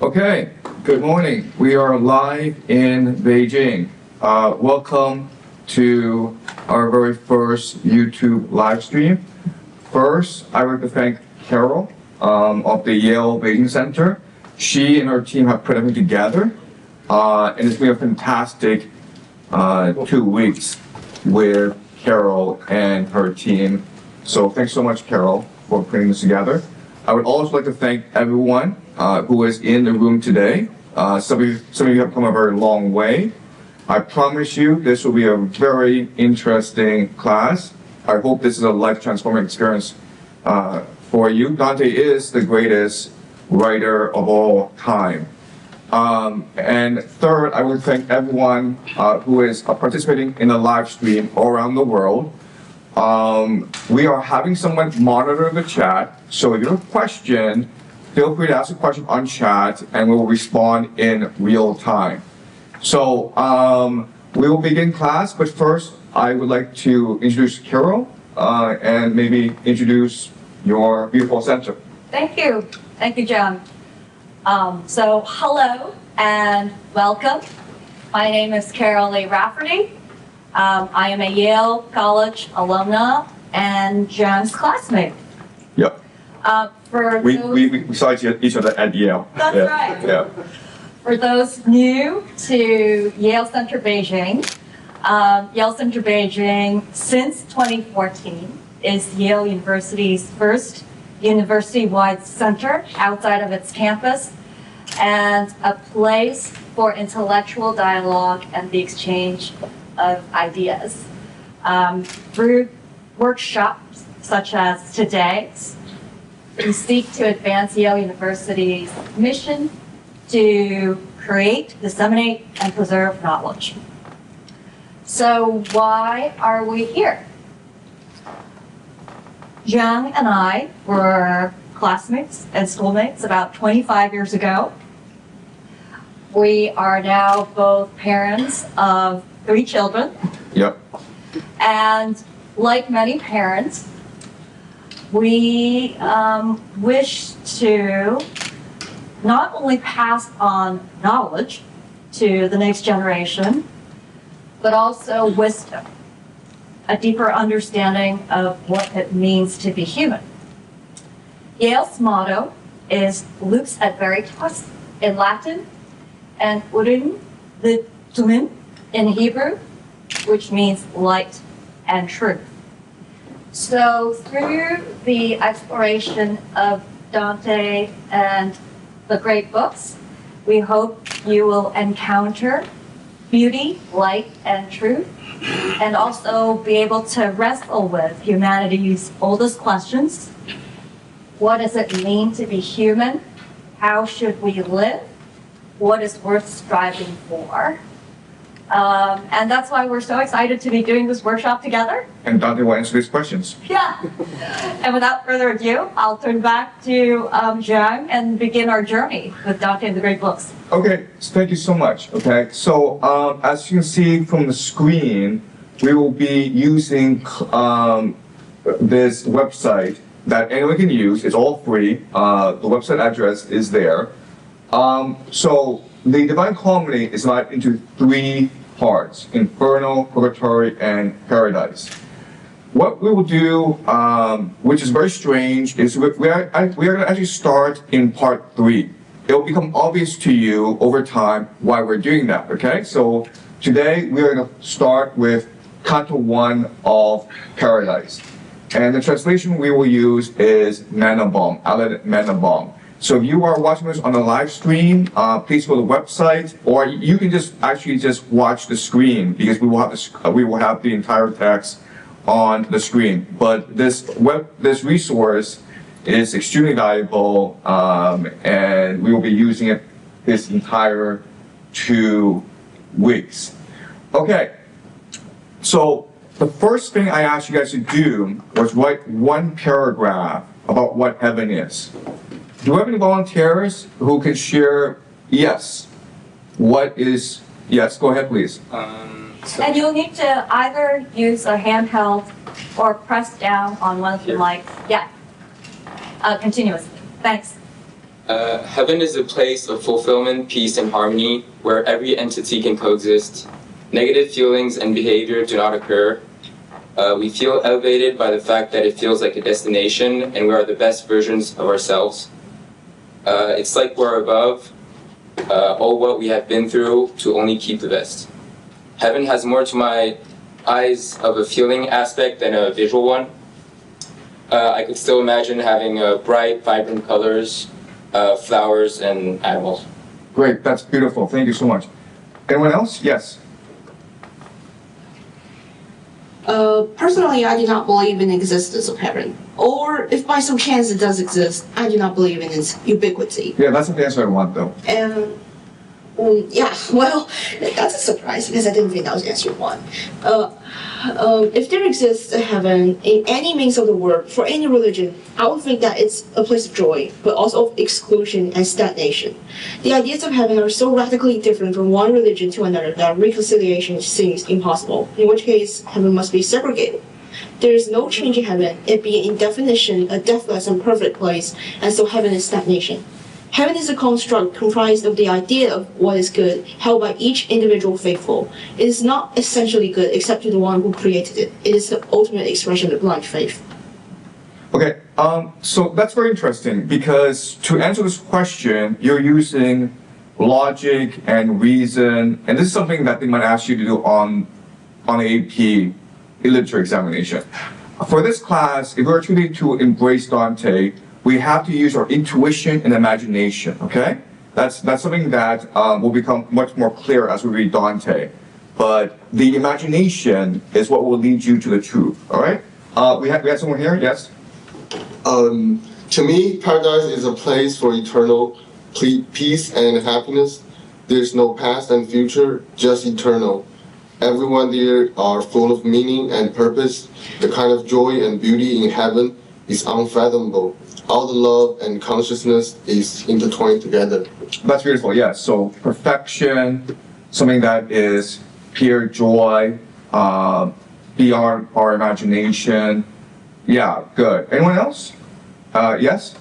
Okay, good morning. We are live in Beijing. Welcome to our very first YouTube live stream. First, I would like to thank Carol of the Yale Beijing Center. She and her team have put everything together, and it's been a fantastic 2 weeks with Carol and her team. So thanks so much, Carol, for putting this together. I would also like to thank everyone who is in the room today. Some of you have come a very long way. I promise you this will be a very interesting class. I hope this is a life-transforming experience for you. Dante is the greatest writer of all time. And third, I would thank everyone who is participating in the live stream all around the world. We are having someone monitor the chat, so if you have a question, feel free to ask a question on chat and we will respond in real time. So we will begin class, but first I would like to introduce Carol and maybe introduce your beautiful center. Thank you, John. So hello and welcome. My name is Carol Lee Rafferty. I am a Yale College alumna and John's classmate. Yep. We saw each other at Yale. That's right. Yeah. For those new to Yale Center Beijing, Yale Center Beijing since 2014 is Yale University's first university-wide center outside of its campus and a place for intellectual dialogue and the exchange of ideas. Through workshops such as today's, we seek to advance Yale University's mission to create, disseminate, and preserve knowledge. So why are we here? Zhang and I were classmates and schoolmates about 25 years ago. We are now both parents of 3 children. Yep. And like many parents, we wish to not only pass on knowledge to the next generation, but also wisdom, a deeper understanding of what it means to be human. Yale's motto is Lux et Veritas in Latin and Urim Tumim in Hebrew, which means light and truth. So through the exploration of Dante and the great books, we hope you will encounter beauty, light, and truth, and also be able to wrestle with humanity's oldest questions. What does it mean to be human? How should we live? What is worth striving for? And that's why we're so excited to be doing this workshop together. And Dante will answer these questions. Yeah. And without further ado, I'll turn back to Zhang and begin our journey with Dante and the Great Books. Okay, so thank you so much. Okay, so as you can see from the screen, we will be using this website that anyone can use. It's all free. The website address is there. So the Divine Comedy is divided into 3 parts: Inferno, Purgatory, and Paradise. What we will do, which is very strange, is we are going to actually start in part 3. It will become obvious to you over time why we're doing that, okay? So today we are going to start with Canto 1 of Paradise. And the translation we will use is Manabom, Alan Manabom. So if you are watching this on a live stream, please go to the website, or you can just watch the screen because we will have the entire text on the screen. But this resource is extremely valuable, and we will be using it this entire 2 weeks. Okay. So the first thing I asked you guys to do was write 1 paragraph about what heaven is. Do we have any volunteers who can share? Yes. What is, yes, go ahead, please. And you'll need to either use a handheld or press down on one of the mics. Yeah. Continuously. Thanks. Heaven is a place of fulfillment, peace, and harmony where every entity can coexist. Negative feelings and behavior do not occur. We feel elevated by the fact that it feels like a destination and we are the best versions of ourselves. It's like we're above all what we have been through to only keep the best. Heaven has more to my eyes of a feeling aspect than a visual one. I could still imagine having bright, vibrant colors, flowers, and animals. Great, that's beautiful. Thank you so much. Anyone else? Yes. Personally, I do not believe in the existence of heaven. Or if by some chance it does exist, I do not believe in its ubiquity. Yeah, that's the answer I want, though. And yeah, well, that's a surprise because I didn't think that was answer one. If there exists a heaven in any means of the word for any religion, I would think that it's a place of joy, but also of exclusion and stagnation. The ideas of heaven are so radically different from one religion to another that reconciliation seems impossible, in which case heaven must be segregated. There is no change in heaven, it being in definition a deathless and perfect place, and so heaven is stagnation. Heaven is a construct comprised of the idea of what is good, held by each individual faithful. It is not essentially good except to the one who created it. It is the ultimate expression of blind faith. Okay, so that's very interesting because to answer this question, you're using logic and reason, and this is something that they might ask you to do on AP literature examination. For this class, if we're truly to embrace Dante, we have to use our intuition and imagination, okay? That's something that will become much more clear as we read Dante. But the imagination is what will lead you to the truth, all right? We have someone here, yes? To me, paradise is a place for eternal peace and happiness. There's no past and future, just eternal. Everyone there are full of meaning and purpose. The kind of joy and beauty in heaven is unfathomable. All the love and consciousness is intertwined together. That's beautiful, yes. So perfection, something that is pure joy, beyond our imagination. Yeah, good. Anyone else? Yes?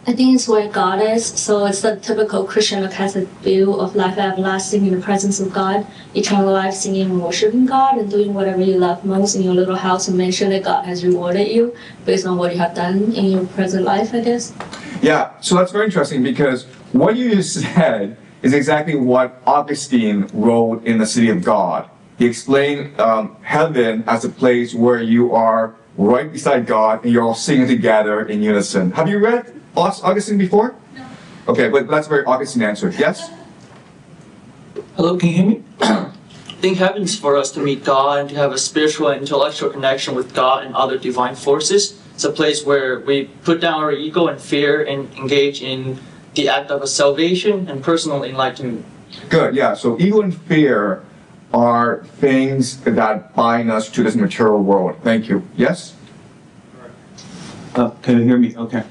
I think it's where God is. So it's the typical Christian or Catholic view of life everlasting in the presence of God, eternal life singing and worshiping God, and doing whatever you love most in your little house and make sure that God has rewarded you based on what you have done in your present life, I guess. Yeah, so that's very interesting because what you just said is exactly what Augustine wrote in The City of God. He explained heaven as a place where you are right beside God and you're all singing together in unison. Have you read Augustine before? No. Okay, but that's a very Augustine answer. Yes? Hello, can you hear me? I think heaven's for us to meet God and to have a spiritual and intellectual connection with God and other divine forces. It's a place where we put down our ego and fear and engage in the act of a salvation and personal enlightenment. Good, yeah. So ego and fear are things that bind us to this material world. Thank you. Yes? Can you hear me? Okay.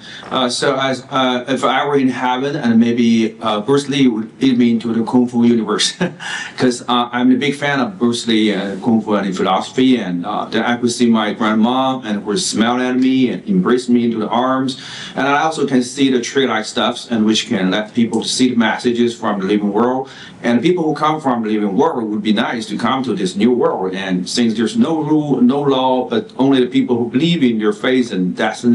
So as if I were in heaven, and maybe Bruce Lee would lead me into the Kung Fu universe, because I'm a big fan of Bruce Lee and Kung Fu and philosophy, and then I could see my grandma and would smile at me and embrace me into the arms, and I also can see the tree-like stuffs, and which can let people see the messages from the living world, and people who come from the living world would be nice to come to this new world, and since there's no rule, no law, but only the people who believe in your faith and destiny.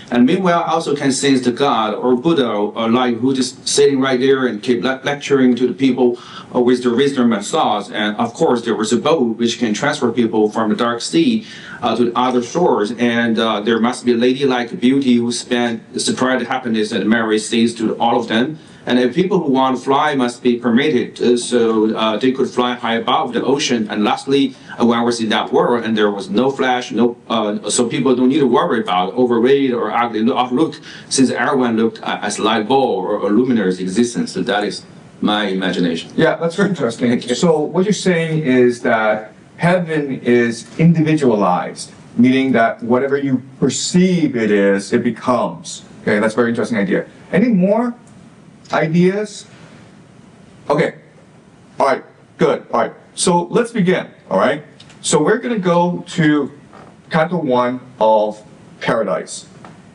And meanwhile, I also can sense the God or Buddha or like who just sitting right there and keep lecturing to the people with their wisdom and thoughts. And of course, there was a boat which can transfer people from the dark sea to the other shores. And there must be a ladylike beauty who spread happiness and merry seas to all of them. And if people who want to fly must be permitted, so they could fly high above the ocean. And lastly, when I was in that world, and there was no flash, so people don't need to worry about overrated or ugly outlook, since everyone looked as light bulb or luminous existence. So that is my imagination. Yeah, that's very interesting. So what you're saying is that heaven is individualized, meaning that whatever you perceive it is, it becomes. Okay, that's a very interesting idea. Any more ideas? Okay. All right. Good. All right. So let's begin. All right. So we're going to go to Canto 1 of Paradise.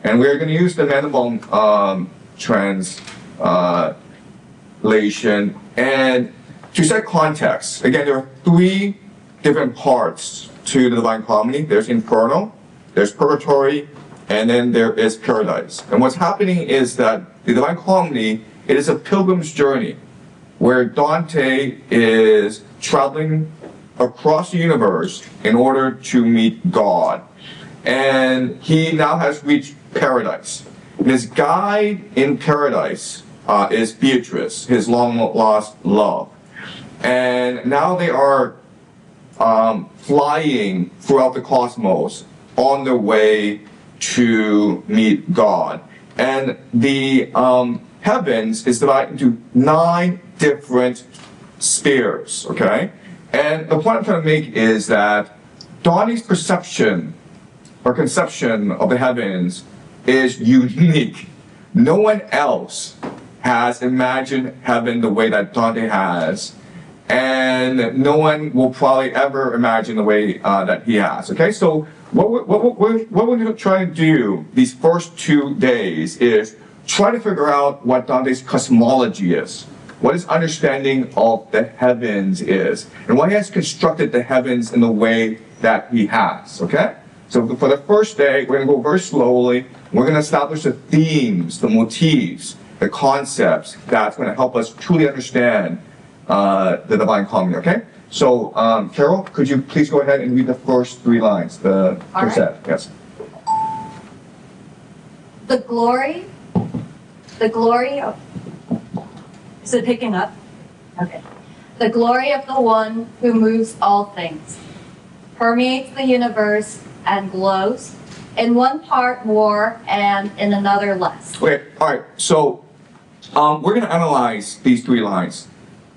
And we're going to use the Mandelbaum translation. And to set context, again, there are three different parts to the Divine Comedy. There's Inferno, there's Purgatory, and then there is Paradise. And what's happening is that the Divine Comedy, it is a pilgrim's journey where Dante is traveling across the universe in order to meet God. And he now has reached paradise. His guide in paradise is Beatrice, his long-lost love. And now they are flying throughout the cosmos on their way to meet God. And the heavens is divided into 9 different spheres, okay? And the point I'm trying to make is that Dante's perception or conception of the heavens is unique. No one else has imagined heaven the way that Dante has, and no one will probably ever imagine the way that he has. Okay, so what we're going to try to do these first 2 days is try to figure out what Dante's cosmology is, what his understanding of the heavens is, and why he has constructed the heavens in the way that he has. Okay, so for the first day, we're going to go very slowly. We're going to establish the themes, the motifs, the concepts that's going to help us truly understand the Divine Comedy, okay? So, Carol, could you please go ahead and read the first 3 lines, the first set, yes. The glory of, is it picking up? Okay. The glory of the one who moves all things, permeates the universe and glows, in one part more and in another less. Okay, all right, so we're going to analyze these 3 lines.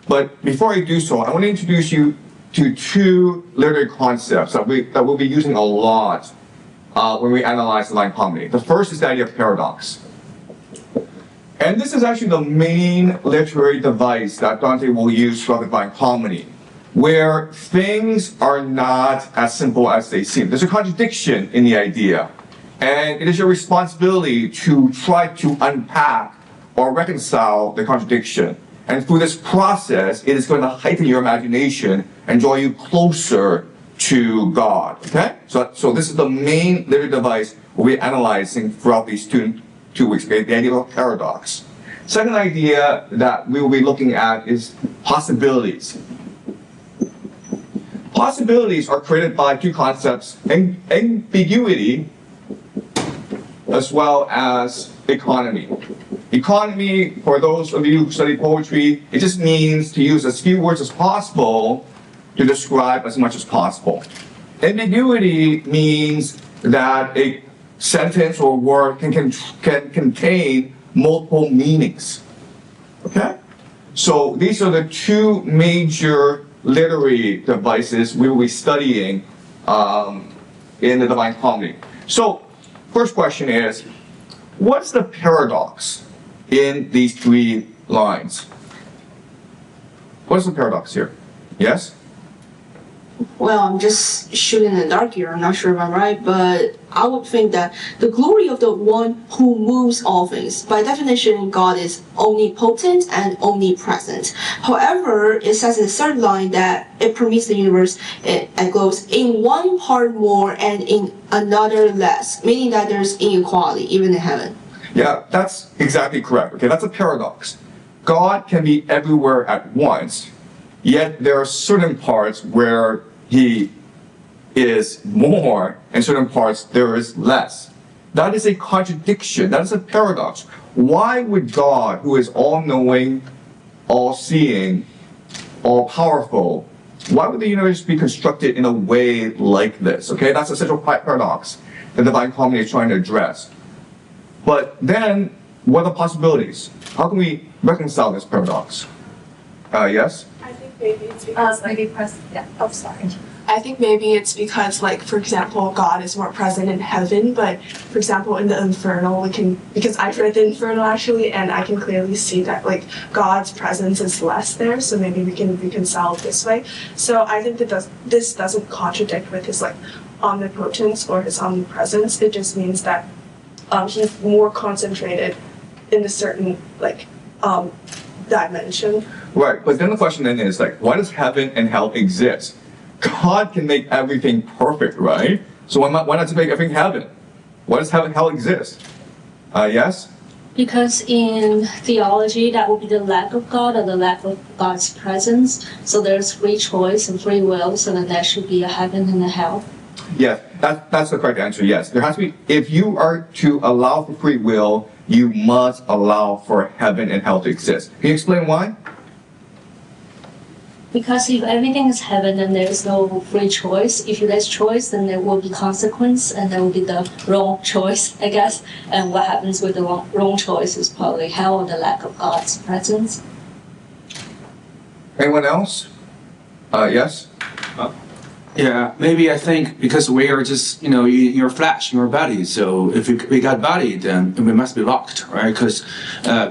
But before I do so, I want to introduce you to 2 literary concepts that we'll be using a lot when we analyze the Divine Comedy. The first is the idea of paradox. And this is actually the main literary device that Dante will use throughout the Divine Comedy, where things are not as simple as they seem. There's a contradiction in the idea, and it is your responsibility to try to unpack or reconcile the contradiction. And through this process, it is going to heighten your imagination and draw you closer to God, okay? So this is the main literary device we'll be analyzing throughout these two weeks, okay? The idea of paradox. Second idea that we will be looking at is possibilities. Possibilities are created by 2 concepts, ambiguity as well as economy. Economy, for those of you who study poetry, it just means to use as few words as possible to describe as much as possible. Ambiguity means that a sentence or word can contain multiple meanings. Okay? So these are the 2 major literary devices we will be studying in the Divine Comedy. So, first question is, what's the paradox in these 3 lines? What's the paradox here? Yes? Well, I'm just shooting in the dark here. I'm not sure if I'm right, but I would think that the glory of the one who moves all things. By definition, God is omnipotent and omnipresent. However, it says in the 3rd line that it permeates the universe and glows in one part more and in another less, meaning that there's inequality even in heaven. Yeah, that's exactly correct. Okay, that's a paradox. God can be everywhere at once, yet there are certain parts where he is more and certain parts there is less. That is a contradiction. That is a paradox. Why would God, who is all-knowing, all-seeing, all-powerful, why would the universe be constructed in a way like this? Okay, that's a central paradox the Divine Comedy is trying to address. But then, what are the possibilities? How can we reconcile this paradox? Yes? I think maybe it's because I think maybe it's because, like, for example, God is more present in heaven, but for example in the Inferno because I've read the Inferno actually, and I can clearly see that like God's presence is less there, so maybe we can reconcile it this way. So I think that this doesn't contradict with his like omnipotence or his omnipresence. It just means that he's more concentrated in a certain like dimension. Right, but then the question then is like, why does heaven and hell exist? God can make everything perfect, right? So why not make everything heaven? Why does heaven and hell exist? Yes? Because in theology, that would be the lack of God or the lack of God's presence. So there's free choice and free will, so that there should be a heaven and a hell. Yes, that's the correct answer, yes. There has to be, if you are to allow for free will, you must allow for heaven and hell to exist. Can you explain why? Because if everything is heaven, then there is no free choice. If there's choice, then there will be consequence, and there will be the wrong choice, I guess. And what happens with the wrong choice is probably hell or the lack of God's presence. Anyone else? Yes? Yeah, maybe I think because we are just, your flesh, your body. So if we got body, then we must be locked, right? Because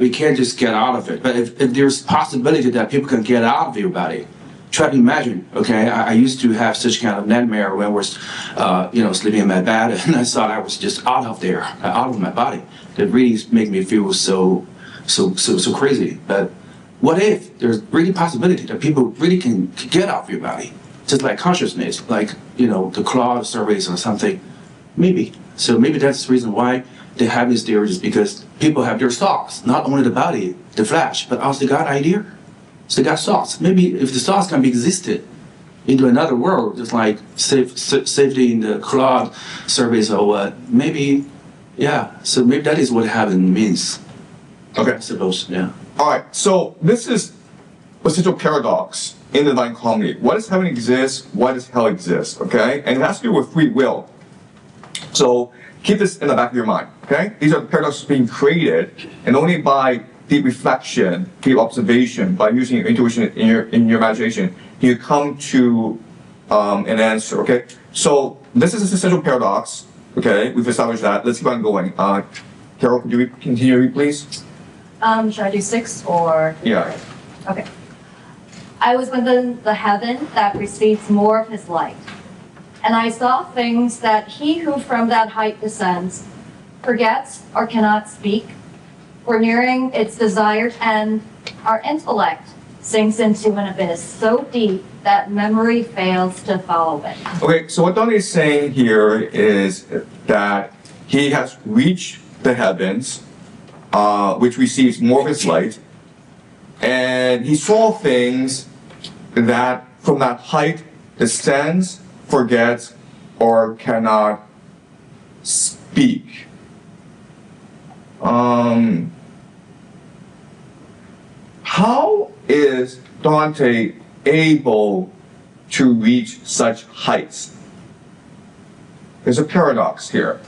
we can't just get out of it. But if there's possibility that people can get out of your body, try to imagine, okay? I used to have such kind of nightmare when I was, sleeping in my bed, and I thought I was just out of there, out of my body. It really made me feel so crazy. But what if there's really possibility that people really can get out of your body? Just like consciousness, like, the cloud surveys or something. Maybe. So maybe that's the reason why they have this theory, is because people have their thoughts, not only the body, the flesh, but also God idea. So they got thoughts. Maybe if the thoughts can be existed into another world, just like safety in the cloud surveys or what, maybe, yeah. So maybe that is what heaven means. Okay. I suppose, yeah. All right, so this is a central paradox in the Divine Comedy. Why does heaven exist? Why does hell exist? Okay? And it has to do with free will. So keep this in the back of your mind. Okay? These are the paradoxes being created, and only by deep reflection, deep observation, by using your intuition in your imagination, you come to an answer. Okay? So this is a central paradox. Okay? We've established that. Let's keep on going. Carol, could you continue, please? Should I do 6 or? Yeah. Okay. I was within the heaven that receives more of his light, and I saw things that he who from that height descends forgets or cannot speak, for nearing its desired end, our intellect sinks into an abyss so deep that memory fails to follow it. Okay, so what Dante is saying here is that he has reached the heavens, which receives more of his light, and he saw things that from that height descends, forgets, or cannot speak. How is Dante able to reach such heights? There's a paradox here.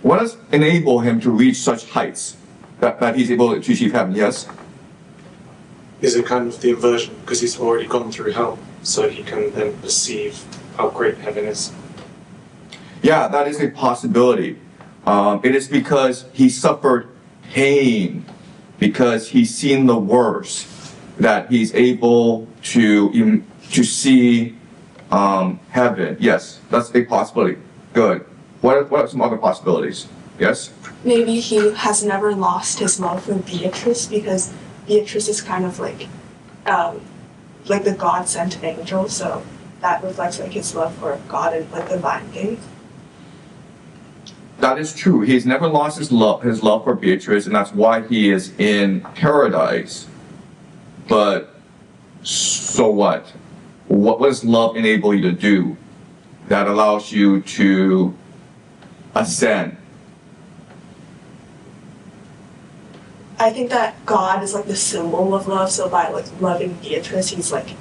What does enable him to reach such heights that he's able to achieve heaven? Yes? Is it kind of the inversion, because he's already gone through hell, so he can then perceive how great heaven is? Yeah, that is a possibility. It is because he suffered pain, because he's seen the worst, that he's able to see heaven. Yes, that's a possibility. Good. What are some other possibilities? Yes? Maybe he has never lost his love for Beatrice, because Beatrice is kind of like the God-sent angel, so that reflects like his love for God and like divine things. That is true. He's never lost his love for Beatrice, and that's why he is in paradise. But so what? What does love enable you to do that allows you to ascend? I think that God is like the symbol of love, so by like loving Beatrice, he's like,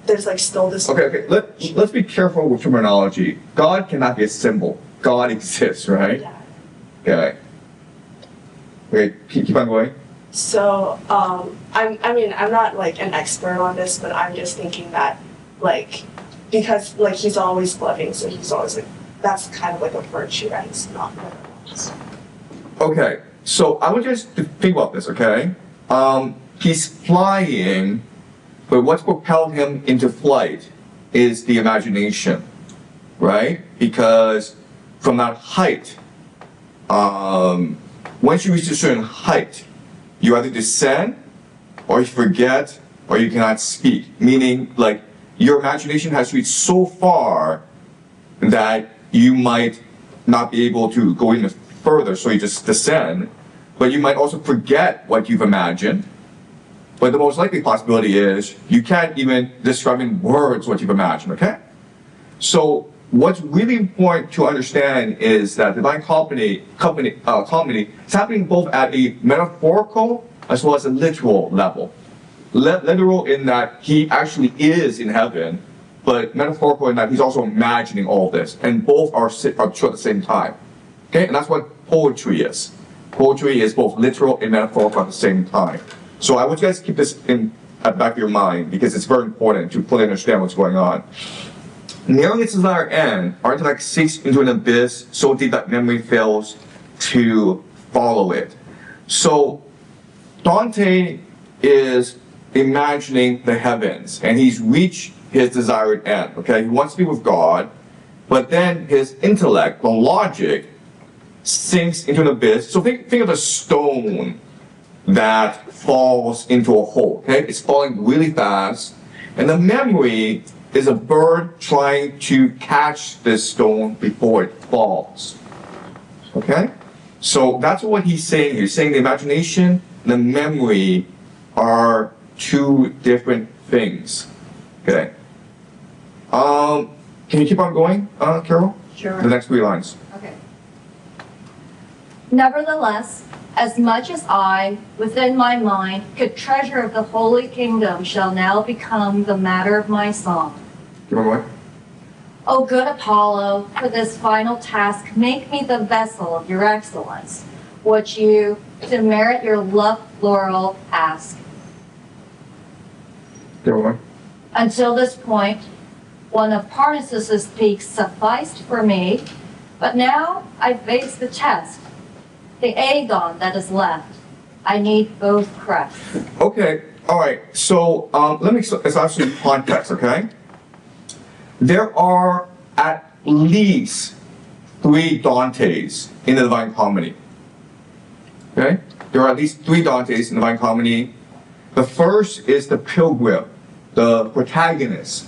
there's like still this. Okay. Let's be careful with terminology. God cannot be a symbol. God exists, right? Yeah. Okay. Okay, keep on going. So, I'm not like an expert on this, but I'm just thinking that, like, because like he's always loving, so he's always like, that's kind of like a virtue, and it's not never lost. Okay, so I want you guys to think about this, okay? He's flying, but what's propelled him into flight is the imagination. right? Because from that height, once you reach a certain height, you either descend, or you forget, or you cannot speak. Meaning, like, your imagination has reached so far that you might not be able to go any further, so you just descend. But you might also forget what you've imagined. But the most likely possibility is you can't even describe in words what you've imagined, okay? So what's really important to understand is that divine comedy is happening both at a metaphorical as well as a literal level. Literal in that he actually is in heaven, but metaphorical in that he's also imagining all this. And both are true at the same time. Okay, and that's what poetry is. Poetry is both literal and metaphorical at the same time. So I want you guys to keep this at the back of your mind because it's very important to fully understand what's going on. Nearing its desired end, our intellect sinks into an abyss so deep that memory fails to follow it. So Dante is imagining the heavens, and he's reached his desired end, okay? He wants to be with God, but then his intellect, the logic, sinks into an abyss. So think of a stone that falls into a hole, okay? It's falling really fast, and the memory is a bird trying to catch this stone before it falls, okay? So that's what he's saying here. He's saying the imagination and the memory are two different things, okay? Can you keep on going, Carol? Sure. The next 3 lines. Okay. Nevertheless, as much as I, within my mind, could treasure of the holy kingdom shall now become the matter of my song. Keep on going. O good Apollo, for this final task, make me the vessel of your excellence, which you, to merit your love laurel, ask. Keep on going. Until this point, one of Parnassus's peaks sufficed for me, but now I face the test, the agon that is left. I need both crests. Okay, all right. So let me establish some context, okay? There are at least 3 Dantes in the Divine Comedy. Okay? There are at least 3 Dantes in the Divine Comedy. The first is the pilgrim, the protagonist,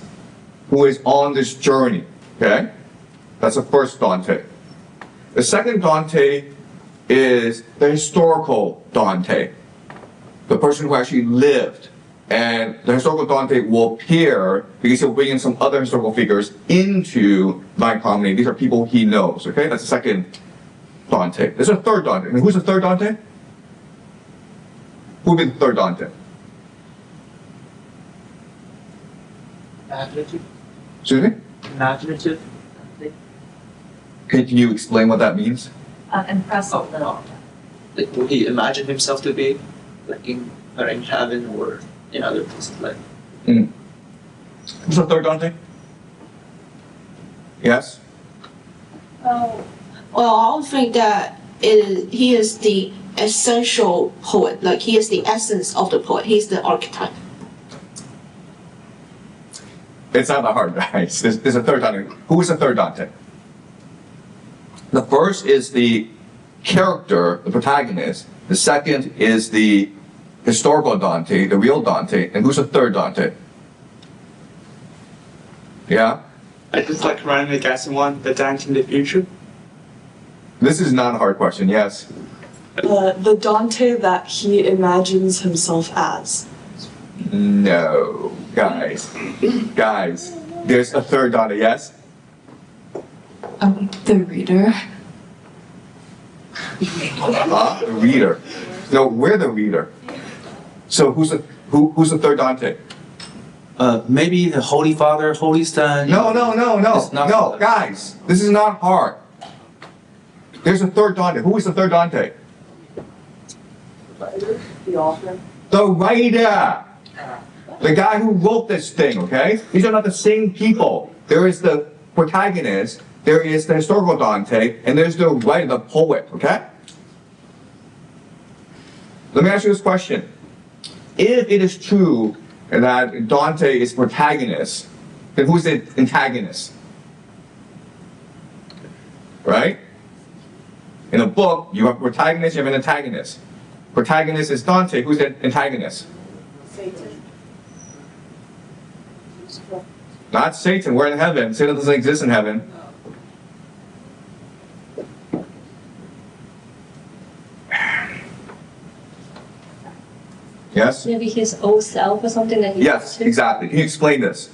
who is on this journey. Okay? That's the first Dante. The second Dante is the historical Dante, the person who actually lived. And the historical Dante will appear because he'll bring in some other historical figures into Divine Comedy. These are people he knows, okay? That's the second Dante. There's a third Dante. I mean, who's the third Dante? Who would be the third Dante? Imaginative. Excuse me? Imaginative. Can you explain what that means? Impressive little. Like, will he imagine himself to be like in heaven or in other places? Like, Who's the third Dante? Yes? Well, I would think that he is the essential poet. Like, he is the essence of the poet. He's the archetype. It's not that hard, guys. There's a third Dante. Who is the third Dante? The first is the character, the protagonist. The second is the historical Dante, the real Dante. And who's the third Dante? Yeah? I just like randomly guessing one, the Dante in the future. This is not a hard question, yes? The Dante that he imagines himself as. No, guys. Guys, there's a third Dante, yes? The reader. The reader. No, we're the reader. So who's the third Dante? Maybe the Holy Father, Holy Son. No, guys, this is not hard. There's a third Dante. Who is the third Dante? The author. The writer. The guy who wrote this thing, okay? These are not the same people. There is the protagonist, there is the historical Dante, and there's the writer, the poet, okay? Let me ask you this question. If it is true that Dante is protagonist, then who's the antagonist? right? In a book, you have a protagonist, you have an antagonist. Protagonist is Dante. Who's the antagonist? Satan. Not Satan. We're in heaven. Satan doesn't exist in heaven. Yes? Maybe his old self or something that he Yes, used to. exactly. Can you explain this?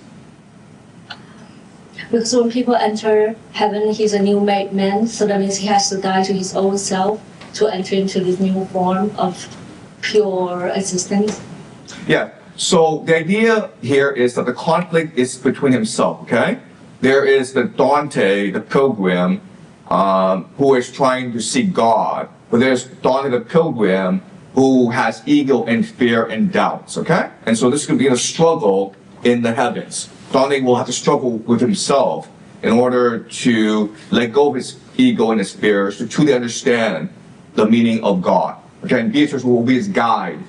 Because when people enter heaven, he's a new made man, so that means he has to die to his old self to enter into this new form of pure existence. Yeah. So the idea here is that the conflict is between himself, okay? There is the Dante, the pilgrim, who is trying to seek God. But there's Dante the pilgrim who has ego and fear and doubts, okay? And so this could be a struggle in the heavens. Dante will have to struggle with himself in order to let go of his ego and his fears to truly understand the meaning of God. Okay, and Beatrice will be his guide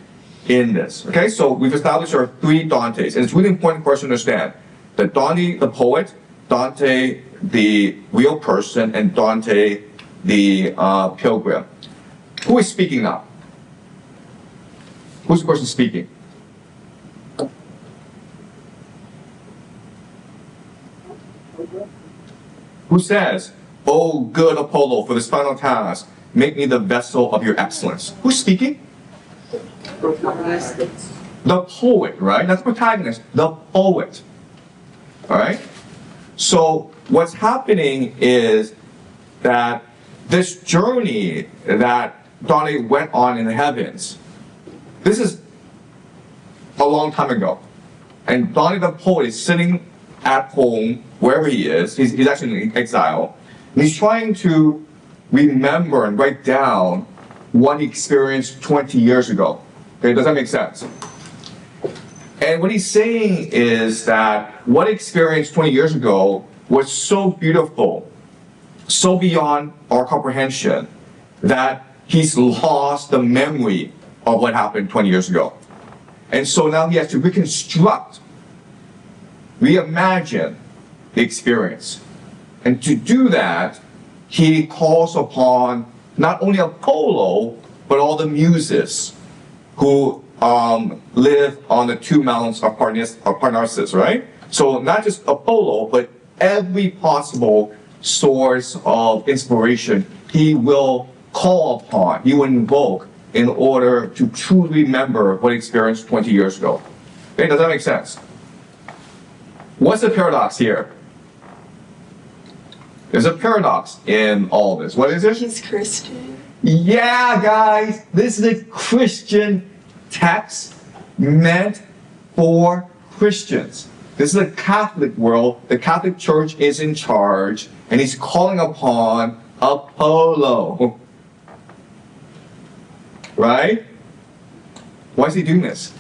in this. Okay, so we've established our three Dantes, and it's really important for us to understand that Dante the poet, Dante the real person, and Dante the pilgrim. Who is speaking now? Who's the person speaking? Who says, "Oh, good Apollo, for this final task, make me the vessel of your excellence"? Who's speaking? The poet, right? That's the protagonist, the poet. All right? So what's happening is that this journey that Dante went on in the heavens, this is a long time ago. And Dante the poet is sitting at home, wherever he is. He's actually in exile. And he's trying to remember and write down what he experienced 20 years ago. Okay, does that make sense? And what he's saying is that what he experienced 20 years ago was so beautiful, so beyond our comprehension, that he's lost the memory of what happened 20 years ago. And so now he has to reconstruct, reimagine the experience. And to do that, he calls upon not only Apollo, but all the muses who live on the two mountains of Parnassus, right? So not just Apollo, but every possible source of inspiration he will call upon, he will invoke in order to truly remember what he experienced 20 years ago. Okay, does that make sense? What's the paradox here? There's a paradox in all this. What is it? He's Christian. Yeah, guys, this is a Christian text meant for Christians. This is a Catholic world. The Catholic Church is in charge, and he's calling upon Apollo. Right? Why is he doing this?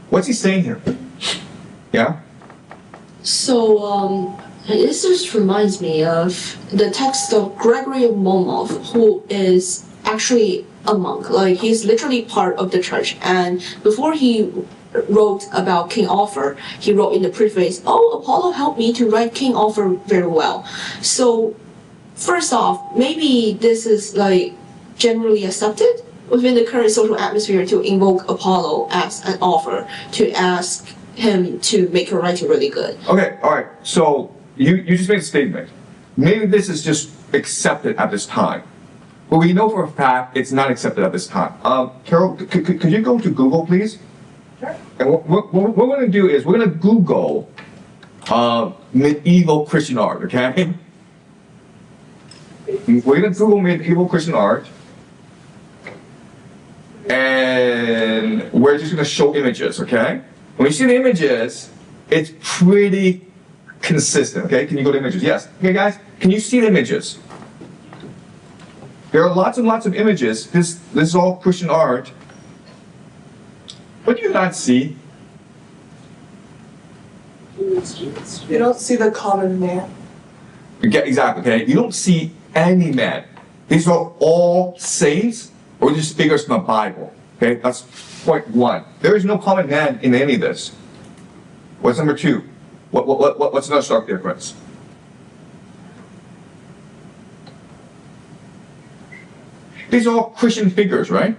What's he saying here? Yeah? So, this just reminds me of the text of Gregory of Monmouth, who is actually a monk. Like, he's literally part of the church. And before he wrote about King Arthur, he wrote in the preface, "Oh, Apollo helped me to write King Arthur very well." So, first off, maybe this is like generally accepted within the current social atmosphere to invoke Apollo as an author, to ask him to make your writing really good. Okay, all right. So you just made a statement. Maybe this is just accepted at this time. But we know for a fact it's not accepted at this time. Carol, could you go to Google, please? Sure. And what we're going to do is we're going to Google medieval Christian art, okay? We're going to Google medieval Christian art. And we're just going to show images, okay? When you see the images, it's pretty consistent, okay? Can you go to images? Yes. Okay, guys, can you see the images? There are lots and lots of images. This is all Christian art. What do you not see? You don't see the common man. Exactly, okay? You don't see any man. These are all saints or just figures from the Bible. Okay, that's point one. There is no common man in any of this. What's number two? What's another stark difference? These are all Christian figures, right?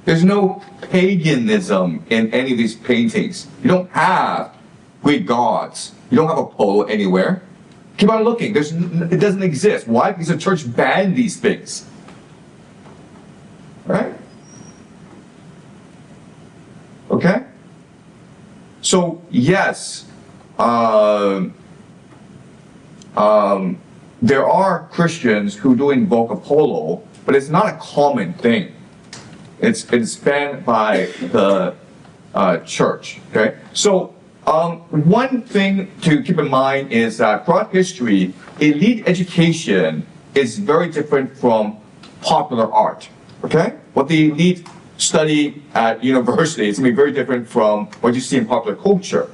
There's no paganism in any of these paintings. You don't have Greek gods. You don't have Apollo anywhere. Keep on looking. It doesn't exist. Why? Because the church banned these things. Right? Okay? So, yes, there are Christians who do invoke Apollo, but it's not a common thing. It's banned by the church. Okay? So, one thing to keep in mind is that throughout history, elite education is very different from popular art. Okay? What the elite study at university is going to be very different from what you see in popular culture.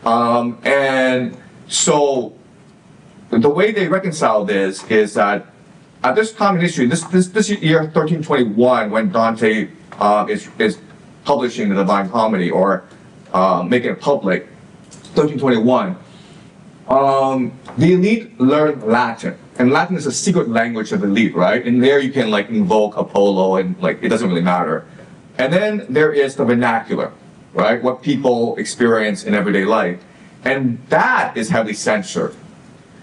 And so the way they reconcile this is that at this time in history, this year 1321, when Dante is publishing the Divine Comedy or making it public, 1321, the elite learned Latin. And Latin is a secret language of the elite, right? And there you can like invoke Apollo and like it doesn't really matter. And then there is the vernacular, right? What people experience in everyday life. And that is heavily censored.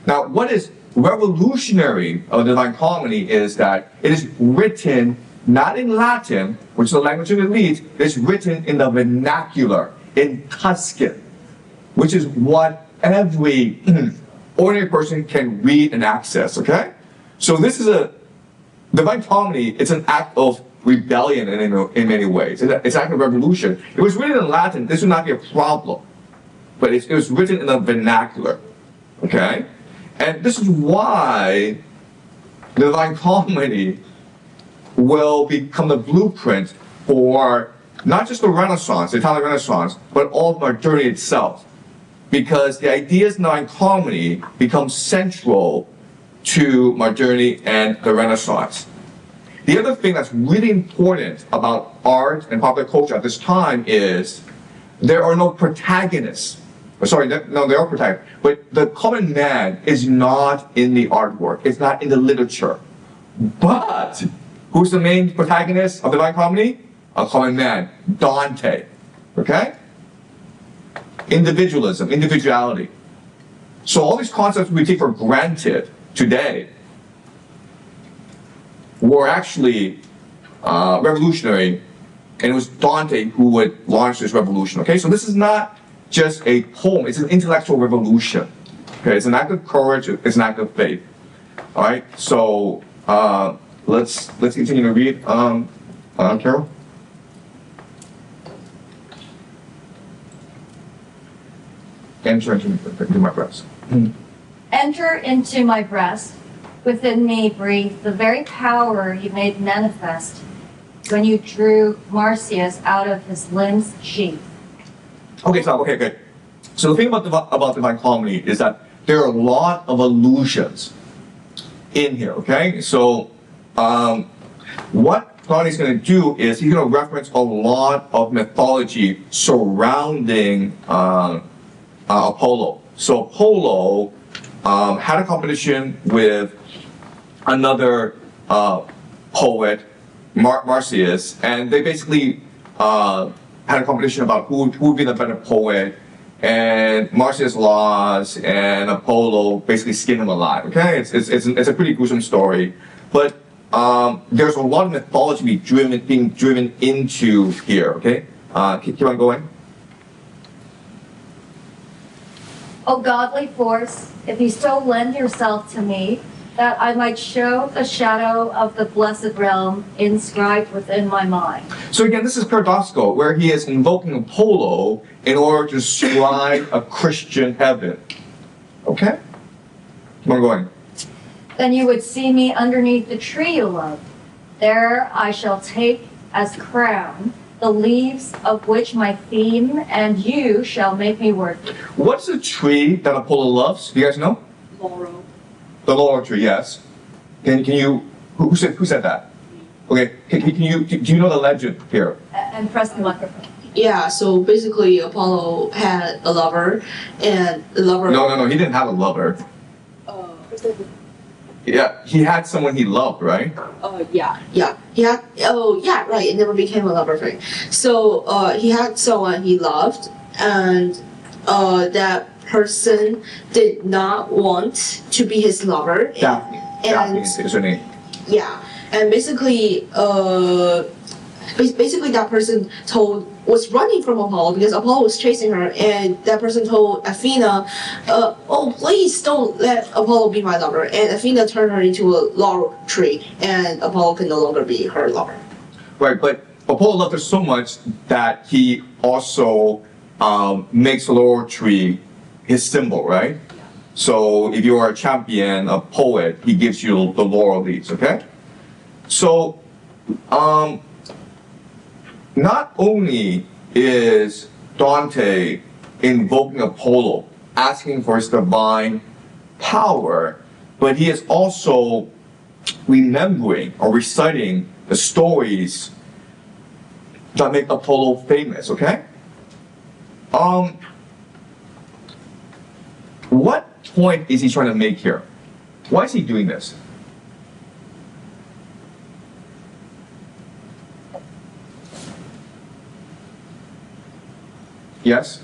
Now, what is revolutionary of the Divine Comedy is that it is written not in Latin, which is the language of the elite, it's written in the vernacular, in Tuscan, which is what every ordinary person can read and access, okay? So this is a Divine Comedy, it's an act of rebellion in many ways. It's an act of revolution. If it was written in Latin, this would not be a problem. But it was written in the vernacular, okay? And this is why the Divine Comedy will become the blueprint for not just the Renaissance, the Italian Renaissance, but all of modernity itself. Because the ideas in the Divine Comedy become central to modernity and the Renaissance. The other thing that's really important about art and popular culture at this time is there are no protagonists. Sorry, no, there are protagonists. But the common man is not in the artwork. It's not in the literature. But who's the main protagonist of the Divine Comedy? A common man, Dante. Okay? Individualism, individuality. So all these concepts we take for granted today were actually revolutionary, and it was Dante who would launch this revolution. Okay, so this is not just a poem; it's an intellectual revolution. Okay, it's an act of courage, it's an act of faith. All right, so let's continue to read. Carol. Enter into my breast. Enter into my breast. Within me breathe the very power you made manifest when you drew Marsyas out of his limbs' sheath. Okay, stop. Okay, good. So the thing about Divine Comedy is that there are a lot of allusions in here. Okay, so what Dante's going to do is he's going to reference a lot of mythology surrounding Apollo. So Apollo had a competition with another poet, Marsyas, and they basically had a competition about who would be the better poet, and Marsyas lost, and Apollo basically skinned him alive. Okay, it's a pretty gruesome story, but there's a lot of mythology being driven into here. Okay, keep on going. O godly force, if you still lend yourself to me, that I might show the shadow of the blessed realm inscribed within my mind. So again, this is paradoxical, where he is invoking Apollo in order to describe a Christian heaven. Okay? Keep on going. Then you would see me underneath the tree you love. There I shall take as crown the leaves of which my theme and you shall make me worthy. What's the tree that Apollo loves? Do you guys know? Laurel. The laurel tree, yes. Can you, who said that? Okay, do you know the legend here? And press the microphone. Yeah, so basically Apollo had a lover, and the lover. No, he didn't have a lover. Yeah, he had someone he loved, right? Yeah, he had. Oh, yeah, right. It never became a lover thing. So he had someone he loved, and that person did not want to be his lover. Daphne. Daphne is her name. Yeah, and basically, basically that person was running from Apollo because Apollo was chasing her, and that person told Athena, "Oh, please don't let Apollo be my lover." And Athena turned her into a laurel tree, and Apollo can no longer be her lover. Right, but Apollo loved her so much that he also makes the laurel tree his symbol, right? So if you are a champion, a poet, he gives you the laurel leaves, okay? So, not only is Dante invoking Apollo, asking for his divine power, but he is also remembering or reciting the stories that make Apollo famous, okay? What point is he trying to make here? Why is he doing this? Yes?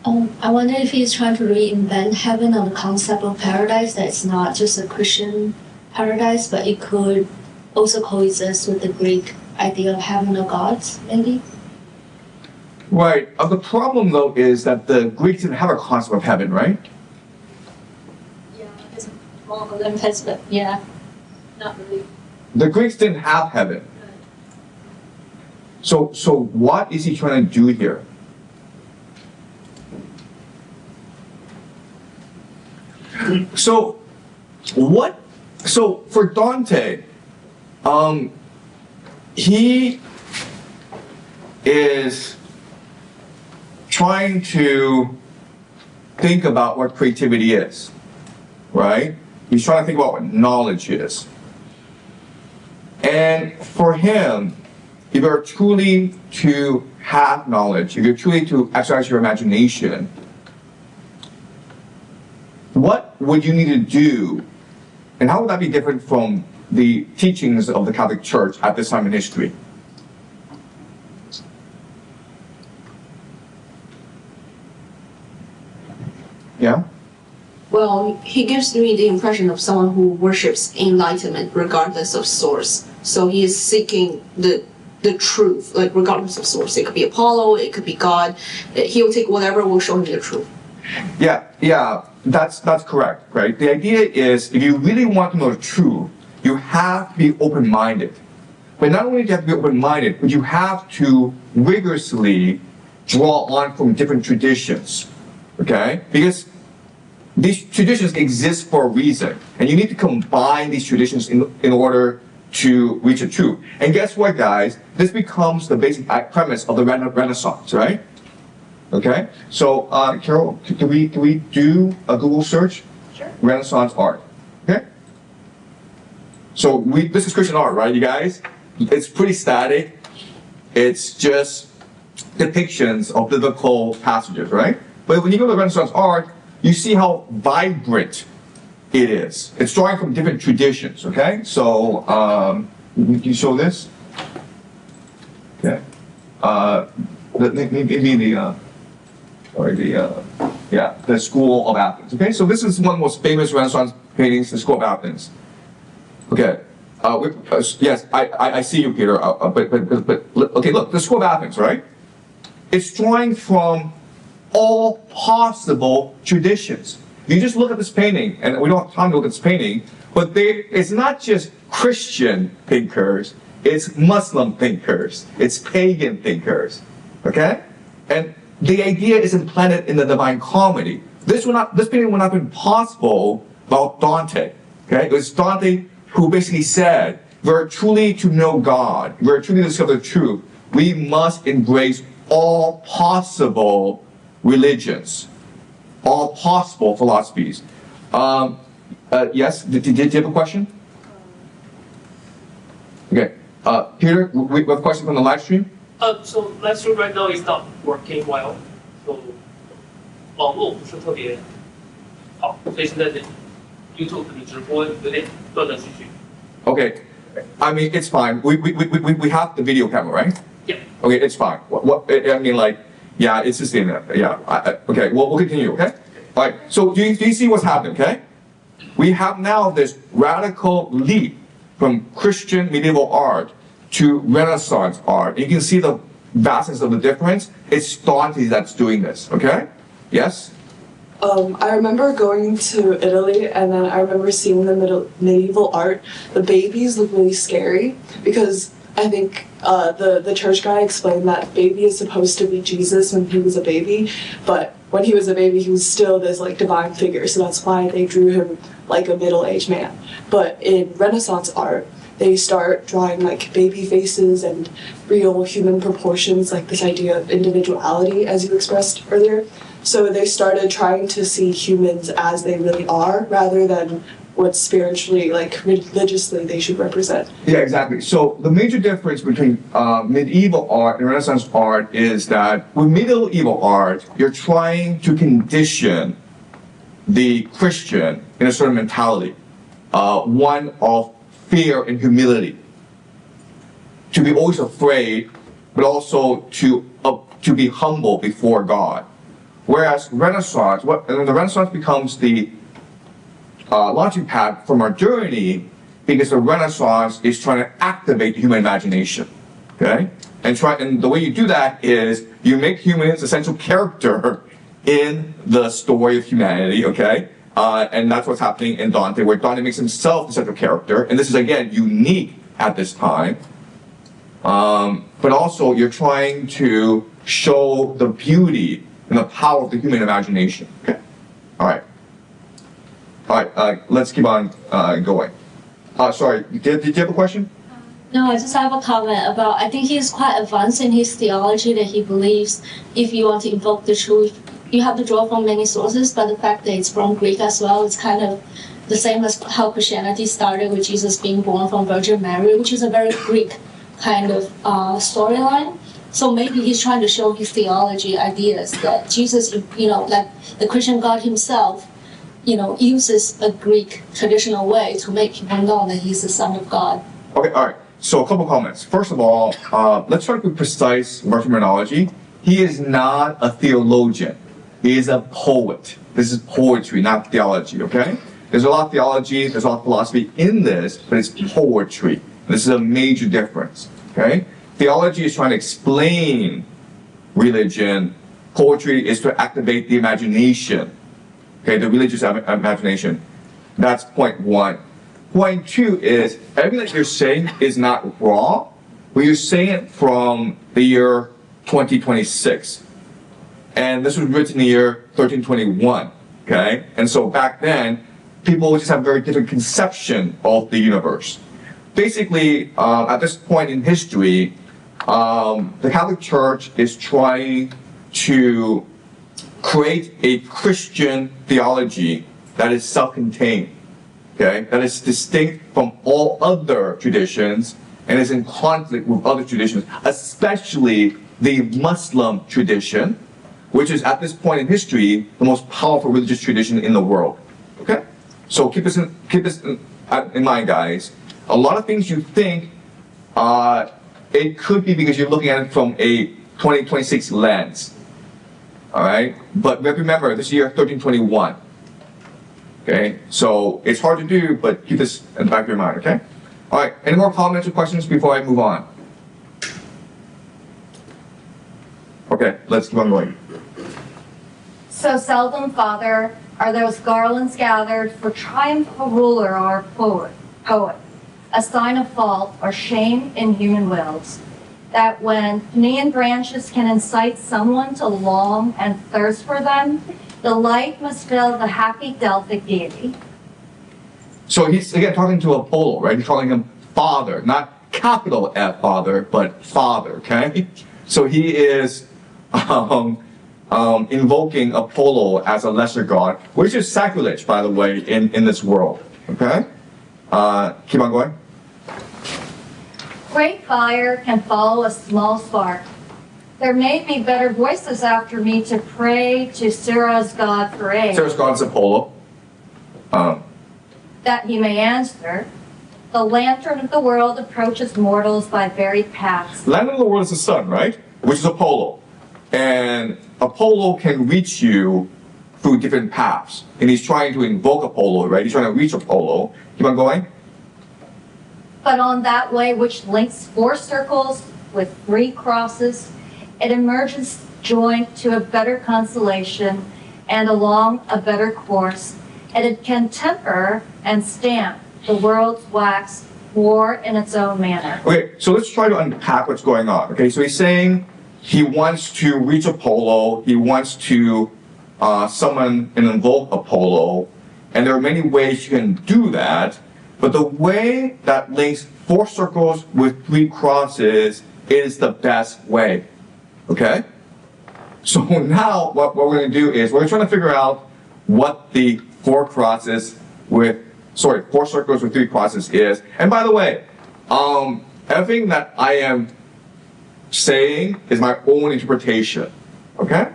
I wonder if he's trying to reinvent heaven on the concept of paradise, that it's not just a Christian paradise, but it could also coexist with the Greek idea of heaven of gods, maybe? Right. The problem, though, is that the Greeks didn't have a concept of heaven, right? Yeah, it's more Olympus, but yeah, not really. The Greeks didn't have heaven. So what is he trying to do here? So for Dante, he is trying to think about what creativity is, right? He's trying to think about what knowledge is. And for him, if you're truly to have knowledge, if you're truly to exercise your imagination, what would you need to do, and how would that be different from the teachings of the Catholic Church at this time in history? Yeah? Well, he gives me the impression of someone who worships enlightenment regardless of source. So he is seeking the truth, like regardless of source. It could be Apollo, it could be God. He'll take whatever will show him the truth. Yeah, that's correct, right? The idea is, if you really want to know the truth, you have to be open-minded. But not only do you have to be open-minded, but you have to rigorously draw on from different traditions, okay? Because these traditions exist for a reason, and you need to combine these traditions in order to reach the truth. And guess what, guys? This becomes the basic premise of the Renaissance, right? Okay, so Carol, can we do a Google search? Sure. Renaissance art. Okay. So this is Christian art, right, you guys? It's pretty static. It's just depictions of biblical passages, right? But when you go to Renaissance art, you see how vibrant it is. It's drawing from different traditions. Okay, so you show this. Okay. Maybe the School of Athens. Okay, so this is one of the most famous Renaissance paintings, the School of Athens. Okay, yes, I see you, Peter. But okay, look, the School of Athens, right? It's drawing from all possible traditions. You just look at this painting, and we don't have time to look at this painting, but it's not just Christian thinkers, it's Muslim thinkers, it's pagan thinkers, okay? And the idea is implanted in the Divine Comedy. This painting would not have been possible without Dante, okay? It was Dante who basically said, if we're truly to know God, if we're truly to discover the truth, we must embrace all possible religions, all possible philosophies. Yes, did you have a question? Okay. Peter, we have a question from the live stream. So live stream right now is not working well. So 网络不是特别好，所以现在的 YouTube 的直播有点断断续续。 Okay. I mean, it's fine. We have the video camera, right? Yeah. Okay, it's fine. I mean, like, yeah, it's just in there. Yeah. Okay, we'll continue, okay? All right, so do you see what's happening, okay? We have now this radical leap from Christian medieval art to Renaissance art. You can see the vastness of the difference. It's Dante that's doing this, okay? Yes? I remember going to Italy and then I remember seeing the medieval art. The babies look really scary because I think the church guy explained that baby is supposed to be Jesus when he was a baby, but when he was a baby he was still this like divine figure, so that's why they drew him like a middle-aged man. But in Renaissance art, they start drawing like baby faces and real human proportions, like this idea of individuality as you expressed earlier. So they started trying to see humans as they really are rather than what spiritually, like religiously, they should represent. Yeah, exactly. So the major difference between medieval art and Renaissance art is that with medieval art, you're trying to condition the Christian in a certain mentality, one of fear and humility, to be always afraid, but also to be humble before God. Whereas Renaissance, the Renaissance becomes the launching pad for modernity, because the Renaissance is trying to activate the human imagination, okay? And the way you do that is you make humans a central character in the story of humanity, okay? And that's what's happening in Dante, where Dante makes himself the central character, and this is again unique at this time. But also you're trying to show the beauty and the power of the human imagination. Okay. All right. Let's keep on going. Sorry, did you have a question? No, I just have a comment about, I think he's quite advanced in his theology that he believes if you want to invoke the truth, you have to draw from many sources, but the fact that it's from Greek as well, it's kind of the same as how Christianity started with Jesus being born from Virgin Mary, which is a very Greek kind of storyline. So maybe he's trying to show his theology ideas that Jesus, like the Christian God himself, uses a Greek traditional way to make people know that he's the Son of God. Okay, all right. So a couple comments. First of all, let's try to be precise about terminology. He is not a theologian. He is a poet. This is poetry, not theology, okay? There's a lot of theology, there's a lot of philosophy in this, but it's poetry. This is a major difference, okay? Theology is trying to explain religion. Poetry is to activate the imagination, okay, the religious imagination. That's point one. Point two is, everything that you're saying is not wrong, but you're saying it from the year 2026. And this was written in the year 1321, okay? And so back then, people just have a very different conception of the universe. Basically, at this point in history, the Catholic Church is trying to create a Christian theology that is self-contained, okay? That is distinct from all other traditions and is in conflict with other traditions, especially the Muslim tradition, which is at this point in history the most powerful religious tradition in the world. Okay, so keep this in mind, guys. A lot of things you think, it could be because you're looking at it from a 2026 lens. All right, but remember this year 1321. Okay, so it's hard to do, but keep this in the back of your mind. Okay. All right. Any more comments or questions before I move on? Okay, let's keep on going. So seldom, Father, are those garlands gathered for triumph of a ruler or a poet, a sign of fault or shame in human wills, that when Paean branches can incite someone to long and thirst for them, the light must fill the happy Delphic deity. So he's again talking to Apollo, right? He's calling him Father, not capital F Father, but Father, okay? So he is invoking Apollo as a lesser god, which is sacrilege, by the way, in this world. Okay? Keep on going. Great fire can follow a small spark. There may be better voices after me to pray to Sarah's God for aid, Sarah's God is Apollo. that he may answer. The lantern of the world approaches mortals by varied paths. Lantern of the world is the sun, right? Which is Apollo. And Apollo can reach you through different paths. And he's trying to invoke Apollo, right? He's trying to reach Apollo. Keep on going. But on that way which links 4 circles with 3 crosses, it emerges joined to a better consolation and along a better course, and it can temper and stamp the world's wax more in its own manner. Okay, so let's try to unpack what's going on. Okay, so he's saying he wants to reach Apollo, he wants to summon and invoke Apollo, and there are many ways you can do that, but the way that links 4 circles with 3 crosses is the best way. Okay? So now what we're going to do is we're trying to figure out what the 4 circles with 3 crosses is. And by the way, everything that I am saying is my own interpretation. Okay?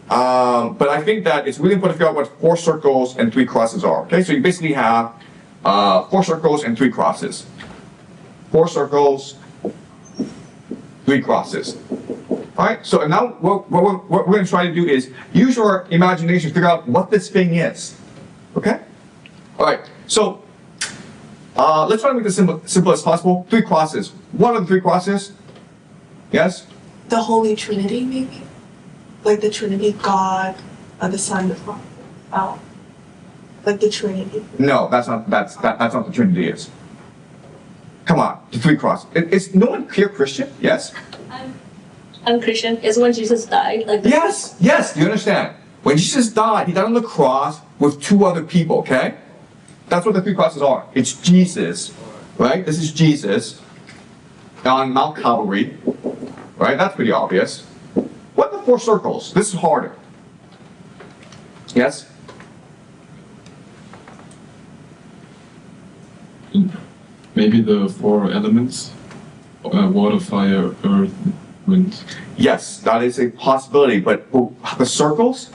But I think that it's really important to figure out what 4 circles and 3 crosses are. Okay? So you basically have 4 circles and 3 crosses. 4 circles, 3 crosses. Alright, so now what we're going to try to do is use your imagination to figure out what this thing is. Okay? Alright, so let's try to make this simple as possible. 3 crosses. What are the 3 crosses? Yes? The Holy Trinity, maybe? Like the Trinity, God, the Son, the Father. Oh. Like the Trinity. No, that's not the Trinity is. Come on, the 3 crosses. Is no one here Christian? Yes? I'm Christian. It's when Jesus died. Like Yes, yes, you understand. When Jesus died, he died on the cross with 2 other people, okay? That's what the 3 crosses are. It's Jesus, right? This is Jesus on Mount Calvary, right? That's pretty obvious. What are the 4 circles? This is harder. Yes? Maybe the 4 elements, water, fire, earth, wind. Yes, that is a possibility, but the circles,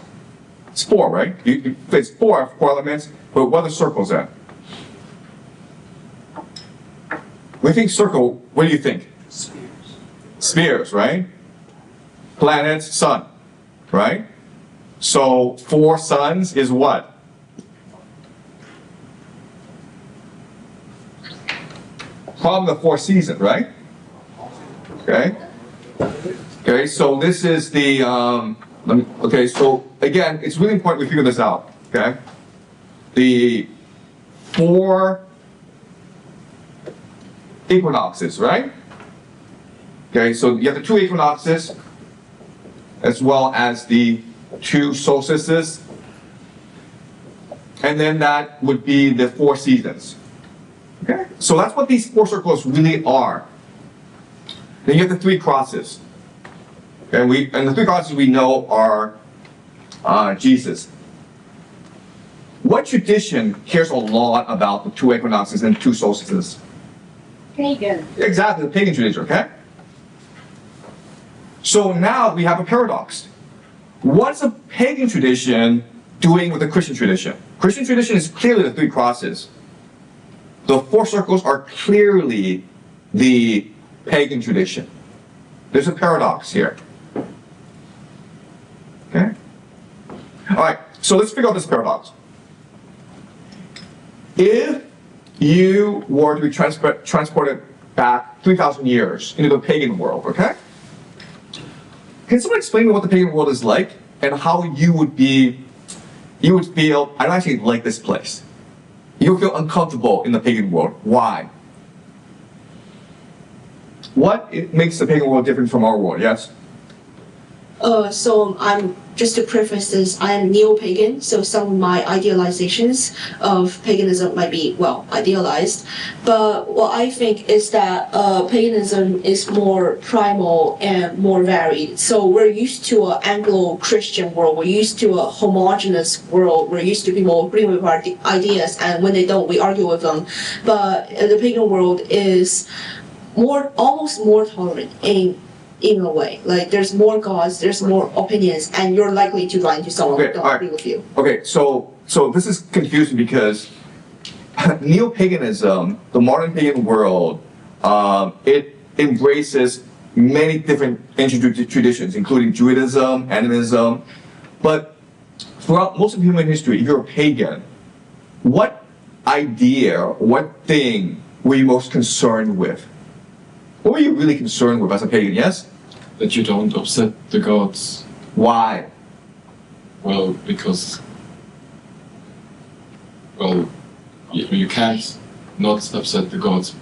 it's 4, right? It's 4 elements, but what are the circles then? When you think circle, what do you think? Spheres, right? Planets, sun, right? So 4 suns is what? From the 4 seasons, right? Okay. Okay, so this is the, okay, so again, it's really important we figure this out, okay? The 4 equinoxes, right? Okay, so you have the 2 equinoxes, as well as the 2 solstices, and then that would be the 4 seasons. Okay, so that's what these 4 circles really are. Then you have the 3 crosses. Okay, and the 3 crosses we know are Jesus. What tradition cares a lot about the 2 equinoxes and 2 solstices? Pagan. Exactly, the pagan tradition, okay? So now we have a paradox. What's a pagan tradition doing with the Christian tradition? Christian tradition is clearly the 3 crosses. The 4 circles are clearly the pagan tradition. There's a paradox here. Okay? Alright, so let's figure out this paradox. If you were to be transported back 3,000 years into the pagan world, okay? Can someone explain to me what the pagan world is like and how you would feel, I don't actually like this place. You would feel uncomfortable in the pagan world. Why? What makes the pagan world different from our world? Yes? So I'm just to preface this, I am neo-pagan, so some of my idealizations of paganism might be, well, idealized. But what I think is that paganism is more primal and more varied. So we're used to an Anglo-Christian world, we're used to a homogeneous world, we're used to people agreeing with our ideas, and when they don't, we argue with them. But the pagan world is almost more tolerant in a way. Like there's more gods, there's more opinions, and you're likely to run into someone who don't agree with you. Okay, so this is confusing because neo-paganism, the modern pagan world, it embraces many different ancient traditions, including Judaism, animism. But throughout most of human history, if you're a pagan, what idea, what thing were you most concerned with? What were you really concerned with as a pagan, yes? That you don't upset the gods. Why? Well, because you can't not upset the gods.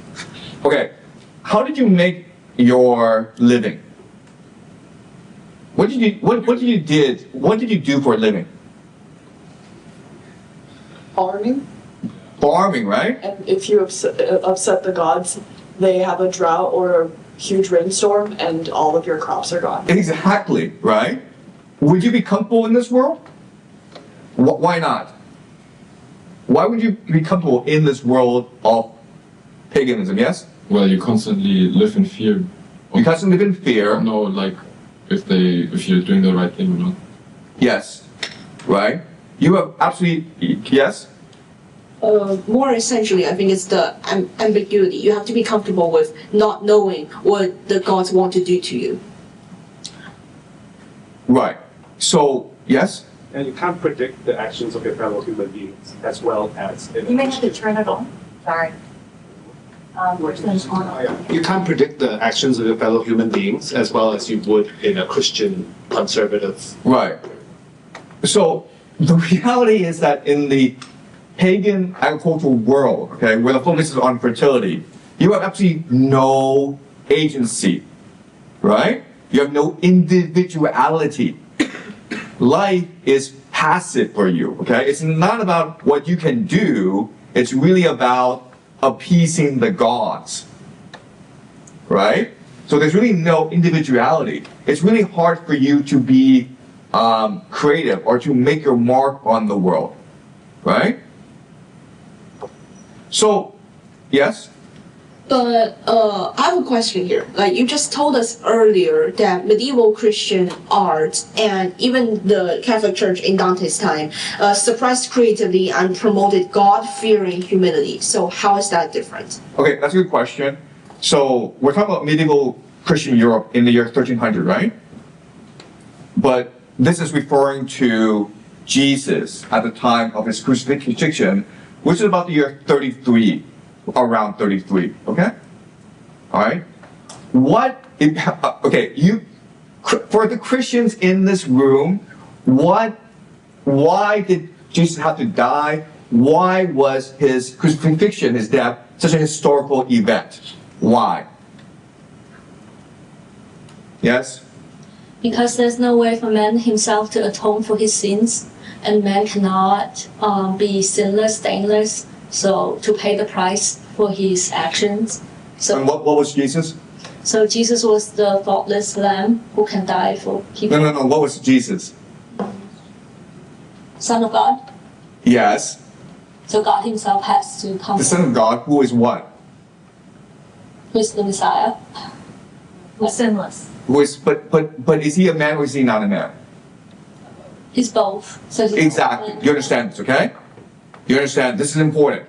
Okay, how did you make your living? What did you do for a living? Farming. Farming, right? And if you upset the gods, they have a drought or a huge rainstorm, and all of your crops are gone. Exactly, right? Would you be comfortable in this world? Why not? Why would you be comfortable in this world of paganism, yes? Well, you constantly live in fear. You constantly live in fear. No, like if you're doing the right thing or not. Yes, right? You have absolutely, yes? More essentially, I think it's the ambiguity. You have to be comfortable with not knowing what the gods want to do to you. Right. So, yes? And you can't predict the actions of your fellow human beings as well as... You may have to turn it on. Sorry. You can't predict the actions of your fellow human beings as well as you would in a Christian conservative. Right. So, the reality is that in the pagan agricultural world, okay, where the focus is on fertility, you have absolutely no agency, right? You have no individuality. Life is passive for you, okay? It's not about what you can do, it's really about appeasing the gods, right? So there's really no individuality. It's really hard for you to be creative or to make your mark on the world, right? So, yes? But I have a question here. Like you just told us earlier that medieval Christian art and even the Catholic Church in Dante's time suppressed creativity and promoted God-fearing humility. So how is that different? Okay, that's a good question. So we're talking about medieval Christian Europe in the year 1300, right? But this is referring to Jesus at the time of his crucifixion, which is about the year 33, around 33, okay? All right? For the Christians in this room, why did Jesus have to die? Why was his crucifixion, his death, such a historical event? Why? Yes? Because there's no way for man himself to atone for his sins, and man cannot be sinless, stainless, so to pay the price for his actions. So, and what was Jesus? So Jesus was the faultless lamb who can die for people. No. What was Jesus? Son of God. Yes. So God himself has to come. The Son of God, who is what? Who is the Messiah? Who's sinless. Who is, but is he a man or is he not a man? He's both. So he's exactly. You understand this, okay? You understand? This is important.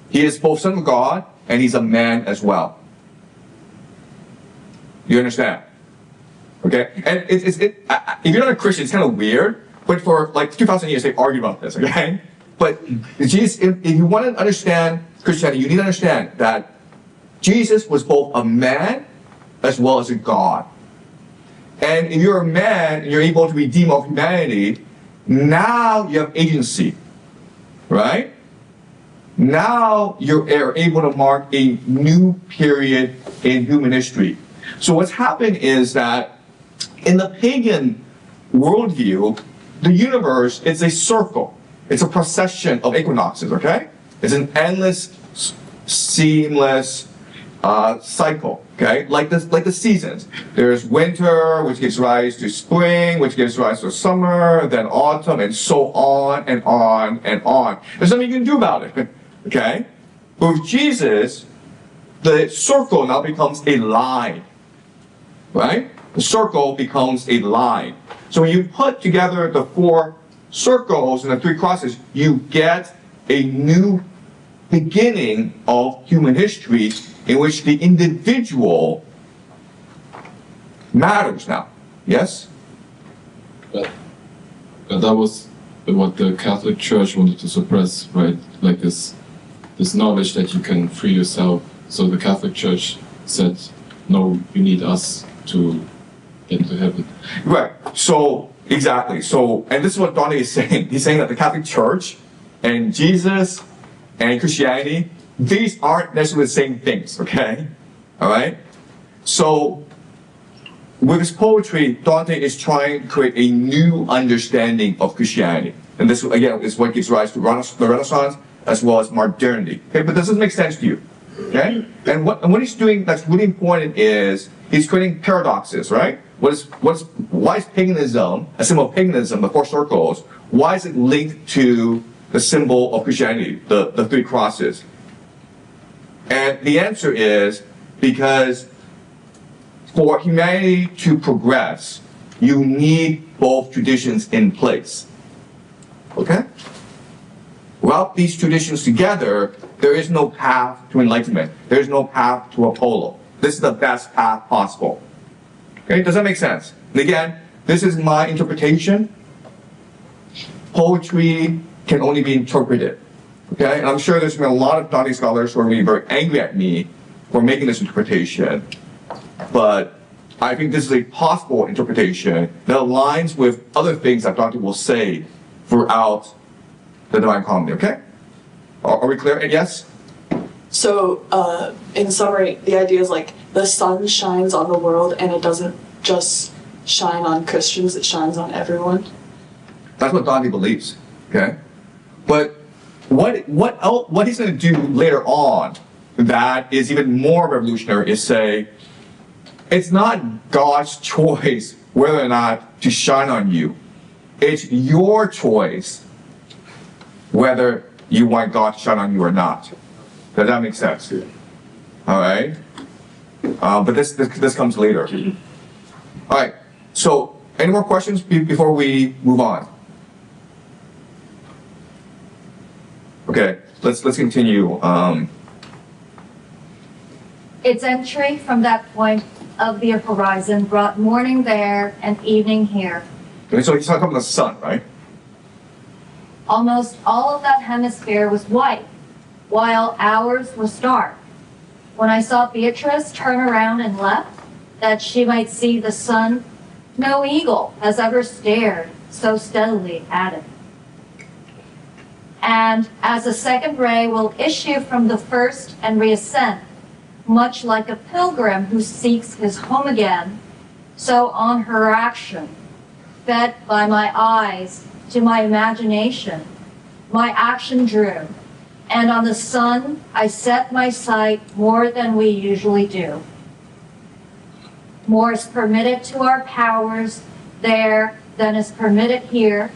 He is both Son of God and he's a man as well. You understand? Okay? And if you're not a Christian, it's kind of weird, but for like 2,000 years they argued about this, okay? But Jesus, if you want to understand Christianity, you need to understand that Jesus was both a man as well as a God. And if you're a man and you're able to redeem all humanity, now you have agency, right? Now you're able to mark a new period in human history. So what's happened is that in the pagan worldview, the universe is a circle. It's a procession of equinoxes, okay? It's an endless, seamless cycle, okay? Like the seasons. There's winter, which gives rise to spring, which gives rise to summer, then autumn, and so on and on and on. There's nothing you can do about it, okay? But with Jesus, the circle now becomes a line, right? The circle becomes a line. So when you put together the 4 circles and the 3 crosses, you get a new beginning of human history in which the individual matters now. Yes? But that was what the Catholic Church wanted to suppress, right? Like this knowledge that you can free yourself. So the Catholic Church said, no, you need us to get to heaven. Right. So, exactly. So, and this is what Dante is saying. He's saying that the Catholic Church and Jesus and Christianity, these aren't necessarily the same things, okay? All right? So, with his poetry, Dante is trying to create a new understanding of Christianity. And this, again, is what gives rise to the Renaissance as well as modernity. Okay, but this doesn't make sense to you. Okay? And what he's doing that's really important is he's creating paradoxes, right? Why is paganism, a symbol of paganism, the 4 circles, why is it linked to the symbol of Christianity, the 3 crosses? And the answer is because for humanity to progress, you need both traditions in place. Okay? Without these traditions together, there is no path to enlightenment. There is no path to Apollo. This is the best path possible. Okay, does that make sense? And again, this is my interpretation. Poetry can only be interpreted. Okay, and I'm sure there's been a lot of Dante scholars who are going to be very angry at me for making this interpretation. But I think this is a possible interpretation that aligns with other things that Dante will say throughout the Divine Comedy, okay? Are we clear? And yes? So, in summary, the idea is like the sun shines on the world and it doesn't just shine on Christians, it shines on everyone. That's what Dante believes, okay? But what he's going to do later on that is even more revolutionary is say, it's not God's choice whether or not to shine on you. It's your choice whether you want God to shine on you or not. Does that make sense? All right. But this comes later. All right. So, any more questions before we move on? Okay. Let's continue. Its entry from that point of the horizon brought morning there and evening here. Okay, so he's talking about the sun, right? Almost all of that hemisphere was white, while ours was dark. When I saw Beatrice turn around and left, that she might see the sun, no eagle has ever stared so steadily at it. And as a second ray will issue from the first and reascend, much like a pilgrim who seeks his home again, so on her action, fed by my eyes to my imagination, my action drew, and on the sun I set my sight more than we usually do. More is permitted to our powers there than is permitted here,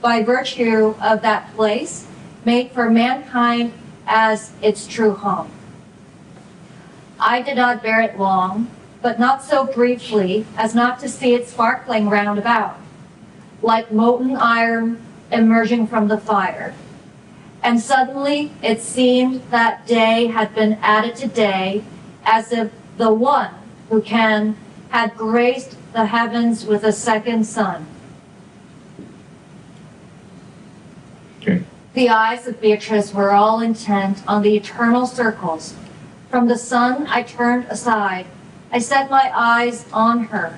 by virtue of that place made for mankind as its true home. I did not bear it long, but not so briefly as not to see it sparkling round about, like molten iron emerging from the fire. And suddenly it seemed that day had been added to day, as if the one who had graced the heavens with a second sun. Okay. The eyes of Beatrice were all intent on the eternal circles. From the sun I turned aside. I set my eyes on her.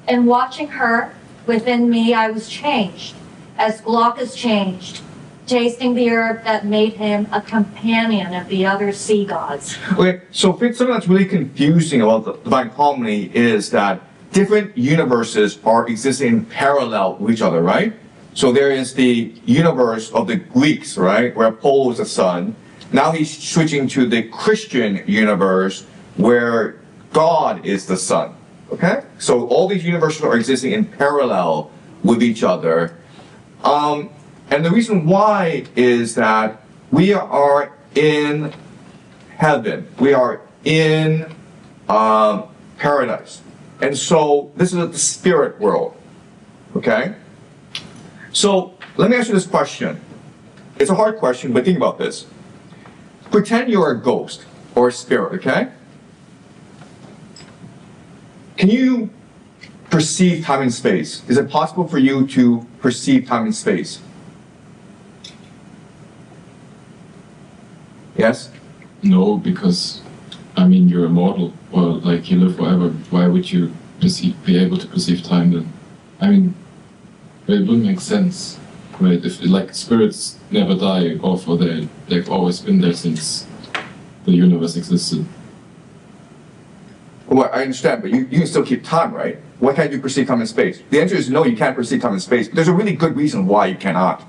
And watching her, within me I was changed, as Glaucus changed, tasting the herb that made him a companion of the other sea gods. Okay, so something that's really confusing about the Divine Comedy is that different universes are existing in parallel with each other, right? So there is the universe of the Greeks, right, where Apollo is the sun. Now he's switching to the Christian universe where God is the sun. Okay? So all these universes are existing in parallel with each other. And the reason why is that we are in heaven. We are in paradise. And so this is the spirit world. Okay? So let me ask you this question. It's a hard question, but think about this. Pretend you're a ghost or a spirit, okay? Can you perceive time and space? Is it possible for you to perceive time and space? Yes? No, because I mean you're immortal, or like you live forever. Why would you be able to perceive time then? I mean, it wouldn't make sense, right? If like spirits never die, or they've always been there since the universe existed. Well, I understand, but you can still keep time, right? Why can't you perceive time and space? The answer is no, you can't perceive time and space. But there's a really good reason why you cannot.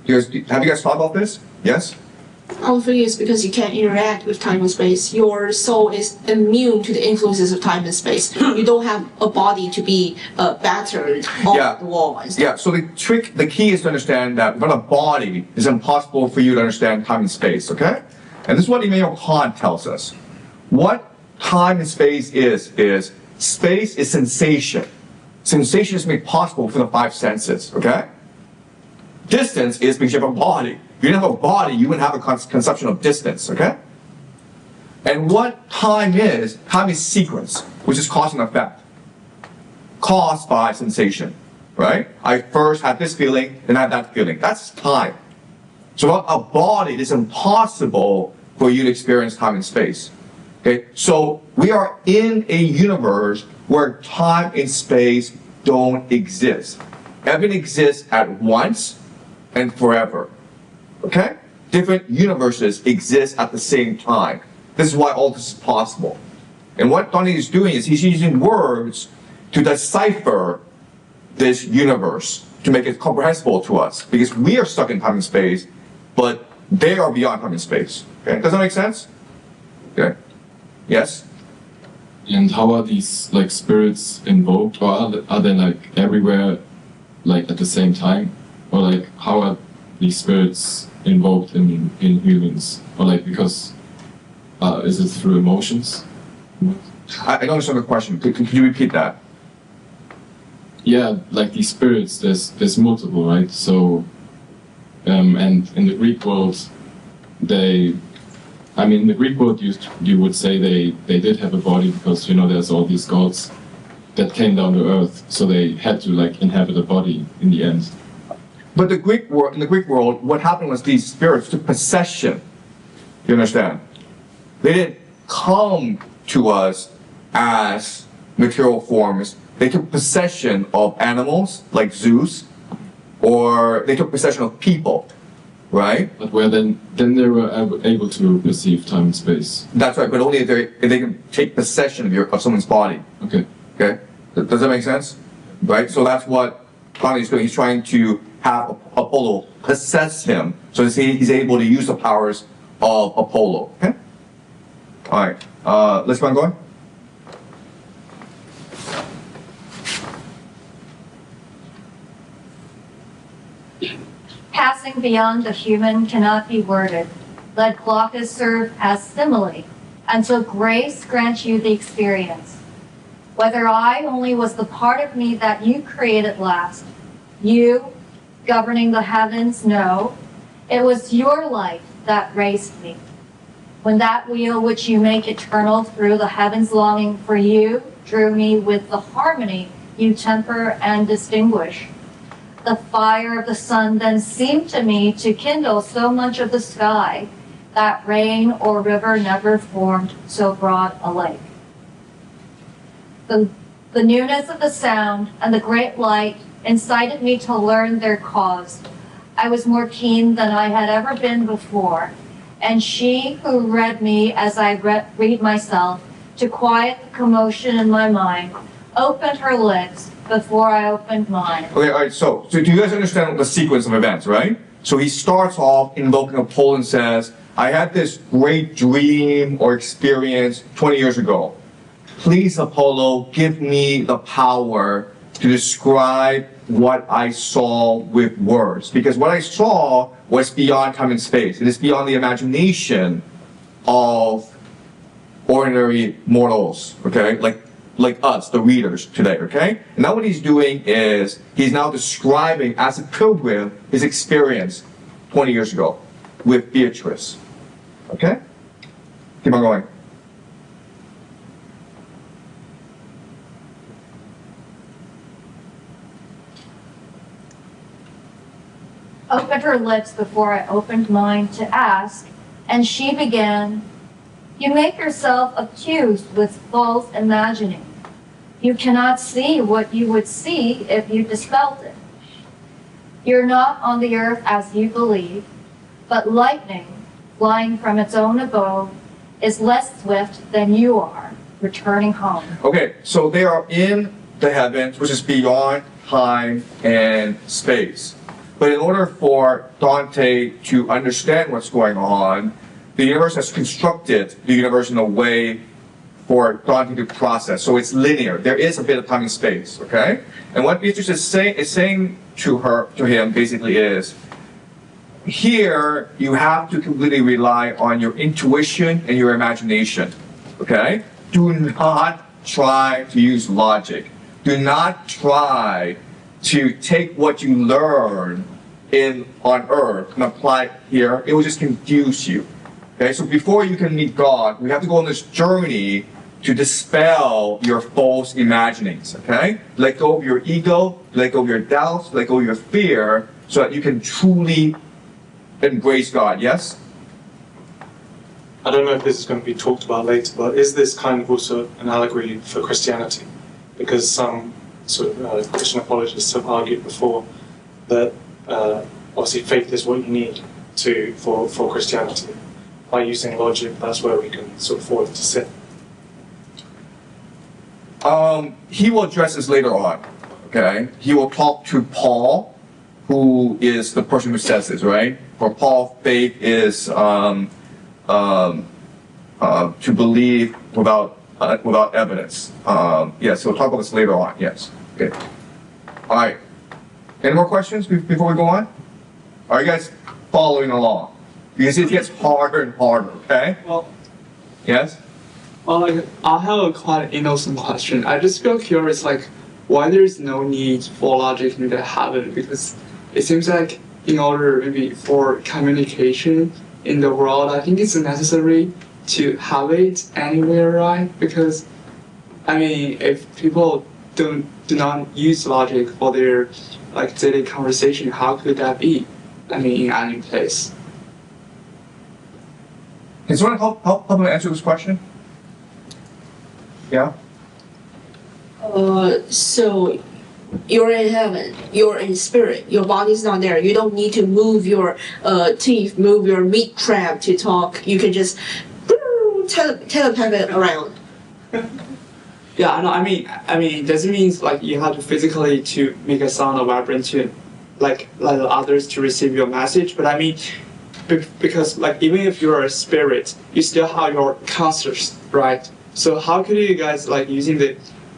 Have you guys thought about this? Yes? I don't think it's because you can't interact with time and space. Your soul is immune to the influences of time and space. You don't have a body to be battered off the wall and stuff. Yeah, so the key is to understand that without a body, it's impossible for you to understand time and space, okay? And this is what Immanuel Kant tells us. What time and space is space is sensation. Sensation is made possible for the five senses, okay? Distance is because you have a body. If you didn't have a body, you wouldn't have a conception of distance, okay? And what time is sequence, which is cause and effect. Caused by sensation, right? I first had this feeling, then I had that feeling. That's time. So without a body, it is impossible for you to experience time and space. Okay? So we are in a universe where time and space don't exist. Everything exists at once and forever. Okay? Different universes exist at the same time. This is why all this is possible. And what Dante is doing is he's using words to decipher this universe, to make it comprehensible to us. Because we are stuck in time and space, but they are beyond time and space. Okay? Does that make sense? Okay. Yes? And how are these like spirits invoked, or are they like everywhere, like at the same time, or like how are these spirits invoked in humans, or like because is it through emotions? I don't understand the question. Could you repeat that? Yeah, like these spirits, there's multiple, right? So, and in the Greek world, in the Greek world, you would say they did have a body because, there's all these gods that came down to earth, so they had to like inhabit a body in the end. But in the Greek world, what happened was these spirits took possession. You understand? They didn't come to us as material forms. They took possession of animals like Zeus, or they took possession of people. Right? But then they were able to perceive time and space. That's right, but only if they can take possession of someone's body. Okay. Okay? Does that make sense? Right? So that's what Dante is doing. He's trying to have Apollo possess him, so he's able to use the powers of Apollo. Okay? Alright. Let's keep on going. Passing beyond the human cannot be worded. Let Glaucus serve as simile, until grace grant you the experience. Whether I only was the part of me that you created last, you, governing the heavens, no, it was your life that raised me. When that wheel which you make eternal through the heavens longing for you drew me with the harmony you temper and distinguish. The fire of the sun then seemed to me to kindle so much of the sky that rain or river never formed so broad a lake. The newness of the sound and the great light incited me to learn their cause. I was more keen than I had ever been before, and she who read me as I read myself, to quiet the commotion in my mind, opened her lips before I opened mine. Okay, alright, so do you guys understand the sequence of events, right? So he starts off invoking Apollo and says, I had this great dream or experience 20 years ago. Please, Apollo, give me the power to describe what I saw with words. Because what I saw was beyond time and space. It is beyond the imagination of ordinary mortals, okay? Like us, the readers today, okay? And now what he's doing is he's now describing as a pilgrim his experience 20 years ago with Beatrice, okay? Keep on going. Opened her lips before I opened mine to ask, and she began, "You make yourself accused with false imagining. You cannot see what you would see if you dispelled it. You're not on the earth as you believe, but lightning, flying from its own abode, is less swift than you are, returning home." Okay, so they are in the heavens, which is beyond time and space. But in order for Dante to understand what's going on, the universe has constructed the universe in a way for Dante to process. So it's linear. There is a bit of time and space, okay? And what Beatrice is saying to him basically is, here you have to completely rely on your intuition and your imagination, okay? Do not try to use logic. Do not try to take what you learn on earth and apply it here. It will just confuse you. Okay, so before you can meet God, we have to go on this journey to dispel your false imaginings, okay? Let go of your ego, let go of your doubts, let go of your fear, so that you can truly embrace God, yes? I don't know if this is going to be talked about later, but is this kind of also an allegory for Christianity? Because some sort of Christian apologists have argued before that obviously faith is what you need for Christianity. By using logic, that's where we can sort of fall into sin. He will address this later on, okay? He will talk to Paul, who is the person who says this, right? For Paul, faith is to believe without evidence. Yes, he'll talk about this later on, yes. Okay. All right. Any more questions before we go on? Are you guys following along? Because it gets harder and harder, okay? Well, yes? Well, I have a quite innocent question. I just feel curious, why there is no need for logic in the heaven? Because it seems like in order maybe for communication in the world, I think it's necessary to have it anywhere, right? Because, I mean, if people do not use logic for their daily conversation, how could that be? I mean, in any place. Can someone help me answer this question? Yeah? So you're in heaven, you're in spirit, your body's not there. You don't need to move your teeth, move your meat trap to talk. You can just telepath it around. Yeah, no, I mean, does it mean you have to physically to make a sound or vibrate to like others to receive your message? But I mean, because even if you're a spirit, you still have your conscious, right? So how could you guys using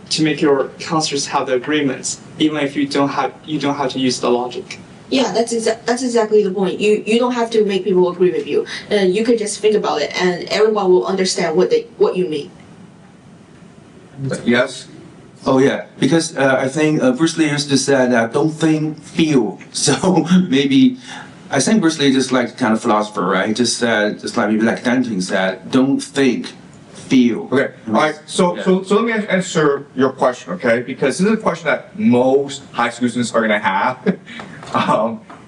to make your conscious have the agreements, even if you don't have to use the logic? Yeah, that's exactly the point. You don't have to make people agree with you. You can just think about it, and everyone will understand what you mean. Yes? Oh yeah, because I think Bruce Lee used to say that don't think, feel. So maybe I think Bruce Lee just like kind of philosopher, right? Just maybe like Dante said, don't think, feel. Okay. All right. So let me answer your question, okay? Because this is a question that most high school students are gonna have.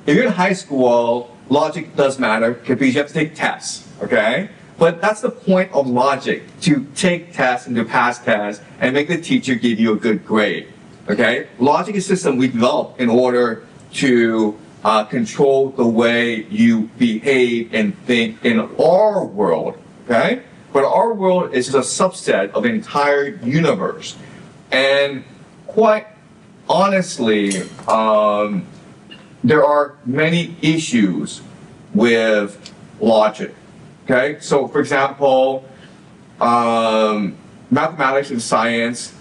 If you're in high school, logic does matter because you have to take tests, okay? But that's the point of logic, to take tests and to pass tests and make the teacher give you a good grade, okay? Logic is a system we developed in order to control the way you behave and think in our world, okay? But our world is just a subset of the entire universe. And quite honestly, there are many issues with logic. Okay, so for example, mathematics and science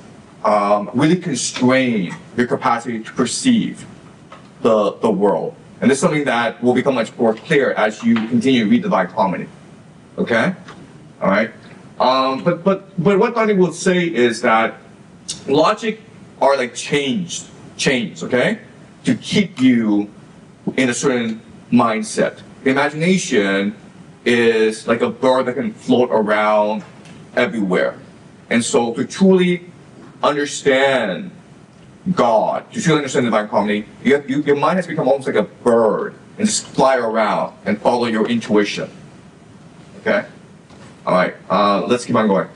really constrain your capacity to perceive the world. And this is something that will become much more clear as you continue to read Divine Comedy. Okay? All right? But what Dante will say is that logic are like chains, okay, to keep you in a certain mindset. Imagination is like a bird that can float around everywhere. And so to truly understand God, to truly understand divine harmony, your mind has become almost like a bird and just fly around and follow your intuition. Okay? All right, let's keep on going.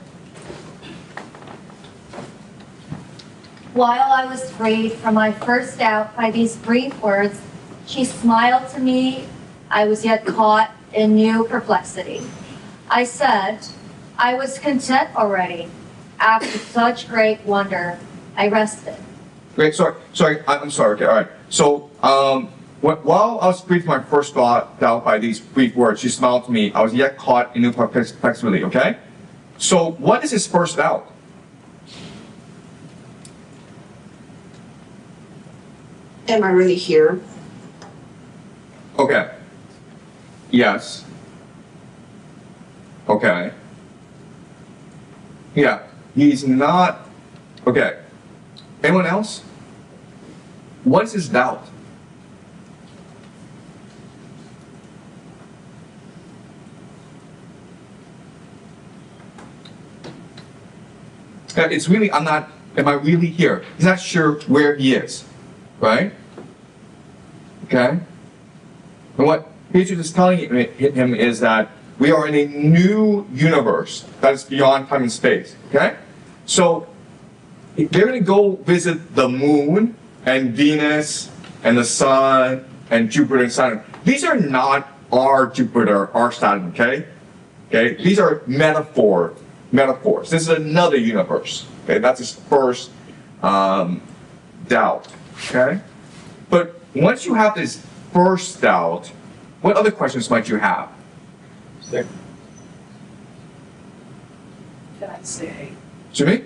While I was freed from my first doubt by these brief words, she smiled to me. I was yet caught in new perplexity. I said, I was content already. After such great wonder, I rested. Great, I'm sorry, okay, all right. So, while I was freed from my first doubt by these brief words, she smiled to me. I was yet caught in new perplexity, okay? So, what is his first doubt? Am I really here? Okay. Yes. Okay. Yeah, he's not. Okay. Anyone else? What is his doubt? It's really, am I really here? He's not sure where he is, right? Okay? And what Jesus is telling him is that we are in a new universe that is beyond time and space, okay? So, they're going to go visit the moon and Venus and the sun and Jupiter and Saturn. These are not our Jupiter, our Saturn, okay? Okay? These are metaphors. This is another universe. Okay, that's his first doubt. Okay, but once you have this first doubt, what other questions might you have? Can I stay? Jimmy?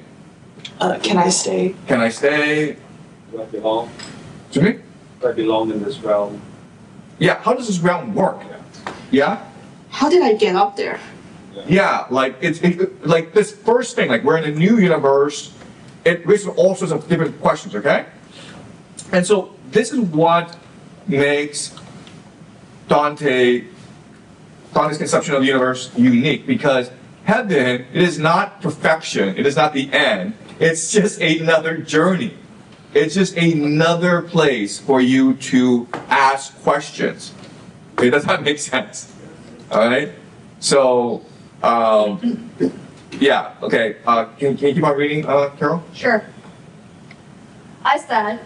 Can I stay? Can I stay? Do I belong? Jimmy? Do I belong in this realm? Yeah. How does this realm work? Yeah. How did I get up there? Yeah, like it's like this first thing, like we're in a new universe, it raises all sorts of different questions, okay? And so this is what makes Dante's conception of the universe unique, because heaven, it is not perfection, it is not the end, it's just another journey. It's just another place for you to ask questions. Okay, does that make sense? All right? So, yeah, okay. Can you keep on reading, Carol? Sure. I said,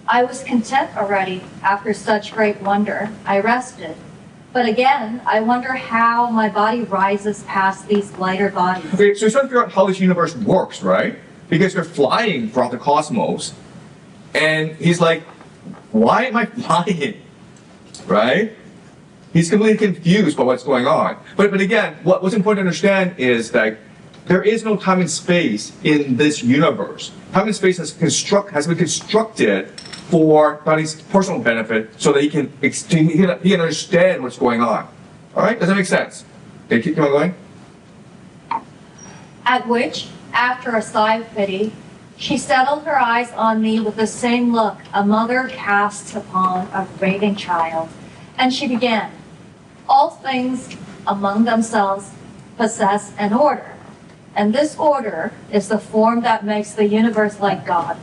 I was content already after such great wonder. I rested. But again, I wonder how my body rises past these lighter bodies. Okay, so you're trying to figure out how this universe works, right? Because you're flying throughout the cosmos, and he's like, why am I flying? Right? He's completely confused by what's going on. But again, what's important to understand is that there is no time and space in this universe. Time and space has been constructed for Dante's personal benefit so that he can understand what's going on. All right? Does that make sense? Okay, keep on going. At which, after a sigh of pity, she settled her eyes on me with the same look a mother casts upon a raving child. And she began, all things among themselves possess an order. And this order is the form that makes the universe like God.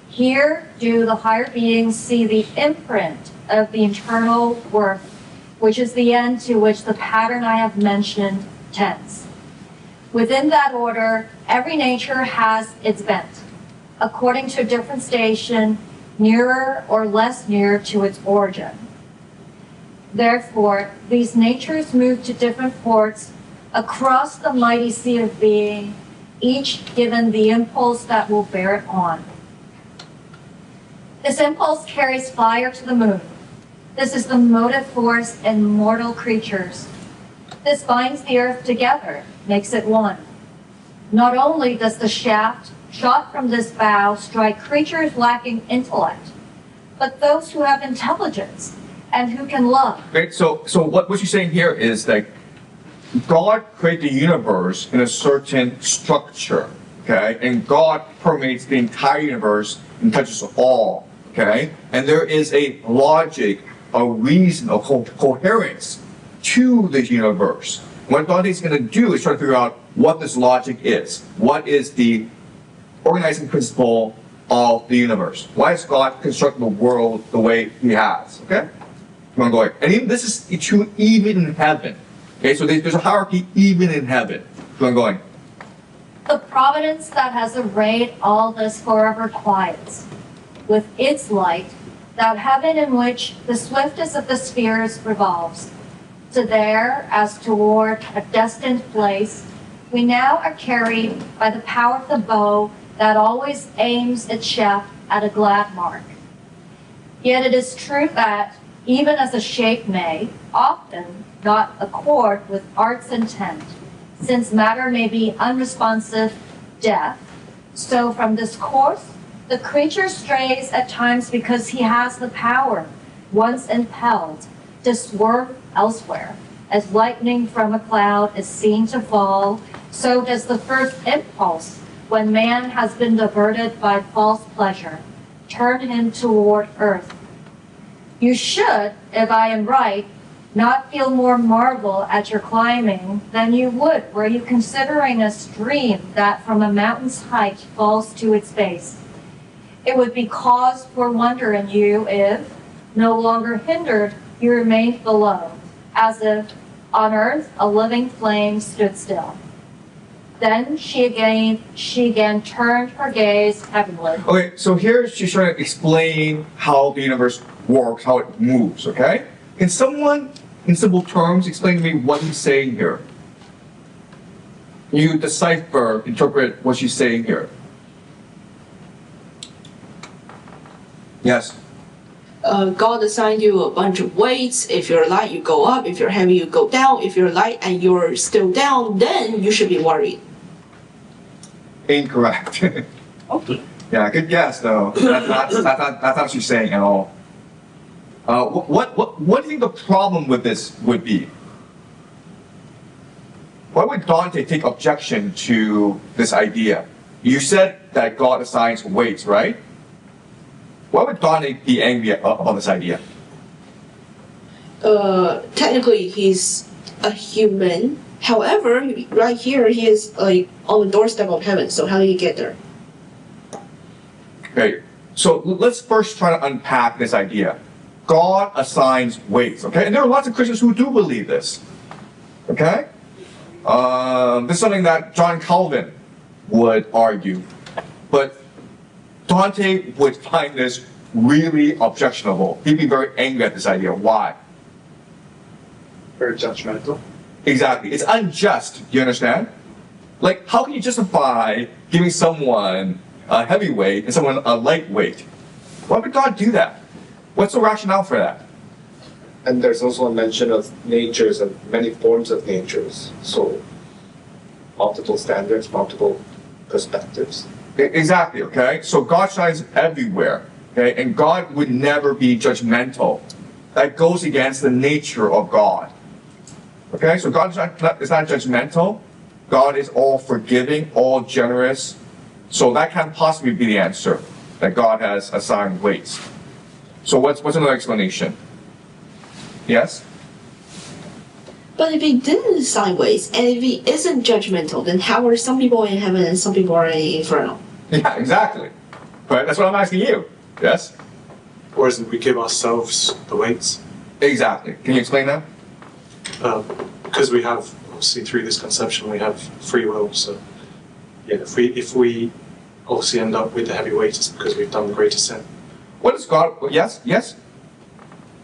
Here do the higher beings see the imprint of the internal worth, which is the end to which the pattern I have mentioned tends. Within that order, every nature has its bent, according to a different station, nearer or less near to its origin. Therefore, these natures move to different ports across the mighty sea of being, each given the impulse that will bear it on. This impulse carries fire to the moon. This is the motive force in mortal creatures. This binds the earth together, makes it one. Not only does the shaft shot from this bow strike creatures lacking intellect, but those who have intelligence and who can love. Great. So what she's saying here is that God created the universe in a certain structure, okay? And God permeates the entire universe and touches all, okay? And there is a logic, a reason, a coherence to the universe. What Dante's going to do is try to figure out what this logic is. What is the organizing principle of the universe? Why has God constructed the world the way He has? Okay? Keep on going. And even, this is true even in heaven. Okay, so there's a hierarchy even in heaven. Keep on going. The providence that has arrayed all this forever quiets, with its light, that heaven in which the swiftest of the spheres revolves. To there, as toward a destined place, we now are carried by the power of the bow that always aims its shaft at a glad mark. Yet it is true that, even as a shape may, often not accord with art's intent, since matter may be unresponsive, deaf, so from this course, the creature strays at times because he has the power, once impelled, to swerve elsewhere. As lightning from a cloud is seen to fall, so does the first impulse, when man has been diverted by false pleasure, turn him toward earth. You should, if I am right, not feel more marvel at your climbing than you would were you considering a stream that from a mountain's height falls to its base. It would be cause for wonder in you if, no longer hindered, you remained below, as if on earth a living flame stood still. Then she again turned her gaze heavenward. Okay, so here she's trying to explain how the universe works, how it moves, okay? Can someone, in simple terms, explain to me what he's saying here? Can you decipher, interpret what she's saying here? Yes? God assigned you a bunch of weights. If you're light, you go up. If you're heavy, you go down. If you're light and you're still down, then you should be worried. Incorrect. Yeah, good guess though. That's not what she's saying at all. What do you think the problem with this would be? Why would Dante take objection to this idea? You said that God assigns weights, right? Why would Dante be angry about this idea? Technically, he's a human. However, right here, he is like on the doorstep of heaven. So how did he get there? Okay, so let's first try to unpack this idea. God assigns weights, okay? And there are lots of Christians who do believe this, okay? This is something that John Calvin would argue, but Dante would find this really objectionable. He'd be very angry at this idea. Why? Very judgmental. Exactly. It's unjust. You understand? Like, how can you justify giving someone a heavyweight and someone a lightweight? Why would God do that? What's the rationale for that? And there's also a mention of natures and many forms of natures. So, multiple standards, multiple perspectives. Exactly, okay? So God shines everywhere, okay? And God would never be judgmental. That goes against the nature of God. Okay, so God is not judgmental. God is all forgiving, all generous. So that can't possibly be the answer, that God has assigned weights. So what's another explanation? Yes? But if he didn't assign weights, and if he isn't judgmental, then how are some people in heaven and some people are in the inferno? Yeah, exactly. But that's what I'm asking you. Yes? Or isn't we give ourselves the weights? Exactly. Can you explain that? Because we have, obviously through this conception, we have free will. So yeah, if we obviously end up with the heavy weight, it's because we've done the greater sin. What is God? Yes? Yes?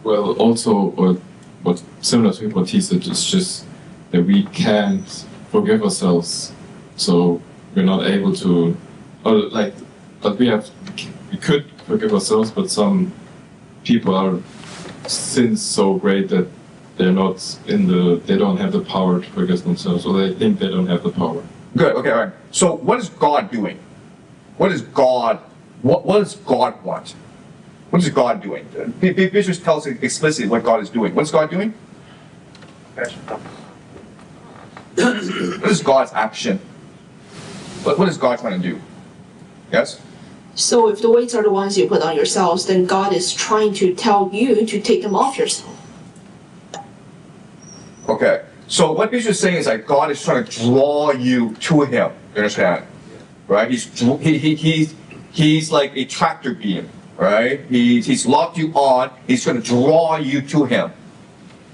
Well, also, what similar to what he said, it's just that we can't forgive ourselves, so we're not able to, but we could forgive ourselves, but some people are sins so great that they don't have the power to forgive themselves, or they think they don't have the power. Good, okay, all right. So what is God doing? What does God want? What is God doing? Bishop tells us explicitly what God is doing. What's God doing? What is God's action? What is God trying to do? Yes? So if the weights are the ones you put on yourselves, then God is trying to tell you to take them off yourself. Okay. So what Bishop is saying is like God is trying to draw you to Him. You understand? Right? He's like a tractor beam. Right? He's locked you on. He's trying to draw you to Him.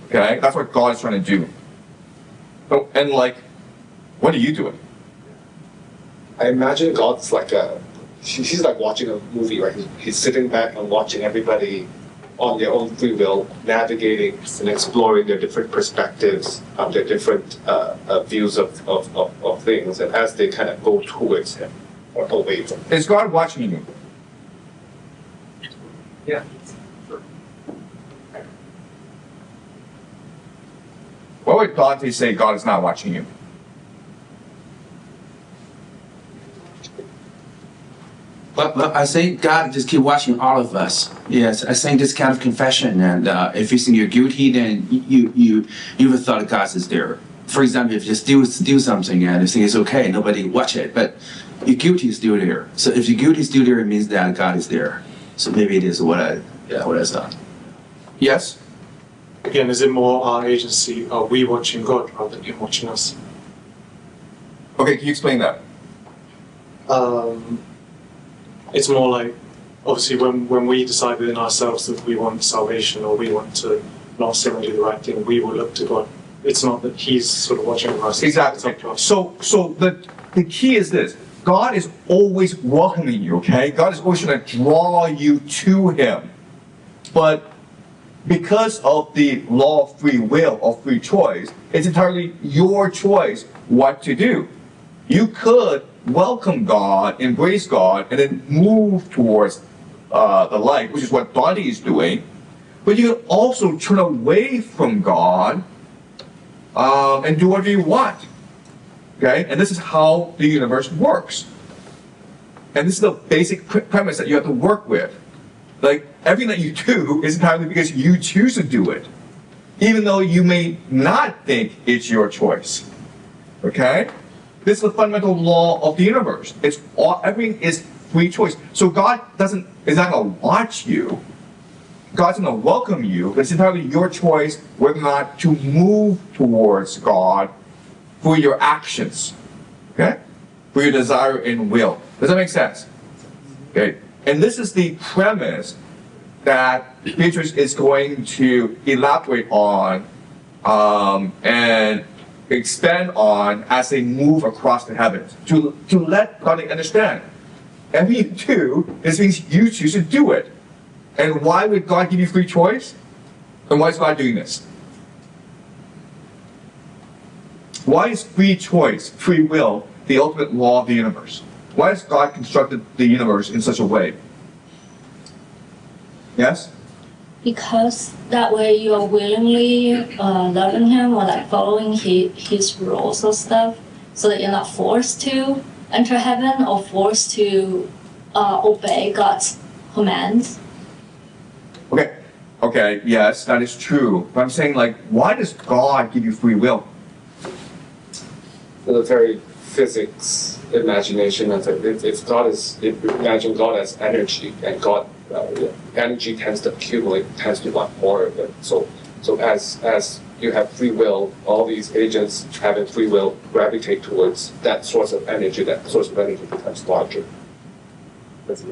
Okay? That's what God is trying to do. So, and like, what are you doing? I imagine God's like he's like watching a movie, right? He's sitting back and watching everybody on their own free will, navigating and exploring their different perspectives, their different views of things, and as they kind of go towards Him or away from Him. Is God watching you? Yeah. What would Dante say God is not watching you? But I think God just keep watching all of us. Yes, I think this kind of confession, and if you think you're guilty, then you even thought God is there. For example, if you steal something and you think it's okay, nobody watch it, but your guilty is still there. So if your guilty is still there, it means that God is there. So maybe it is what I thought. Yes. Again, is it more our agency? Are we watching God rather than Him watching us? Okay, can you explain that? It's more like, obviously, when we decide within ourselves that we want salvation or we want to not sin and do the right thing, we will look to God. It's not that He's sort of watching us. Exactly. So the key is this: God is always welcoming you. Okay, God is always trying to draw you to Him, but because of the law of free will or free choice, it's entirely your choice what to do. You could welcome God, embrace God, and then move towards the light, which is what Dante is doing. But you can also turn away from God and do whatever you want. Okay? And this is how the universe works. And this is the basic premise that you have to work with. Like, everything that you do is entirely because you choose to do it, even though you may not think it's your choice. Okay? This is the fundamental law of the universe. Everything is free choice. So God is not going to watch you. God's going to welcome you, but it's entirely your choice whether or not to move towards God for your actions. Okay? For your desire and will. Does that make sense? Okay? And this is the premise that Beatrice is going to elaborate on and expand on as they move across the heavens. To let God understand. Everything you do is means you choose to do it. And why would God give you free choice? And why is God doing this? Why is free choice, free will, the ultimate law of the universe? Why has God constructed the universe in such a way? Yes? Because that way you are willingly loving Him or like following His rules or stuff, so that you're not forced to enter heaven or forced to obey God's commands. Okay, yes, that is true. But I'm saying, like, why does God give you free will? The very physics imagination of it. Imagine God as energy, and God energy tends to accumulate, tends to want more of it. So as you have free will, all these agents having free will gravitate towards that source of energy. That source of energy becomes larger. That's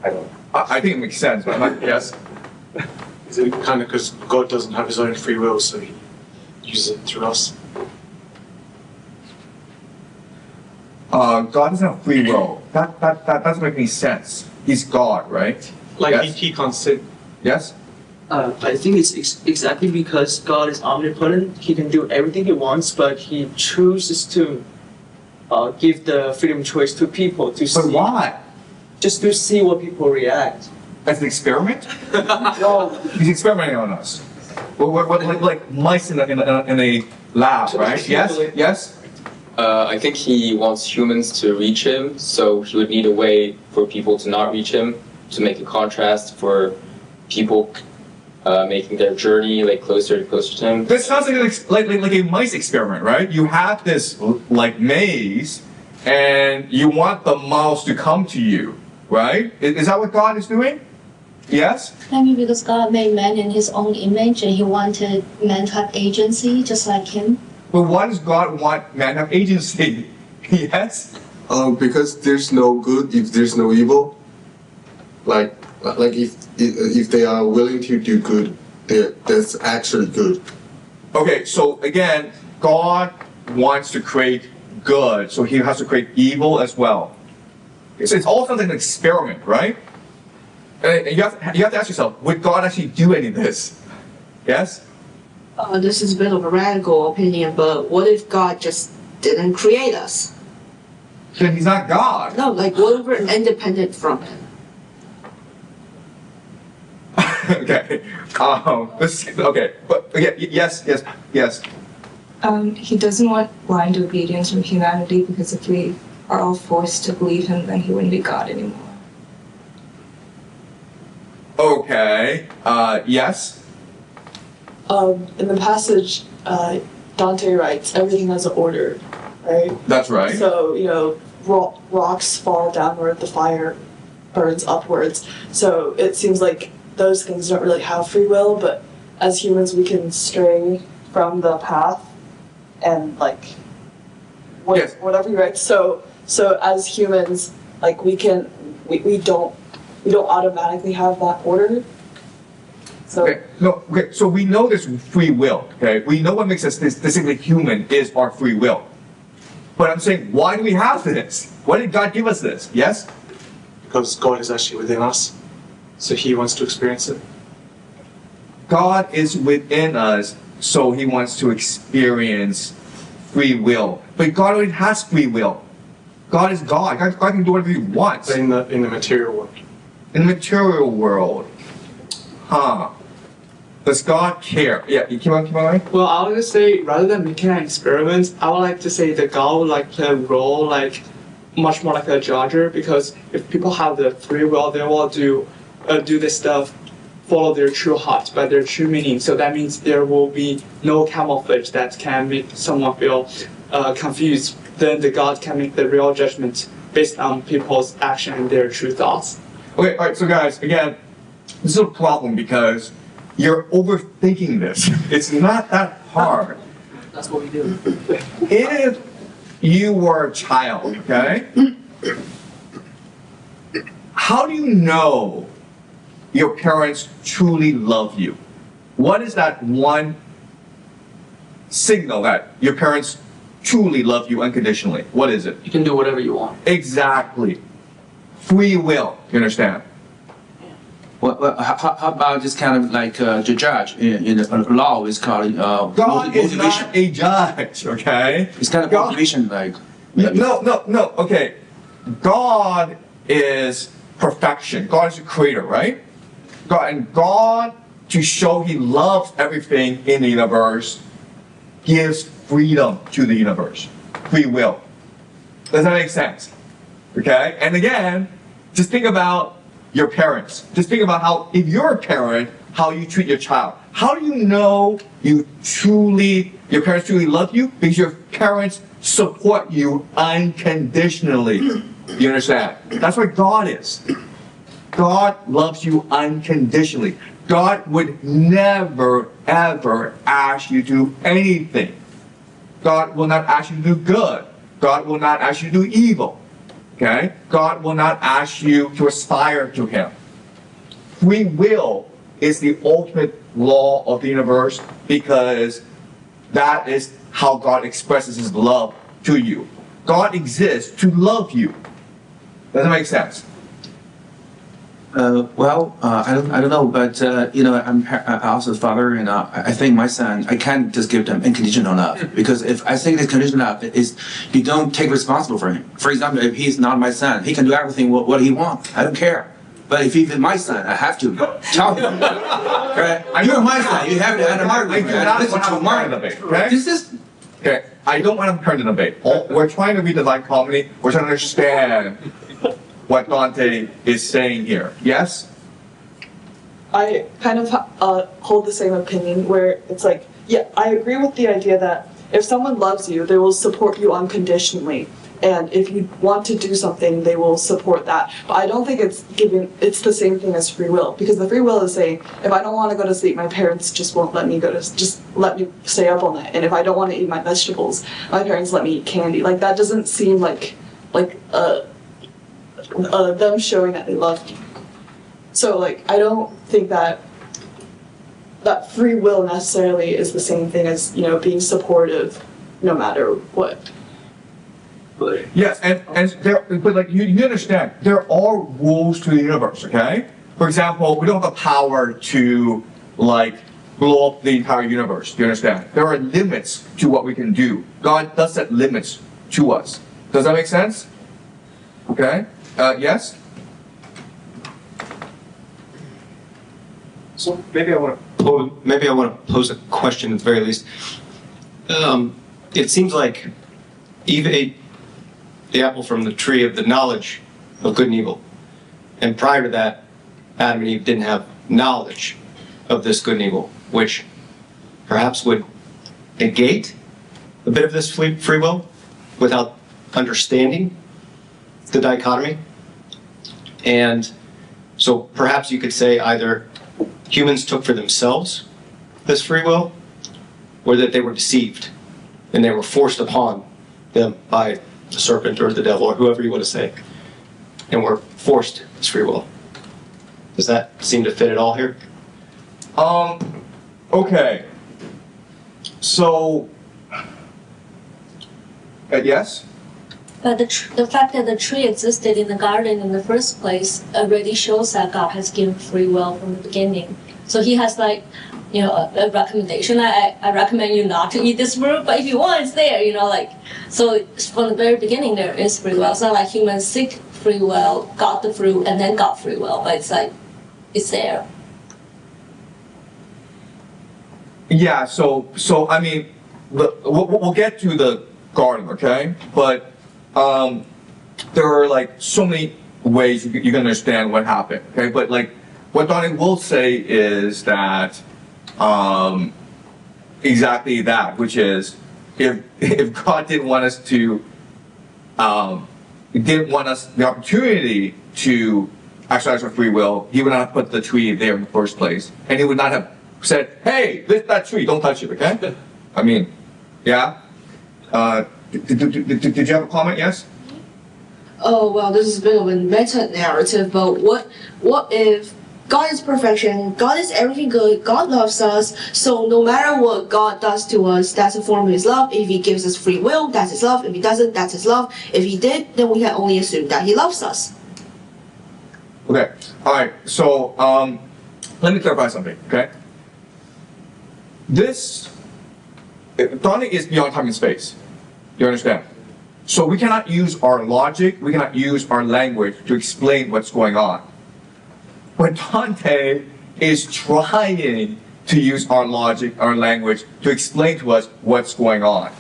I don't know. I think it makes sense, but I'm not, yes? Is it kind of because God doesn't have His own free will, so He uses it through us? God doesn't have free will. That doesn't make any sense. He's God, right? Like, yes? he can't sin. Yes? I think it's exactly because God is omnipotent. He can do everything He wants, but He chooses to give the freedom of choice to people to see. But why? Just to see what people react. As an experiment? He's experimenting on us. Like mice in a lab, right? Yes? Yes? I think He wants humans to reach Him, so He would need a way for people to not reach Him, to make a contrast for people making their journey like closer and closer to him. This sounds like a mice experiment, right? You have this like maze, and you want the mouse to come to you, right? Is that what God is doing? Yes? Maybe because God made man in his own image and he wanted man to have agency just like him. But why does God want man to have agency? Yes? Because there's no good if there's no evil. Like if they are willing to do good, that's actually good. Okay, so again, God wants to create good, so he has to create evil as well. It's all something like an experiment, right? And you have to ask yourself, would God actually do any of this? Yes? This is a bit of a radical opinion, but what if God just didn't create us? Then he's not God. No, like what if we're independent from him? Okay. Okay. But yes. He doesn't want blind obedience from humanity because if we are all forced to believe him, then he wouldn't be God anymore. Okay. Yes. In the passage, Dante writes, everything has an order, right? That's right. So, rocks fall downward, the fire burns upwards. So it seems like those things don't really have free will, but as humans we can stray from the path and whatever you write. So as humans, like we don't automatically have that order. So Okay. So we know there's free will. Okay. We know what makes us distinctly human is our free will. But I'm saying, why do we have this? Why did God give us this? Yes? Because God is actually within us, so he wants to experience it. God is within us, so he wants to experience free will. But God already has free will. God is God. God can do whatever he wants. In the material world. In the material world. Huh. Does God care? Yeah, you keep on going? Well, I would just say, rather than making an experiment, I would like to say that God would play a role much more like a judger, because if people have the free will, they will do this stuff, follow their true heart by their true meaning. So that means there will be no camouflage that can make someone feel confused. Then the God can make the real judgment based on people's action and their true thoughts. Okay, all right, so guys, again, this is a problem because you're overthinking this. It's not that hard. That's what we do. If you were a child, okay? How do you know your parents truly love you? What is that one signal that your parents truly love you unconditionally? What is it? You can do whatever you want. Exactly. Free will, you understand? Well, how about just kind of like the judge in the law is called God is not a judge, okay? It's kind of motivation, like. No, okay. God is perfection. God is the creator, right? God, to show he loves everything in the universe, gives freedom to the universe. Free will. Does that make sense? Okay? And again, just think about your parents. Just think about how, if you're a parent, how you treat your child. How do you know your parents truly love you? Because your parents support you unconditionally. You understand? That's what God is. God loves you unconditionally. God would never, ever ask you to do anything. God will not ask you to do good. God will not ask you to do evil. Okay? God will not ask you to aspire to him. Free will is the ultimate law of the universe because that is how God expresses his love to you. God exists to love you. Does that make sense? I don't know, but I'm also a father, and I think my son, I can't just give them unconditional love, because if I think this conditional love is you don't take responsible for him. For example, if he's not my son, he can do everything what he wants. I don't care. But if he's my son, I have to tell him. Right? You're my son. You have to listen to mine. Okay? This is okay. I don't want to turn the debate. We're trying to read the Divine Comedy. We're trying to understand what Dante is saying here. Yes? I kind of hold the same opinion where it's like, yeah, I agree with the idea that if someone loves you, they will support you unconditionally. And if you want to do something, they will support that. But I don't think it's the same thing as free will, because the free will is saying, if I don't want to go to sleep, my parents just won't let me just let me stay up all night. And if I don't want to eat my vegetables, my parents let me eat candy. Like that doesn't seem like them showing that they love me. So like I don't think that free will necessarily is the same thing as, you know, being supportive no matter what. Yes, and there, but like you understand, there are rules to the universe, okay? For example, we don't have the power to like blow up the entire universe. Do you understand? There are limits to what we can do. God does set limits to us. Does that make sense? Okay. Yes. So maybe I want to pose a question at the very least. It seems like Eve ate the apple from the tree of the knowledge of good and evil, and prior to that, Adam and Eve didn't have knowledge of this good and evil, which perhaps would negate a bit of this free will without understanding the dichotomy. And so perhaps you could say either humans took for themselves this free will, or that they were deceived and they were forced upon them by the serpent or the devil or whoever you want to say, and were forced this free will. Does that seem to fit at all here? Okay. So, yes? But the fact that the tree existed in the garden in the first place already shows that God has given free will from the beginning. So he has like, you know, a recommendation. I recommend you not to eat this fruit, but if you want, it's there, you know, like, so from the very beginning there is free will. It's not like humans seek free will, got the fruit, and then got free will, but it's like, it's there. Yeah, so I mean, we'll get to the garden, okay? But there are like so many ways you can understand what happened, okay? But like, what Dante will say is that exactly that, which is if God didn't want us to, didn't want us the opportunity to exercise our free will, he would not have put the tree there in the first place, and he would not have said, "Hey, that tree, don't touch it." Okay? I mean, yeah. Did you have a comment? Yes. Oh well, this is a bit of a meta narrative, but what if God is perfection, God is everything good, God loves us, so no matter what God does to us, that's a form of his love. If he gives us free will, that's his love. If he doesn't, that's his love. If he did, then we can only assume that he loves us. Okay. All right. So let me clarify something. Okay. Dante is beyond time and space. You understand? So we cannot use our logic, we cannot use our language to explain what's going on. But Dante is trying to use our logic, our language, to explain to us what's going on.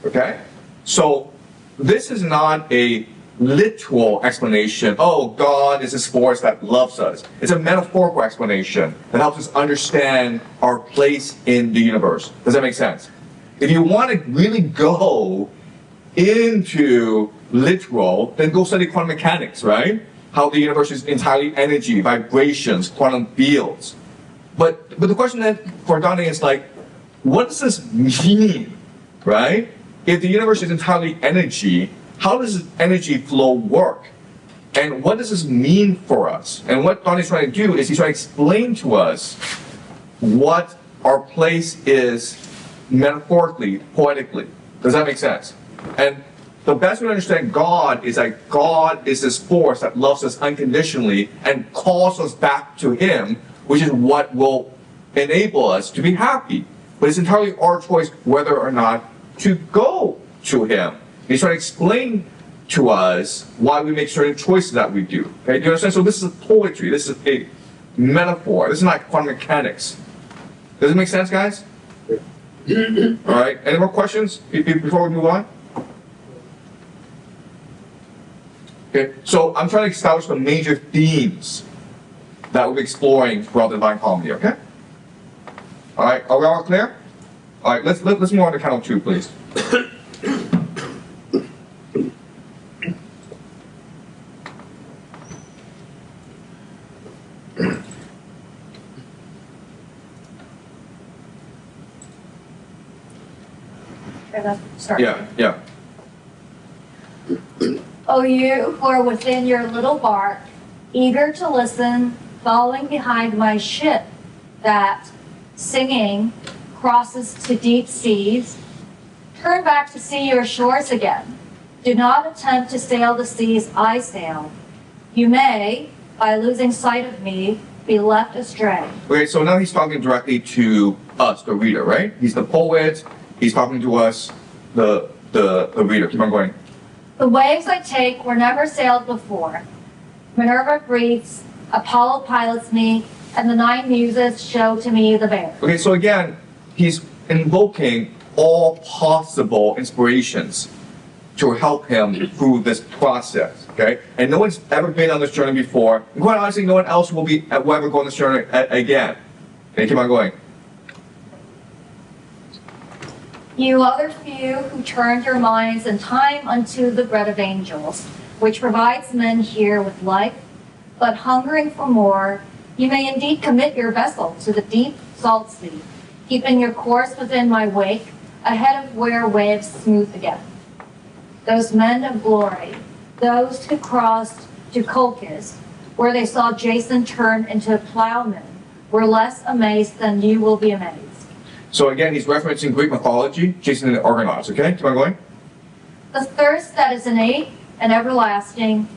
Okay? So this is not a literal explanation. Oh, God is this force that loves us. It's a metaphorical explanation that helps us understand our place in the universe. Does that make sense? If you want to really go into literal, then go study quantum mechanics, right? How the universe is entirely energy, vibrations, quantum fields. But the question then for Dante is like, what does this mean, right? If the universe is entirely energy, how does this energy flow work? And what does this mean for us? And what Dante's trying to do is he's trying to explain to us what our place is metaphorically, poetically. Does that make sense? And the best way to understand God is that God is this force that loves us unconditionally and calls us back to him, which is what will enable us to be happy. But it's entirely our choice whether or not to go to him. He's trying to explain to us why we make certain choices that we do. Okay? Do you understand? So this is poetry. This is a metaphor. This is not quantum mechanics. Does it make sense, guys? All right. Any more questions before we move on? Okay. So I'm trying to establish the major themes that we'll be exploring throughout the Divine Comedy, okay? All right, are we all clear? All right, let's move on to count 2, please. Start. Yeah. O you who are within your little bark, eager to listen, following behind my ship that, singing, crosses to deep seas, turn back to see your shores again. Do not attempt to sail the seas I sailed. You may, by losing sight of me, be left astray. Okay, so now he's talking directly to us, the reader, right? He's the poet. He's talking to us, the reader. Keep on going. The waves I take were never sailed before. Minerva breathes, Apollo pilots me, and the 9 muses show to me the bear. Okay, so again, he's invoking all possible inspirations to help him through this process, okay? And no one's ever been on this journey before. And quite honestly, no one else will ever go on this journey again. Okay, keep on going. You other few who turned your minds in time unto the bread of angels, which provides men here with life, but hungering for more, you may indeed commit your vessel to the deep salt sea, keeping your course within my wake, ahead of where waves smooth again. Those men of glory, those who crossed to Colchis, where they saw Jason turn into plowmen, were less amazed than you will be amazed. So again, he's referencing Greek mythology, Jason and the Argonauts, okay? Keep on going. The thirst that is innate and everlasting,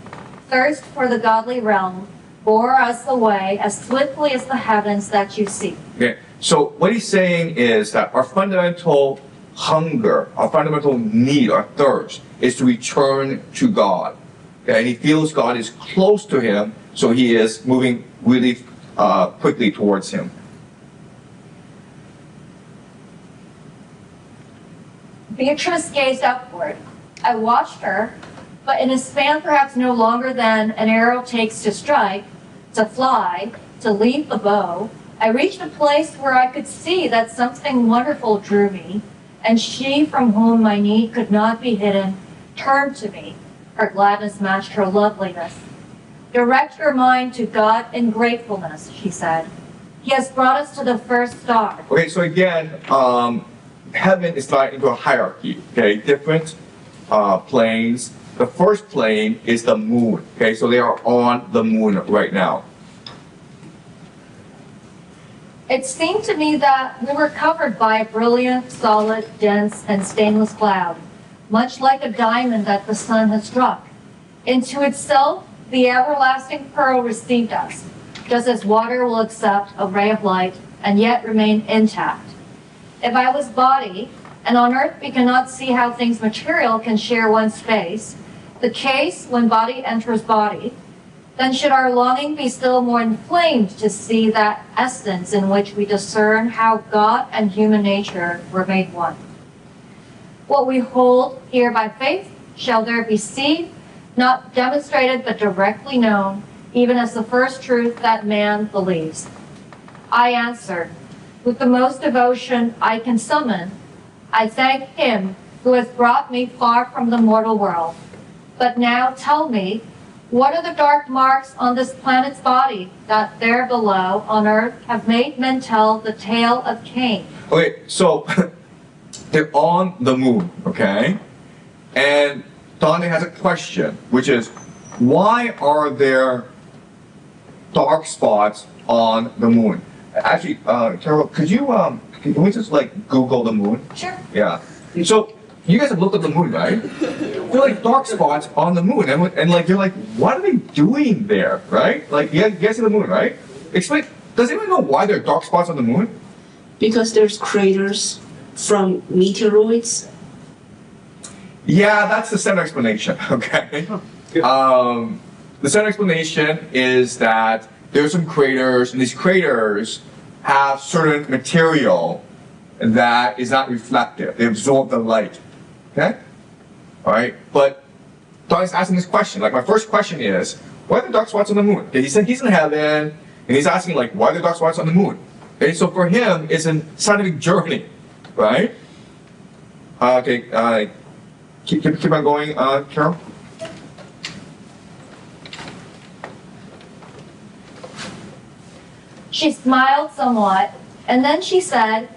thirst for the godly realm, bore us away as swiftly as the heavens that you see. Okay, so what he's saying is that our fundamental hunger, our fundamental need, our thirst, is to return to God. Okay, and he feels God is close to him, so he is moving really quickly towards him. Beatrice gazed upward. I watched her, but in a span perhaps no longer than an arrow takes to strike, to fly, to leave the bow, I reached a place where I could see that something wonderful drew me, and she from whom my need could not be hidden turned to me. Her gladness matched her loveliness. Direct your mind to God in gratefulness, she said. He has brought us to the first star. Okay, so again, heaven is divided into a hierarchy, okay? Different planes. The first plane is the moon, okay? So they are on the moon right now. It seemed to me that we were covered by a brilliant, solid, dense, and stainless cloud, much like a diamond that the sun has struck. Into itself, the everlasting pearl received us, just as water will accept a ray of light and yet remain intact. If I was body, and on earth we cannot see how things material can share one space, the case when body enters body, then should our longing be still more inflamed to see that essence in which we discern how God and human nature were made one. What we hold here by faith shall there be seen, not demonstrated but directly known, even as the first truth that man believes. I answered, with the most devotion I can summon, I thank him who has brought me far from the mortal world. But now tell me, what are the dark marks on this planet's body that there below on earth have made men tell the tale of Cain? Okay, so they're on the moon, okay? And Dante has a question, which is, why are there dark spots on the moon? Actually, Carol, could you, can we just like Google the moon? Sure. Yeah. So, you guys have looked at the moon, right? They're like dark spots on the moon, and like, you're like, what are they doing there, right? Like, you guys see the moon, right? Explain, does anyone know why there are dark spots on the moon? Because there's craters from meteoroids. Yeah, that's the center explanation, okay? The center explanation is that there's some craters, and these craters have certain material that is not reflective. They absorb the light, okay? All right, but Dante's asking this question. Like, my first question is, why are there dark spots on the moon? Okay, he said he's in heaven, And he's asking like, why are there dark spots on the moon? Okay, so for him, it's a scientific journey, right? Okay, keep on going, Carol. She smiled somewhat, and then she said,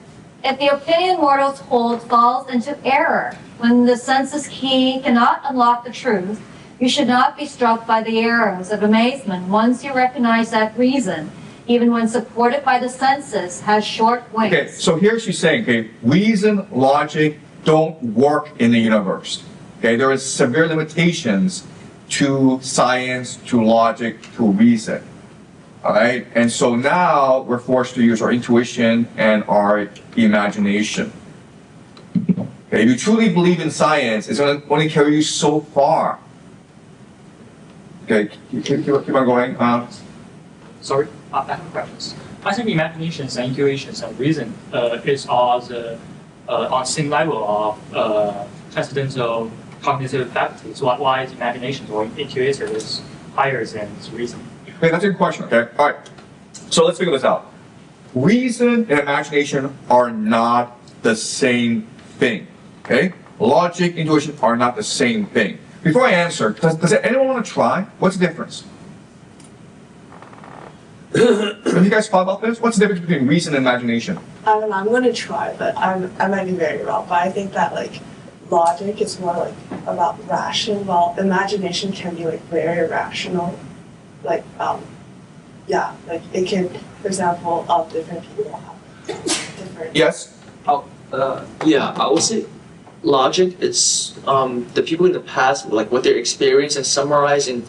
if the opinion mortals hold falls into error, when the senses key cannot unlock the truth, you should not be struck by the arrows of amazement once you recognize that reason, even when supported by the senses, has short wings. Okay, so here she's saying, okay, reason, logic don't work in the universe. Okay, there are severe limitations to science, to logic, to reason. All right, and so now we're forced to use our intuition and our imagination. Okay, if you truly believe in science, it's going to only carry you so far. Okay, keep on going. Sorry, I have a question. I think imaginations and intuitions and reason is all the on same level of transcendental cognitive faculties. Why is imagination or intuition is higher than reason? Okay, that's a good question, okay? All right, so let's figure this out. Reason and imagination are not the same thing, okay? Logic, intuition are not the same thing. Before I answer, does anyone want to try? What's the difference? Have you guys thought about this? What's the difference between reason and imagination? I don't know, I'm gonna try, but I might be very wrong. But I think that like logic is more like about rational, while imagination can be like very irrational. Like yeah, like it can, for example, different people have different. Yes. Yeah, I would say logic. It's the people in the past, like what their experience and summarize and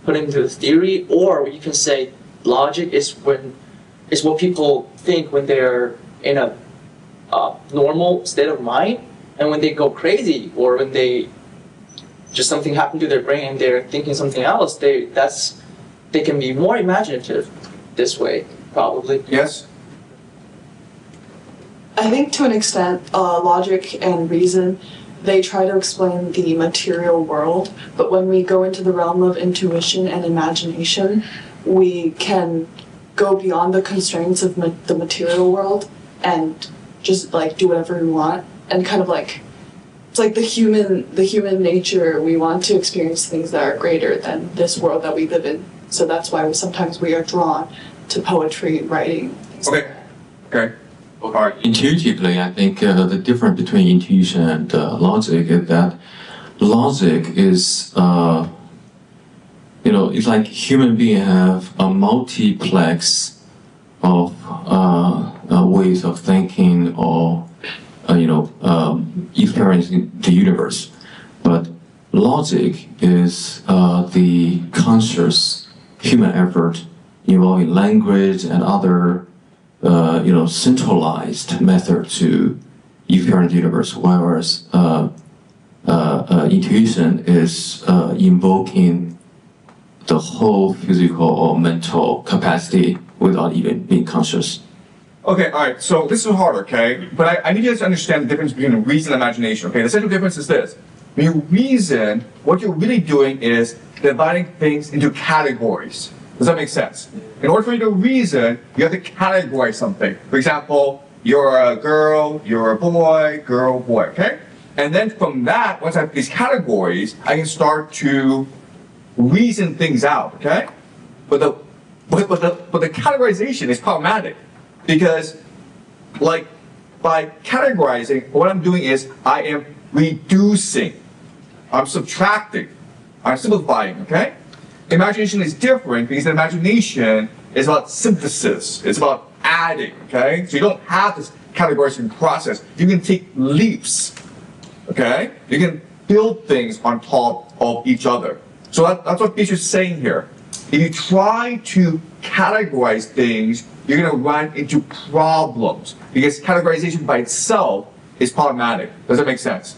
put into a theory, or you can say logic is what people think when they're in a normal state of mind, and when they go crazy or when they just something happened to their brain and they're thinking something else, they can be more imaginative this way, probably. Yes. I think to an extent, logic and reason, they try to explain the material world, but when we go into the realm of intuition and imagination, we can go beyond the constraints of the material world and just like do whatever we want, and kind of like it's like the human nature. We want to experience things that are greater than this world that we live in. So that's why sometimes we are drawn to poetry, writing, things like that. Okay. Intuitively, I think the difference between intuition and logic is that logic is, it's like human beings have a multiplex of ways of thinking or, experiencing the universe. But logic is the conscious human effort involving language and other centralized method to experience the universe, whereas intuition is invoking the whole physical or mental capacity without even being conscious. Okay, all right, so this is hard, okay? But I need you guys to understand the difference between reason and imagination, okay? The central difference is this. When you reason, what you're really doing is dividing things into categories. Does that make sense? In order for you to reason, you have to categorize something. For example, you're a girl, you're a boy, girl, boy, okay? And then from that, once I have these categories, I can start to reason things out, okay? But the categorization is problematic because, like, by categorizing, what I'm doing is I am reducing, I'm subtracting, I'm simplifying, okay? Imagination is different because imagination is about synthesis. It's about adding, okay? So you don't have this categorization process. You can take leaps, okay? You can build things on top of each other. So that's what Beach is saying here. If you try to categorize things, you're going to run into problems because categorization by itself is problematic. Does that make sense?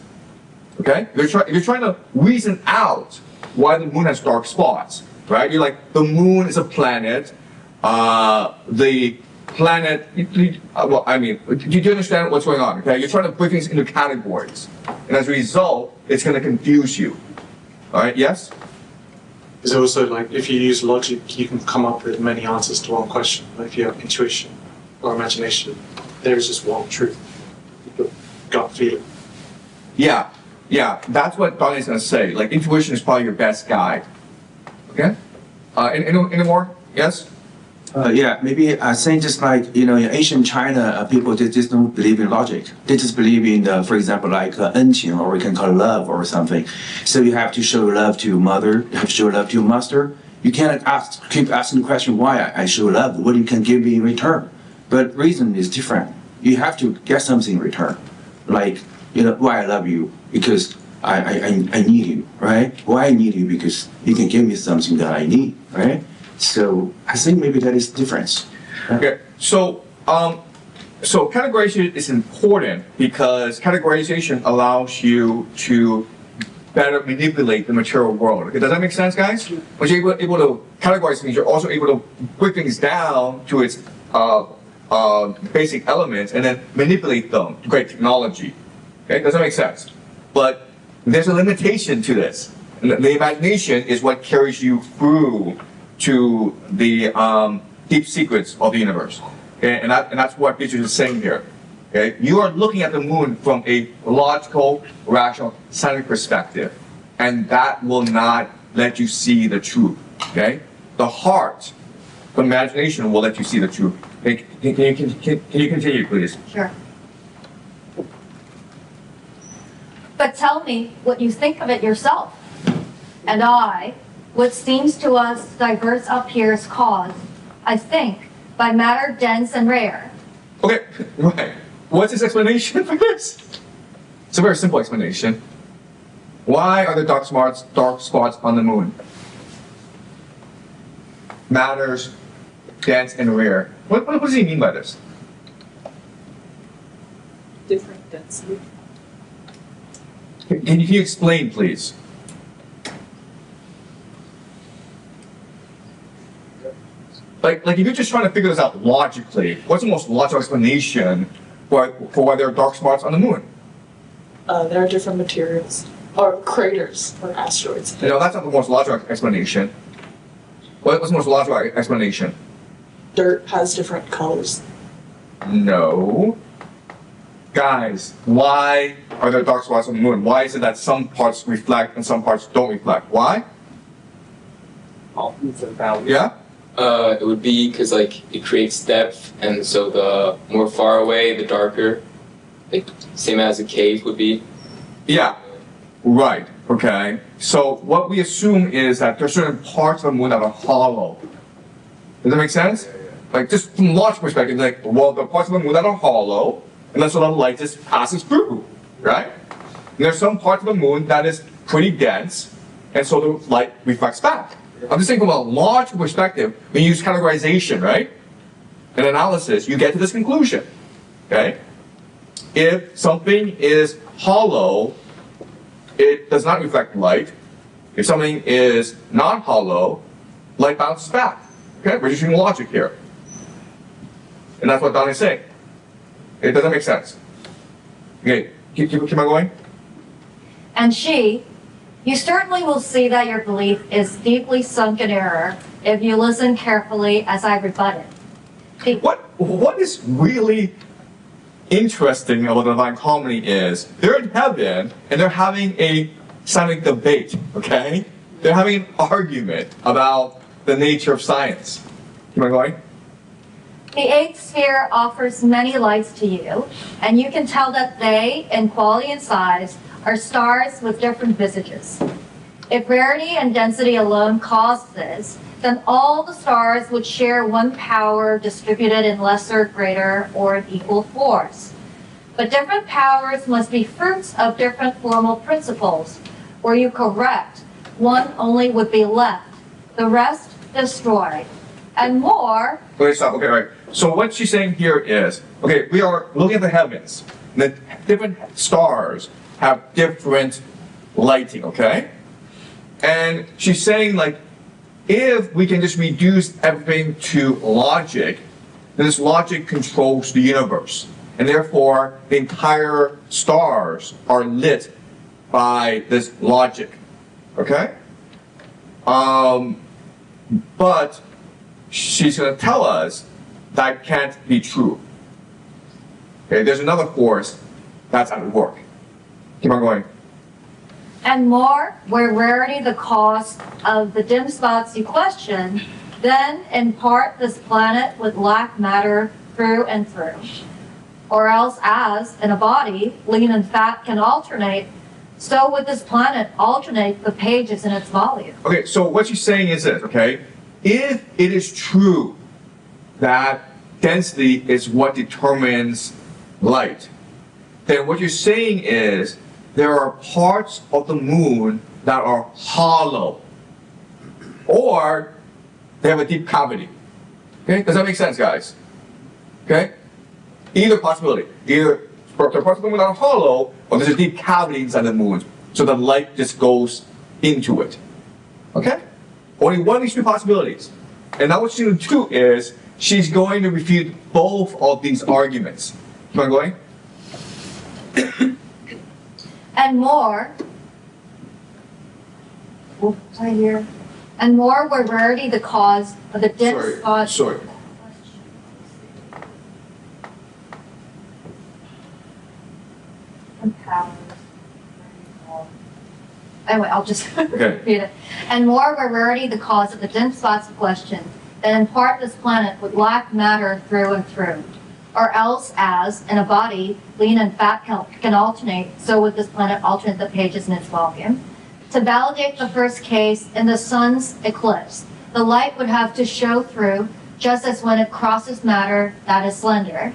Okay? If you're trying to reason out why the moon has dark spots, right? You're like, the moon is a planet. The planet, well, I mean, do you understand what's going on, okay? You're trying to put things into categories. And as a result, it's going to confuse you. All right, yes? is it also like if you use logic, you can come up with many answers to one question. Like if you have intuition or imagination, there is just one truth. Your gut feeling. Yeah, that's what Dante is going to say. Like, intuition is probably your best guide. Okay? Any more? Yes? Yeah, maybe saying just like, in ancient China, people just don't believe in logic. They just believe in, for example, like 恩情, or we can call love or something. So you have to show love to your mother, you have to show love to your master. You can't keep asking the question why I show love, what you can give me in return. But reason is different. You have to get something in return. Like, why I love you, because I need you, right? Why I need you, because you can give me something that I need, right? So I think maybe that is the difference. Okay, so categorization is important because categorization allows you to better manipulate the material world. Okay, does that make sense, guys? When you're able to categorize things, you're also able to break things down to its basic elements and then manipulate them to create technology. Okay, does that make sense? But there's a limitation to this. The imagination is what carries you through to the deep secrets of the universe. Okay, and that's what Beatrice is saying here. Okay, you are looking at the moon from a logical, rational, scientific perspective, and that will not let you see the truth. Okay, the heart, the imagination will let you see the truth. Okay, can you continue, please? Sure. But tell me what you think of it yourself. And what seems to us diverse up here is caused, I think, by matter dense and rare. Okay, right. What's his explanation for this? It's a very simple explanation. Why are there dark spots on the moon? Matters dense and rare. What does he mean by this? Different density. Can you explain, please? Like if you're just trying to figure this out logically, what's the most logical explanation for why there are dark spots on the moon? There are different materials, or craters, or asteroids. That's not the most logical explanation. What's the most logical explanation? Dirt has different colors. No. Guys, why are there dark spots on the moon? Why is it that some parts reflect and some parts don't reflect? Why? Yeah? It would be because it creates depth, and so the more far away, the darker. Same as a cave would be. Yeah. Right. Okay. So what we assume is that there's certain parts of the moon that are hollow. Does that make sense? Like just from a logical perspective, the parts of the moon that are hollow, and then so the light just passes through, right? And there's some parts of the moon that is pretty dense, and so the light reflects back. I'm just saying from a logical perspective, when you use categorization, right? And analysis, you get to this conclusion, okay? If something is hollow, it does not reflect light. If something is not hollow, light bounces back. Okay, we're just using logic here. And that's what Dante is saying. It doesn't make sense. Okay, keep on going. And you certainly will see that your belief is deeply sunk in error if you listen carefully as I rebut it. What is really interesting about the Divine Comedy is they're in heaven and they're having a scientific debate, okay? They're having an argument about the nature of science. Keep on going. The eighth sphere offers many lights to you, and you can tell that they, in quality and size, are stars with different visages. If rarity and density alone caused this, then all the stars would share one power distributed in lesser, greater, or an equal force. But different powers must be fruits of different formal principles. Were you correct, one only would be left, the rest destroyed. And more... Okay, stop. Okay, right. So what she's saying here is, okay, we are looking at the heavens. The different stars have different lighting, okay? And she's saying, if we can just reduce everything to logic, then this logic controls the universe. And therefore, the entire stars are lit by this logic, okay? But she's going to tell us that can't be true. Okay, there's another force that's at work. Keep on going. And more, where rarity the cause of the dim spots you question, then in part this planet would lack matter through and through. Or else as, in a body, lean and fat can alternate, so would this planet alternate the pages in its volume. Okay, so what she's saying is this, okay? If it is true that density is what determines light, then what you're saying is there are parts of the moon that are hollow, or they have a deep cavity. Okay, does that make sense, guys? Okay? Either possibility. Either there are parts of the moon that are hollow, or there's a deep cavity inside the moon, so the light just goes into it. Okay? Only one of these two possibilities. And now what she's going to do is, she's going to refute both of these arguments. Keep on going. And more, right here, and more where rarity the cause of the dim spots. Sorry. Anyway, I'll just repeat it. And more where rarity the cause of the dim spots of question, that in part this planet would lack matter through and through. Or else as, in a body, lean and fat can alternate, so would this planet alternate the pages in its volume. To validate the first case, in the sun's eclipse, the light would have to show through, just as when it crosses matter that is slender.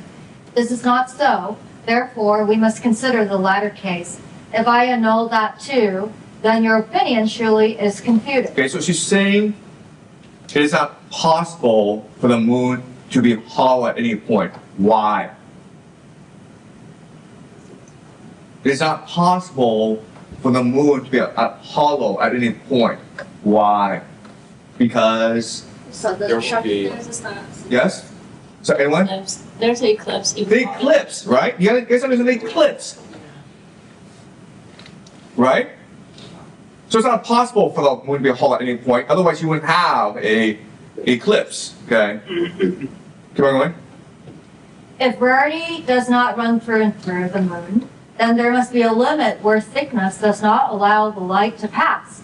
This is not so, therefore we must consider the latter case. If I annul that too, then your opinion surely is confuted. Okay, so she's saying it is not possible for the moon to be hollow at any point. Why? It is not possible for the moon to be hollow at any point. Why? Because So the there's a stance. yes. So anyone? There's an eclipse. The eclipse, right? You guys understand the eclipse, right? So it's not possible for the moon to be hollow at any point. Otherwise, you wouldn't have a eclipse. Okay. Keep on going. If rarity does not run through and through the moon, then there must be a limit where thickness does not allow the light to pass.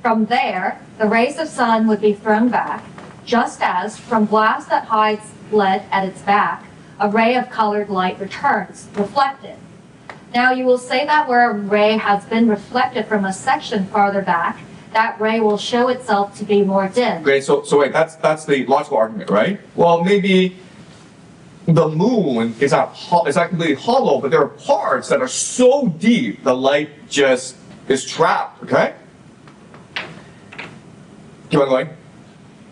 From there, the rays of sun would be thrown back, just as from glass that hides lead at its back, a ray of colored light returns, reflected. Now you will say that where a ray has been reflected from a section farther back, that ray will show itself to be more dim. Okay, so wait, that's the logical argument, right? Well, maybe the moon is not completely hollow, but there are parts that are so deep the light just is trapped. Okay. Keep on going.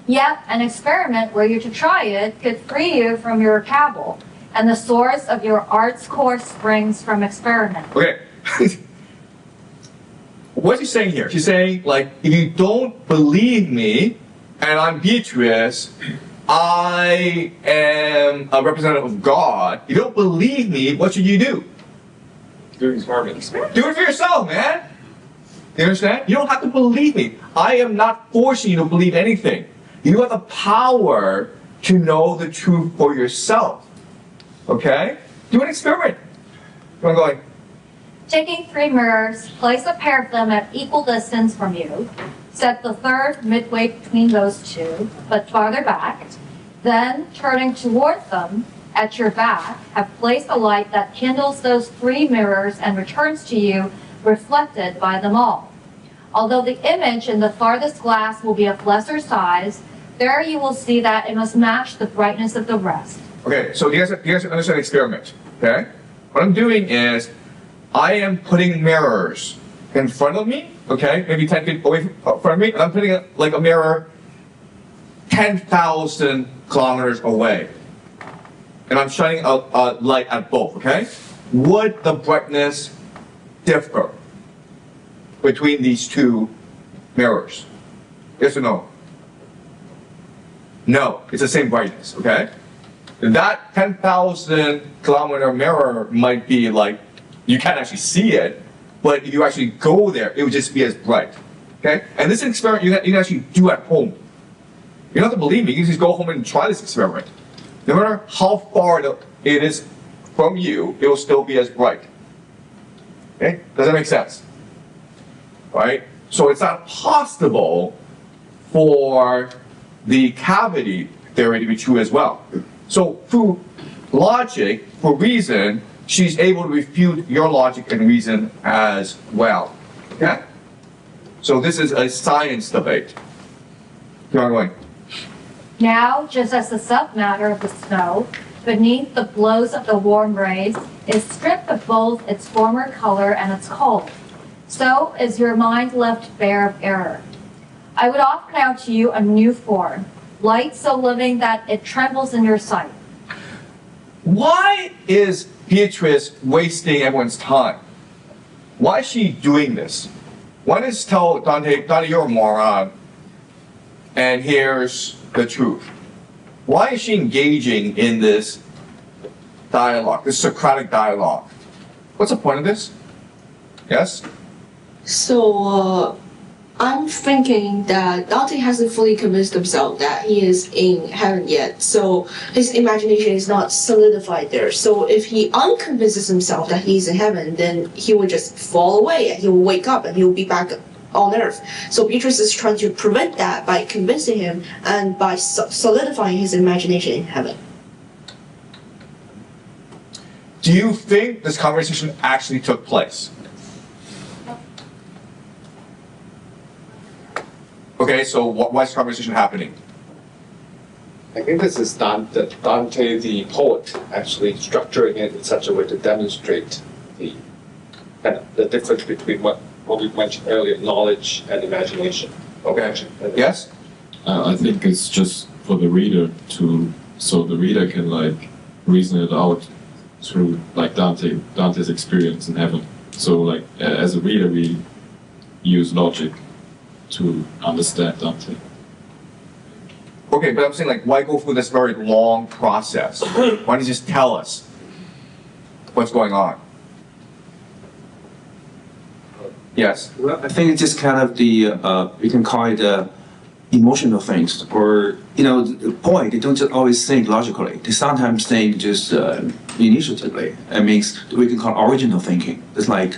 Yet an experiment were you to try it could free you from your cavil, and the source of your art's course springs from experiment. Okay. What's she saying here? She's saying, like, if you don't believe me, and I'm Beatrice, I am a representative of God. If you don't believe me, what should you do? Do experiments. Do it for yourself, man. You understand? You don't have to believe me. I am not forcing you to believe anything. You have the power to know the truth for yourself. Okay? Do an experiment. Keep on going. Taking 3 mirrors, place a pair of them at equal distance from you. Set the third midway between those two, but farther back. Then, turning toward them, at your back, have placed a light that kindles those 3 mirrors and returns to you, reflected by them all. Although the image in the farthest glass will be of lesser size, there you will see that it must match the brightness of the rest. Okay, so you guys understand the experiment, okay? What I'm doing is, I am putting mirrors in front of me, okay? Maybe 10 feet away from me, and I'm putting a mirror 10,000 kilometers away. And I'm shining a light at both, okay? Would the brightness differ between these 2 mirrors? Yes or no? No, it's the same brightness, okay? That 10,000 kilometer mirror might be like, you can't actually see it, but if you actually go there, it would just be as bright. Okay? And this experiment you can actually do at home. You don't have to believe me, you can just go home and try this experiment. No matter how far it is from you, it will still be as bright. Okay? Does that make sense? Right? So it's not possible for the cavity theory to be true as well. So through logic, for reason, she's able to refute your logic and reason as well. Okay? So this is a science debate. Keep on going. Now, just as the submatter of the snow, beneath the blows of the warm rays, is stripped of both its former color and its cold, so is your mind left bare of error. I would offer now to you a new form, light so living that it trembles in your sight. Why is Beatrice wasting everyone's time? Why is she doing this? Why does tell Dante, you're a moron, and here's the truth? Why is she engaging in this dialogue, this Socratic dialogue? What's the point of this? Yes? So, I'm thinking that Dante hasn't fully convinced himself that he is in heaven yet. So his imagination is not solidified there. So if he unconvinces himself that he's in heaven, then he will just fall away and he will wake up and he will be back on earth. So Beatrice is trying to prevent that by convincing him and by solidifying his imagination in heaven. Do you think this conversation actually took place? Okay, so why is this conversation happening? I think this is Dante, the poet, actually structuring it in such a way to demonstrate the difference between what we mentioned earlier, knowledge and imagination. Okay. Yes? I think it's just for the reader so the reader can like reason it out through like Dante's experience in heaven. So like as a reader, we use logic to understand Dante. Okay, but I'm saying like, why go through this very long process? Why don't you just tell us what's going on? Yes? Well, I think it's just kind of we can call it emotional things, or, the point, they don't just always think logically. They sometimes think just initiatively. It means we can call original thinking. It's like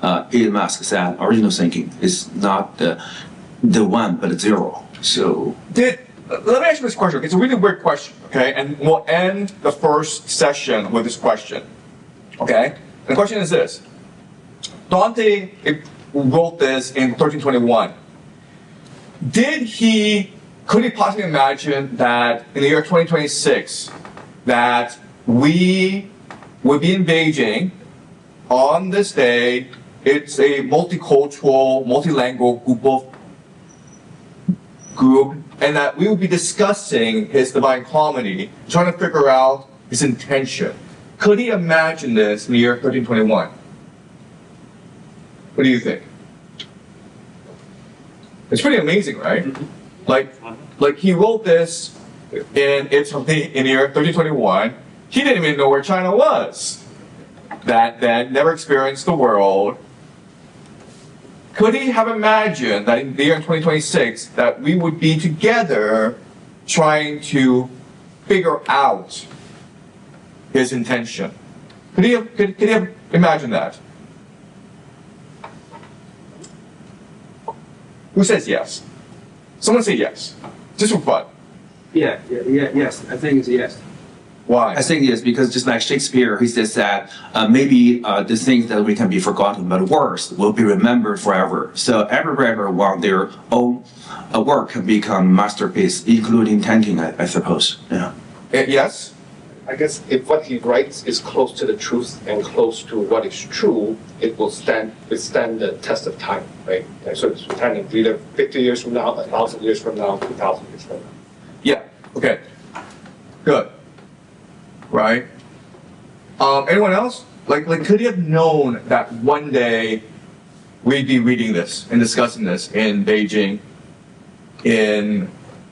Elon Musk said, original thinking is not the one, but the zero. So let me ask you this question. It's a really weird question, okay? And we'll end the first session with this question, okay? The question is this. Dante wrote this in 1321. Could he possibly imagine that in the year 2026, that we would be in Beijing on this day? It's a multicultural, multilingual group, and that we would be discussing his Divine Comedy, trying to figure out his intention. Could he imagine this in the year 1321? What do you think? It's pretty amazing, right? Like he wrote this in the year 1321. He didn't even know where China was. That then never experienced the world. Could he have imagined that in the year 2026 that we would be together trying to figure out his intention? Could he have imagined that? Who says yes? Someone say yes. Just for fun. Yes. I think it's yes. Why? I think yes, because just like Shakespeare, he says that maybe the things that we can be forgotten, but words will be remembered forever. So every writer wants their own work can become masterpiece, including Dante, I suppose. Yeah. Yes? I guess if what he writes is close to the truth and close to what is true, it will withstand the test of time, right? And so it's standing either 50 years from now, 1,000 years from now, 2,000 years from now. Yeah. Okay. Good. Right? Anyone else? Like, could he have known that one day we'd be reading this and discussing this in Beijing in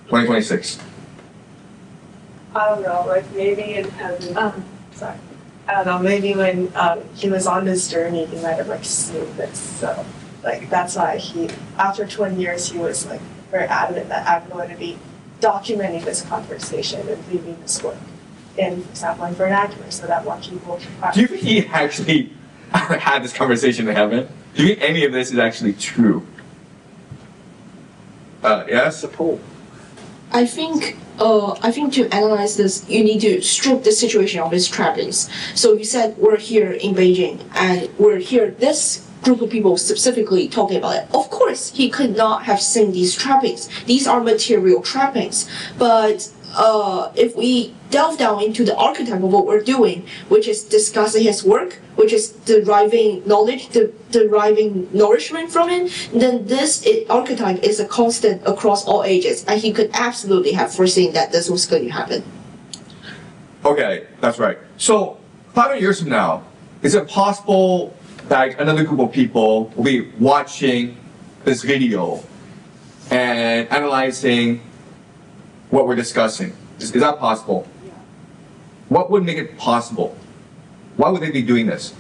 2026? I don't know, like maybe in heaven. Sorry. I don't know, maybe when he was on this journey, he might have like seen this. So Like that's why he, after 20 years, he was like very adamant that I'm going to be documenting this conversation and leaving this work in, for example, in vernacular, so that more people. Do you think he actually had this conversation in heaven? Do you think any of this is actually true? Yes. I think to analyze this, you need to strip the situation of its trappings. So you said we're here in Beijing, and we're here. This group of people specifically talking about it. Of course, he could not have seen these trappings. These are material trappings. But if we delve down into the archetype of what we're doing, which is discussing his work, which is deriving knowledge, deriving nourishment from it, then this archetype is a constant across all ages, and he could absolutely have foreseen that this was going to happen. Okay, that's right. So 500 years from now, is it possible that another group of people will be watching this video and analyzing what we're discussing? Is that possible? Yeah. What would make it possible? Why would they be doing this?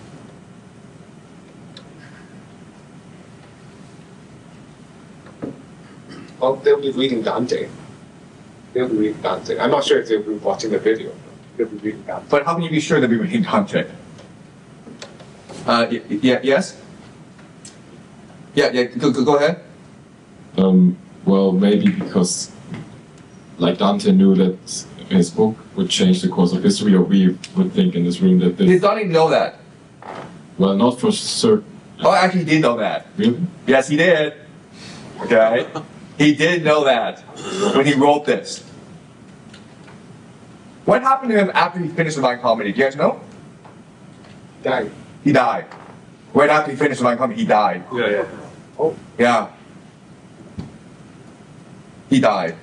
Well, they'll be reading Dante. They'll be reading Dante. I'm not sure if they'll be watching the video. They'll be reading Dante. But how can you be sure they'll be reading Dante? Yes? Yeah, go ahead. Well, maybe because, like Dante knew that his book would change the course of history, or we would think in this room that this... Did Dante know that? Well, not for certain. Oh, actually, he did know that. Really? Yes, he did. Okay? He did know that when he wrote this. What happened to him after he finished Divine Comedy? Do you guys know? Died. He died. Right after he finished Divine Comedy, he died. Yeah. Oh. Yeah. He died.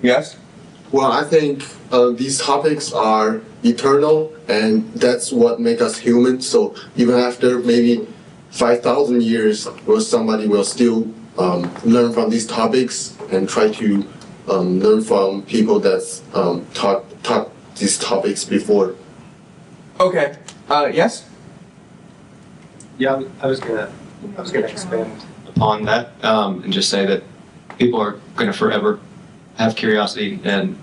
Yes? Well, I think these topics are eternal, and that's what makes us human. So even after maybe 5,000 years, somebody will still learn from these topics and try to learn from people that's taught these topics before. Okay. Yes? Yeah, I was gonna expand upon that and just say that people are gonna forever have curiosity and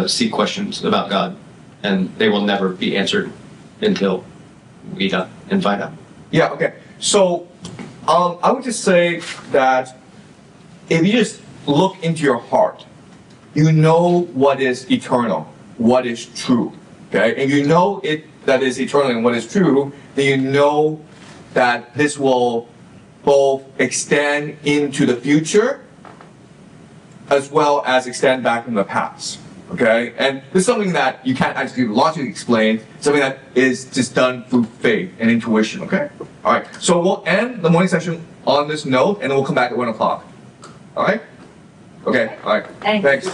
seek questions about God, and they will never be answered until we die and find out. Yeah, okay. So, I would just say that if you just look into your heart, you know what is eternal, what is true, okay? And you know it that is eternal and what is true, then you know that this will both extend into the future as well as extend back in the past, okay? And this is something that you can't actually logically explain, something that is just done through faith and intuition, okay? All right, so we'll end the morning session on this note, and then we'll come back at 1 o'clock. All right? Okay, all right. Thanks.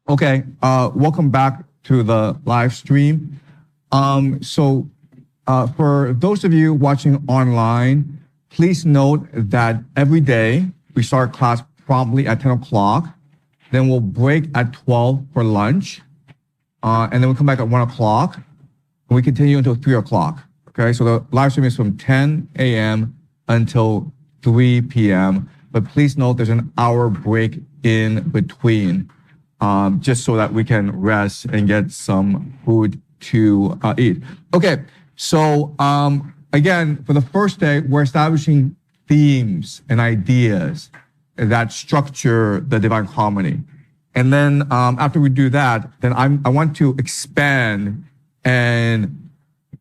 Okay, welcome back to the live stream. For those of you watching online, please note that every day we start class promptly at 10 o'clock. Then we'll break at 12 for lunch. And then we'll come back at 1 o'clock. And we continue until 3 o'clock. Okay, so the live stream is from 10 a.m. until 3 p.m. But please note there's an hour break in between, just so that we can rest and get some food to eat. Okay, so again, for the first day, we're establishing themes and ideas that structure the Divine Comedy. And then after we do that, then I want to expand and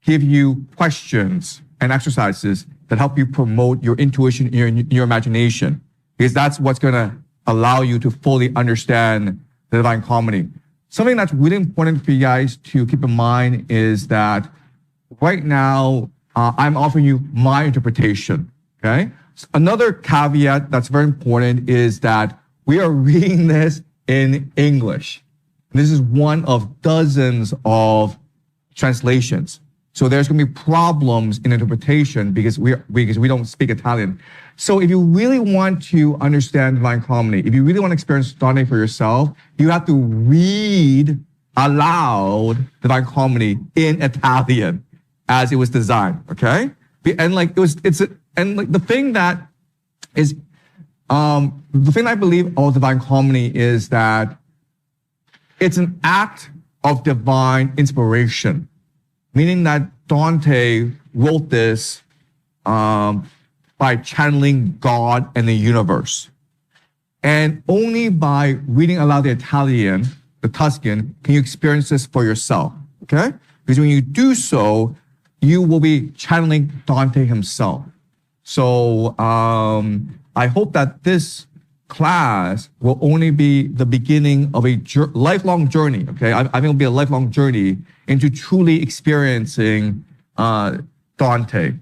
give you questions and exercises that help you promote your intuition and your imagination, because that's what's going to allow you to fully understand the Divine Comedy. Something that's really important for you guys to keep in mind is that right now, I'm offering you my interpretation, okay? Another caveat that's very important is that we are reading this in English. This is one of dozens of translations. So there's going to be problems in interpretation because we don't speak Italian. So if you really want to understand Divine Comedy, if you really want to experience Dante for yourself, you have to read allowed divine harmony in Italian as it was designed. Okay, and like the thing that is the thing I believe about divine harmony is that it's an act of divine inspiration, meaning that Dante wrote this by channeling God and the universe. And only by reading aloud the Italian, the Tuscan, can you experience this for yourself, okay? Because when you do so, you will be channeling Dante himself. So I hope that this class will only be the beginning of a lifelong journey, okay? I think it'll be a lifelong journey into truly experiencing Dante.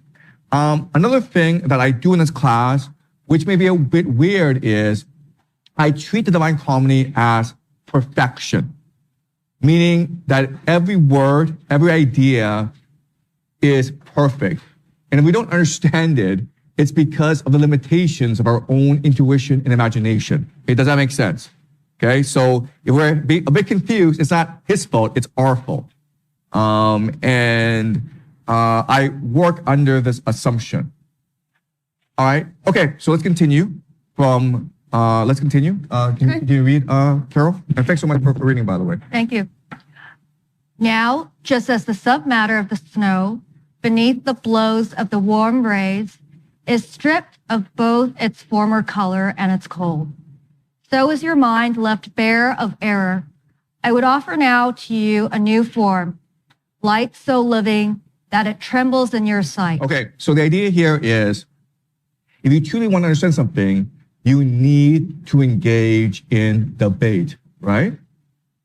Another thing that I do in this class, which may be a bit weird, is I treat the divine harmony as perfection, meaning that every word, every idea is perfect. And if we don't understand it, it's because of the limitations of our own intuition and imagination. Okay, does that make sense? Okay, so if we're a bit confused, it's not his fault, it's our fault. I work under this assumption. All right, okay, so let's continue from, Can you read, Carol? And thanks so much for reading, by the way. Thank you. Now, just as the submatter of the snow, beneath the blows of the warm rays, is stripped of both its former color and its cold, so is your mind left bare of error. I would offer now to you a new form, light so living that it trembles in your sight. Okay, so the idea here is, if you truly want to understand something, you need to engage in debate, right?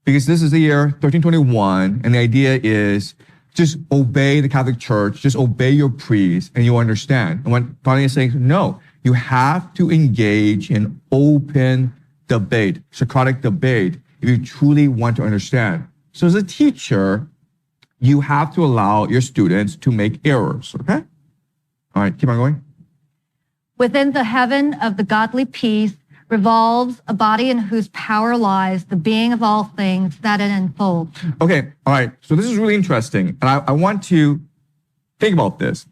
Because this is the year 1321, and the idea is just obey the Catholic Church, just obey your priest, and you'll understand. And what Dante is saying, no, you have to engage in open debate, Socratic debate, if you truly want to understand. So as a teacher, you have to allow your students to make errors, okay? All right, keep on going. Within the heaven of the godly peace revolves a body in whose power lies the being of all things that it enfolds. Okay, all right, so this is really interesting, and I want to think about this.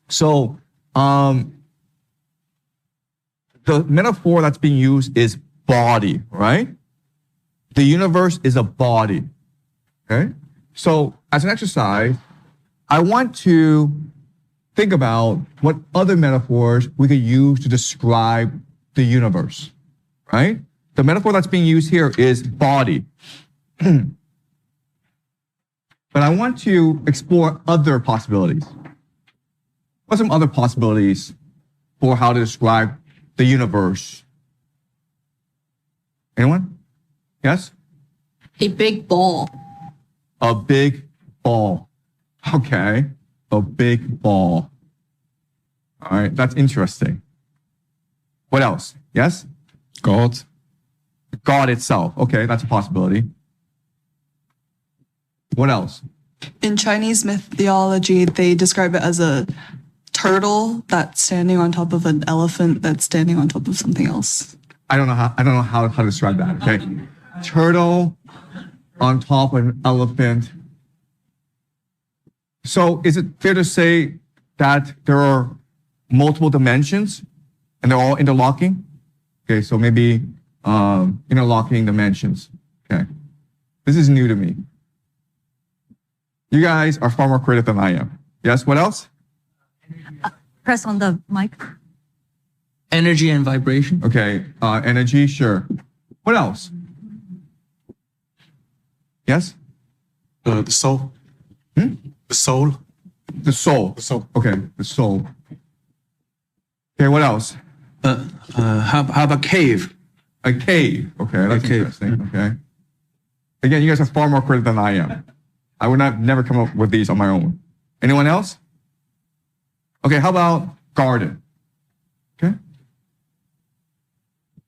So, the metaphor that's being used is body, right? The universe is a body, okay? So, as an exercise, I want to think about what other metaphors we could use to describe the universe, right? The metaphor that's being used here is body. But I want to explore other possibilities. What are some other possibilities for how to describe the universe? Anyone? Yes? A big ball. A big ball. Okay. A big ball. All right, that's interesting. What else? Yes? God. God itself. Okay, that's a possibility. What else? In Chinese myth theology, they describe it as a turtle that's standing on top of an elephant that's standing on top of something else. I don't know how to describe that. Okay. Turtle on top of an elephant. So is it fair to say that there are multiple dimensions and they're all interlocking? Okay, so maybe interlocking dimensions. Okay. This is new to me. You guys are far more creative than I am. Yes, what else? Press on the mic. Energy and vibration. Okay, energy, sure. What else? Yes? The soul. The soul. The soul. The soul. Okay, the soul. Okay, what else? How about cave? A cave. Okay, that's interesting. Okay. Again, you guys are far more creative than I am. I would never come up with these on my own. Anyone else? Okay, how about garden? Okay.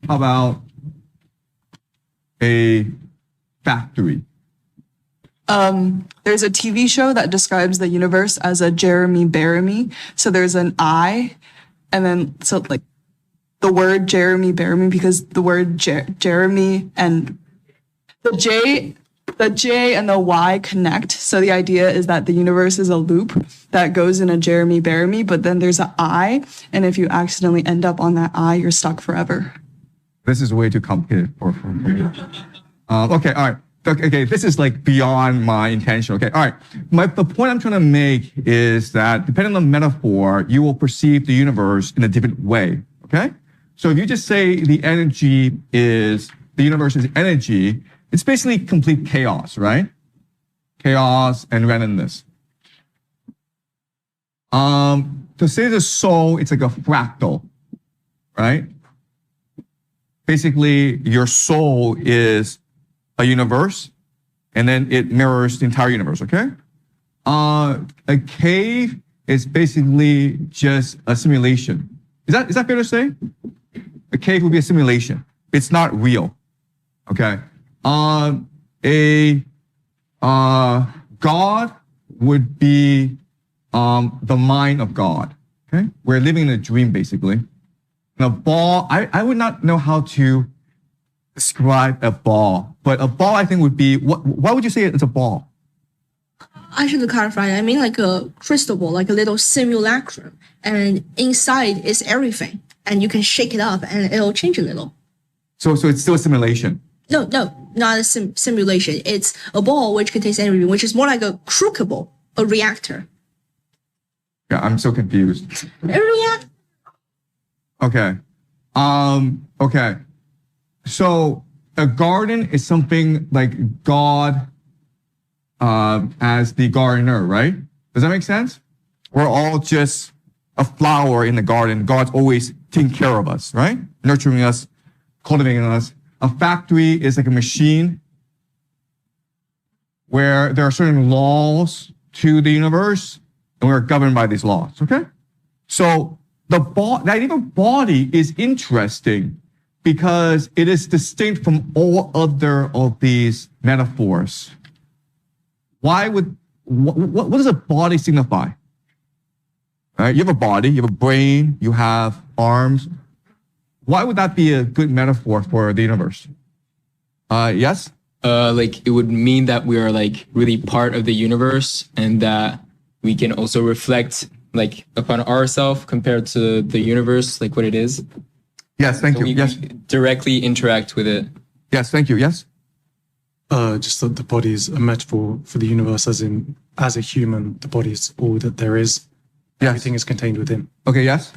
How about a factory? There's a TV show that describes the universe as a Jeremy Bearimy. So there's an I, and then so like the word Jeremy Bearimy, because the word Jeremy and the J The J and the Y connect. So the idea is that the universe is a loop that goes in a Jeremy Bearimy, but then there's an I, and if you accidentally end up on that I, you're stuck forever. This is way too complicated for me. Okay, all right. Okay, this is like beyond my intention. Okay, all right. The point I'm trying to make is that depending on the metaphor, you will perceive the universe in a different way. Okay? So if you just say the universe is energy, it's basically complete chaos, right? Chaos and randomness. To say the soul, it's like a fractal, right? Basically, your soul is a universe, and then it mirrors the entire universe, okay? A cave is basically just a simulation. Is that fair to say? A cave would be a simulation. It's not real, okay? God would be the mind of God, okay? We're living in a dream, basically. And a ball, I would not know how to describe a ball, but a ball I think would be, why would you say it's a ball? I should clarify. I mean like a crystal ball, like a little simulacrum. And inside is everything. And you can shake it up and it'll change a little. So it's still a simulation? No, not a simulation. It's a ball which contains everything, which is more like a crooked ball, a reactor. Yeah, I'm so confused. A reactor. Okay. Okay. So a garden is something like God as the gardener, right? Does that make sense? We're all just a flower in the garden. God's always taking care of us, right? Nurturing us, cultivating us. A factory is like a machine where there are certain laws to the universe and we're governed by these laws, okay? So the idea of body is interesting because it is distinct from all other of these metaphors. What does a body signify? Right? You have a body, you have a brain, you have arms. Why would that be a good metaphor for the universe? Yes? Like it would mean that we are like really part of the universe and that we can also reflect like upon ourselves compared to the universe, like what it is. Yes, thank you. We yes. Directly interact with it. Yes, thank you. Yes. Just that the body is a metaphor for the universe, as a human, the body is all that there is. Yes. Everything is contained within. Okay, yes.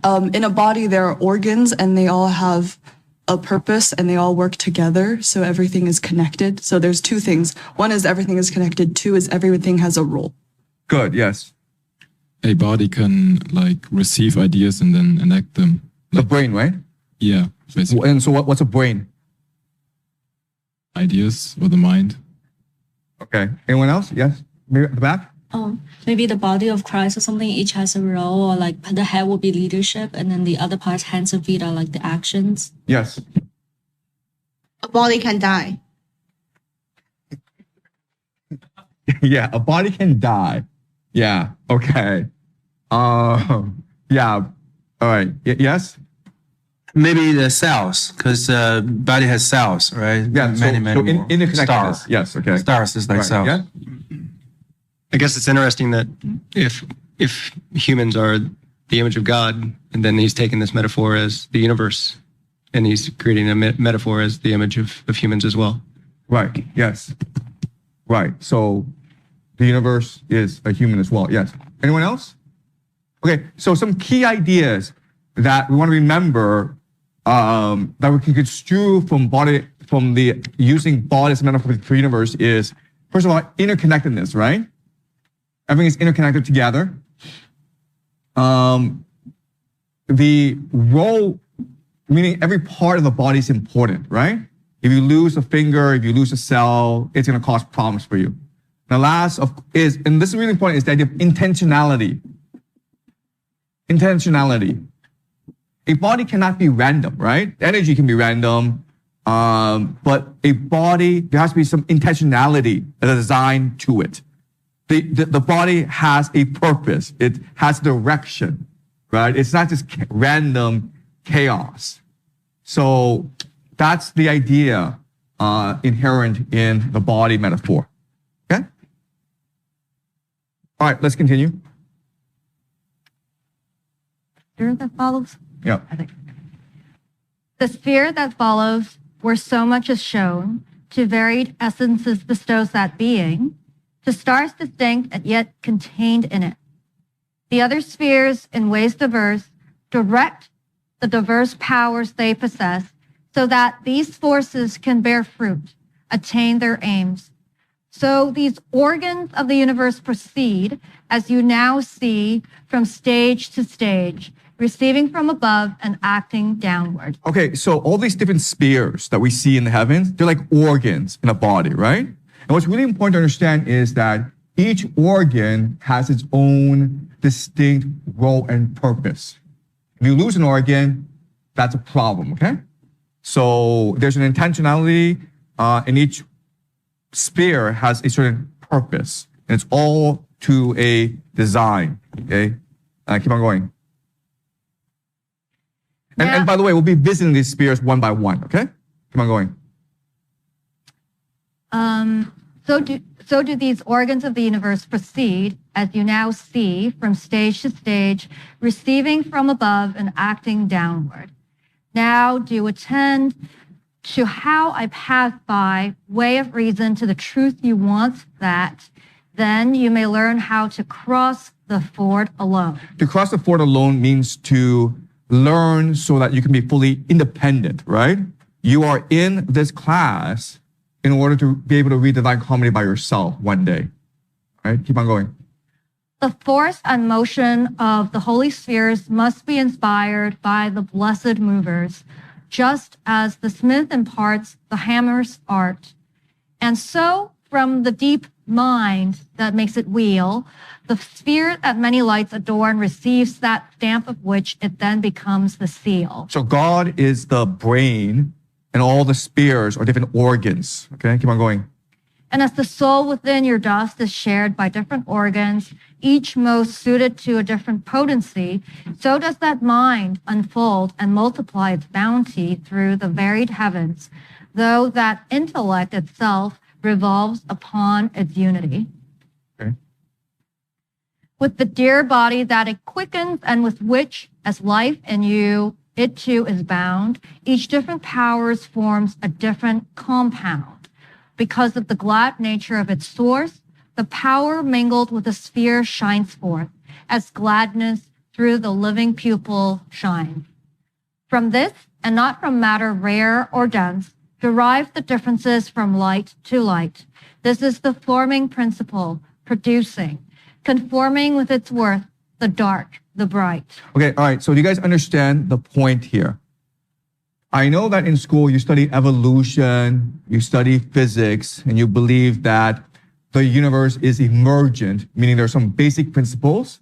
In a body, there are organs and they all have a purpose and they all work together. So everything is connected. So there's two things. One is everything is connected. Two is everything has a role. Good, yes. A body can like receive ideas and then enact them. The brain, right? Yeah, basically. And so what's a brain? Ideas or the mind. Okay. Anyone else? Yes. Maybe at the back? Maybe the body of Christ or something, each has a role, or like the head will be leadership, and then the other parts, hands and feet, are like the actions. Yes. A body can die. Yeah, a body can die. Yeah, okay. Yeah, all right. Yes? Maybe the cells, because body has cells, right? Yeah, many more. interconnectedness. Stars. Yes, okay. Stars is like Right, cells. yeah? I guess it's interesting that if humans are the image of God, and then he's taken this metaphor as the universe, and he's creating a metaphor as the image of humans as well. Right, yes. Right, so the universe is a human as well, yes. Anyone else? Okay, so some key ideas that we want to remember that we can construe from the using body as a metaphor for the universe is, first of all, interconnectedness, right? Everything is interconnected together. The role, meaning every part of the body is important, right? If you lose a finger, if you lose a cell, it's going to cause problems for you. The last is, and this is really important, is the idea of intentionality. Intentionality. A body cannot be random, right? Energy can be random, but a body, there has to be some intentionality, a design to it. The body has a purpose. It has direction, right? It's not just random chaos. So that's the idea inherent in the body metaphor. Okay? All right, let's continue. Sphere that follows? Yeah. The sphere that follows, where so much is shown, to varied essences bestows that being, to stars distinct and yet contained in it. The other spheres, in ways diverse, direct the diverse powers they possess, so that these forces can bear fruit, attain their aims. So these organs of the universe proceed, as you now see, from stage to stage, receiving from above and acting downward. Okay, so all these different spheres that we see in the heavens, they're like organs in a body, right? And what's really important to understand is that each organ has its own distinct role and purpose. If you lose an organ, that's a problem, okay? So there's an intentionality, and each sphere has a certain purpose, and it's all to a design, okay? Keep on going. And by the way, we'll be visiting these spheres one by one, okay? Keep on going. So do these organs of the universe proceed, as you now see, from stage to stage, receiving from above and acting downward. Now do attend to how I pass by, way of reason, to the truth you want, that then you may learn how to cross the ford alone. To cross the ford alone means to learn so that you can be fully independent, right? You are in this class in order to be able to read Divine Comedy by yourself one day. All right, keep on going. The force and motion of the holy spheres must be inspired by the blessed movers, just as the smith imparts the hammer's art. And so, from the deep mind that makes it wheel, the sphere that many lights adorn receives that stamp of which it then becomes the seal. So God is the brain, and all the spheres are different organs. Okay, keep on going. And as the soul within your dust is shared by different organs, each most suited to a different potency, so does that mind unfold and multiply its bounty through the varied heavens, though that intellect itself revolves upon its unity. Okay. With the dear body that it quickens and with which, as life in you, it too is bound, each different powers forms a different compound. Because of the glad nature of its source, the power mingled with the sphere shines forth, as gladness through the living pupil shines. From this, and not from matter rare or dense, derive the differences from light to light. This is the forming principle, producing, conforming with its worth, the dark, the bright. Okay, all right, so do you guys understand the point here? I know that in school you study evolution, you study physics, and you believe that the universe is emergent, meaning there are some basic principles,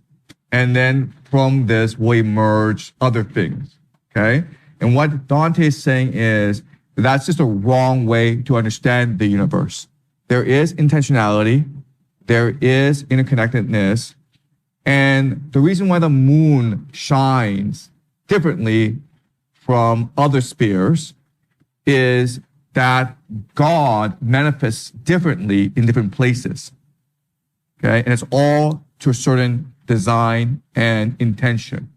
and then from this will emerge other things, okay? And what Dante is saying is that's just a wrong way to understand the universe. There is intentionality, there is interconnectedness, and the reason why the moon shines differently from other spheres is that God manifests differently in different places. Okay, and it's all to a certain design and intention.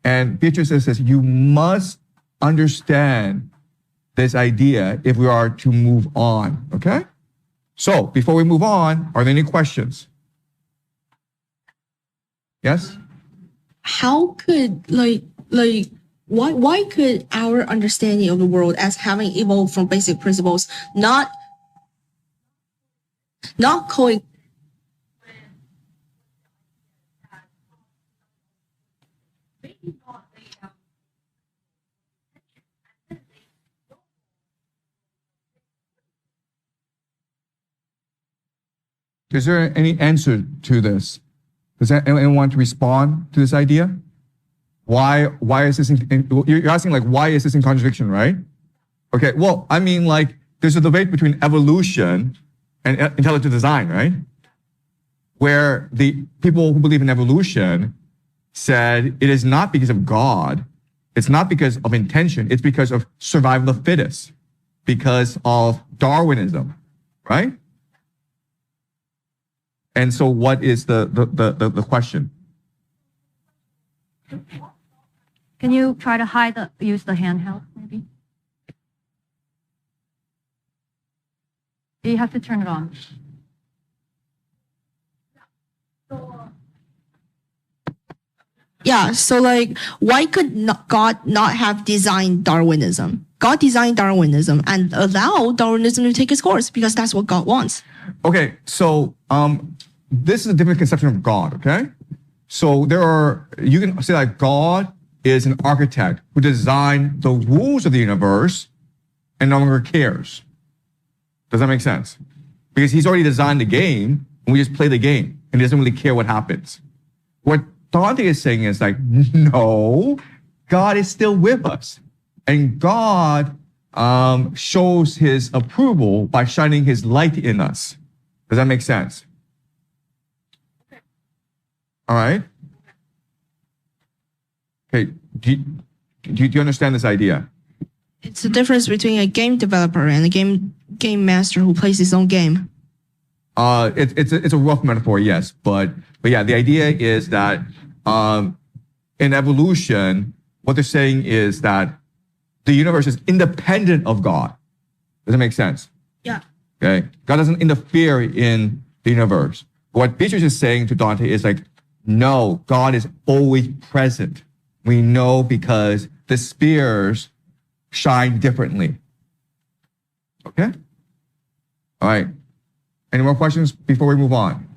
And Beatrice says you must understand this idea if we are to move on. Okay? So before we move on, are there any questions? Yes? How could why could our understanding of the world as having evolved from basic principles not co Is there any answer to this? Does anyone want to respond to this idea? Why is this you're asking like, why is this in contradiction, right? Okay, well, I mean, like, there's a debate between evolution and intelligent design, right? Where the people who believe in evolution said it is not because of God, it's not because of intention, it's because of survival of the fittest. because of Darwinism, right? And so what is the question? Can you try to use the handheld, maybe? You have to turn it on. Yeah, so like, why could God not have designed Darwinism? God designed Darwinism and allow Darwinism to take its course because that's what God wants. Okay, so this is a different conception of God, okay? So you can say that God is an architect who designed the rules of the universe and no longer cares. Does that make sense? Because he's already designed the game and we just play the game and he doesn't really care what happens. What Dante is saying is like, no, God is still with us. And God shows his approval by shining his light in us. Does that make sense? All right. Okay. Do you understand this idea? It's the difference between a game developer and a game master who plays his own game. It's a rough metaphor, yes, but yeah, the idea is that in evolution, what they're saying is that the universe is independent of God. Does that make sense? Yeah. Okay. God doesn't interfere in the universe. What Beatrice is saying to Dante is like, no, God is always present. We know because the spheres shine differently. Okay? All right. Any more questions before we move on?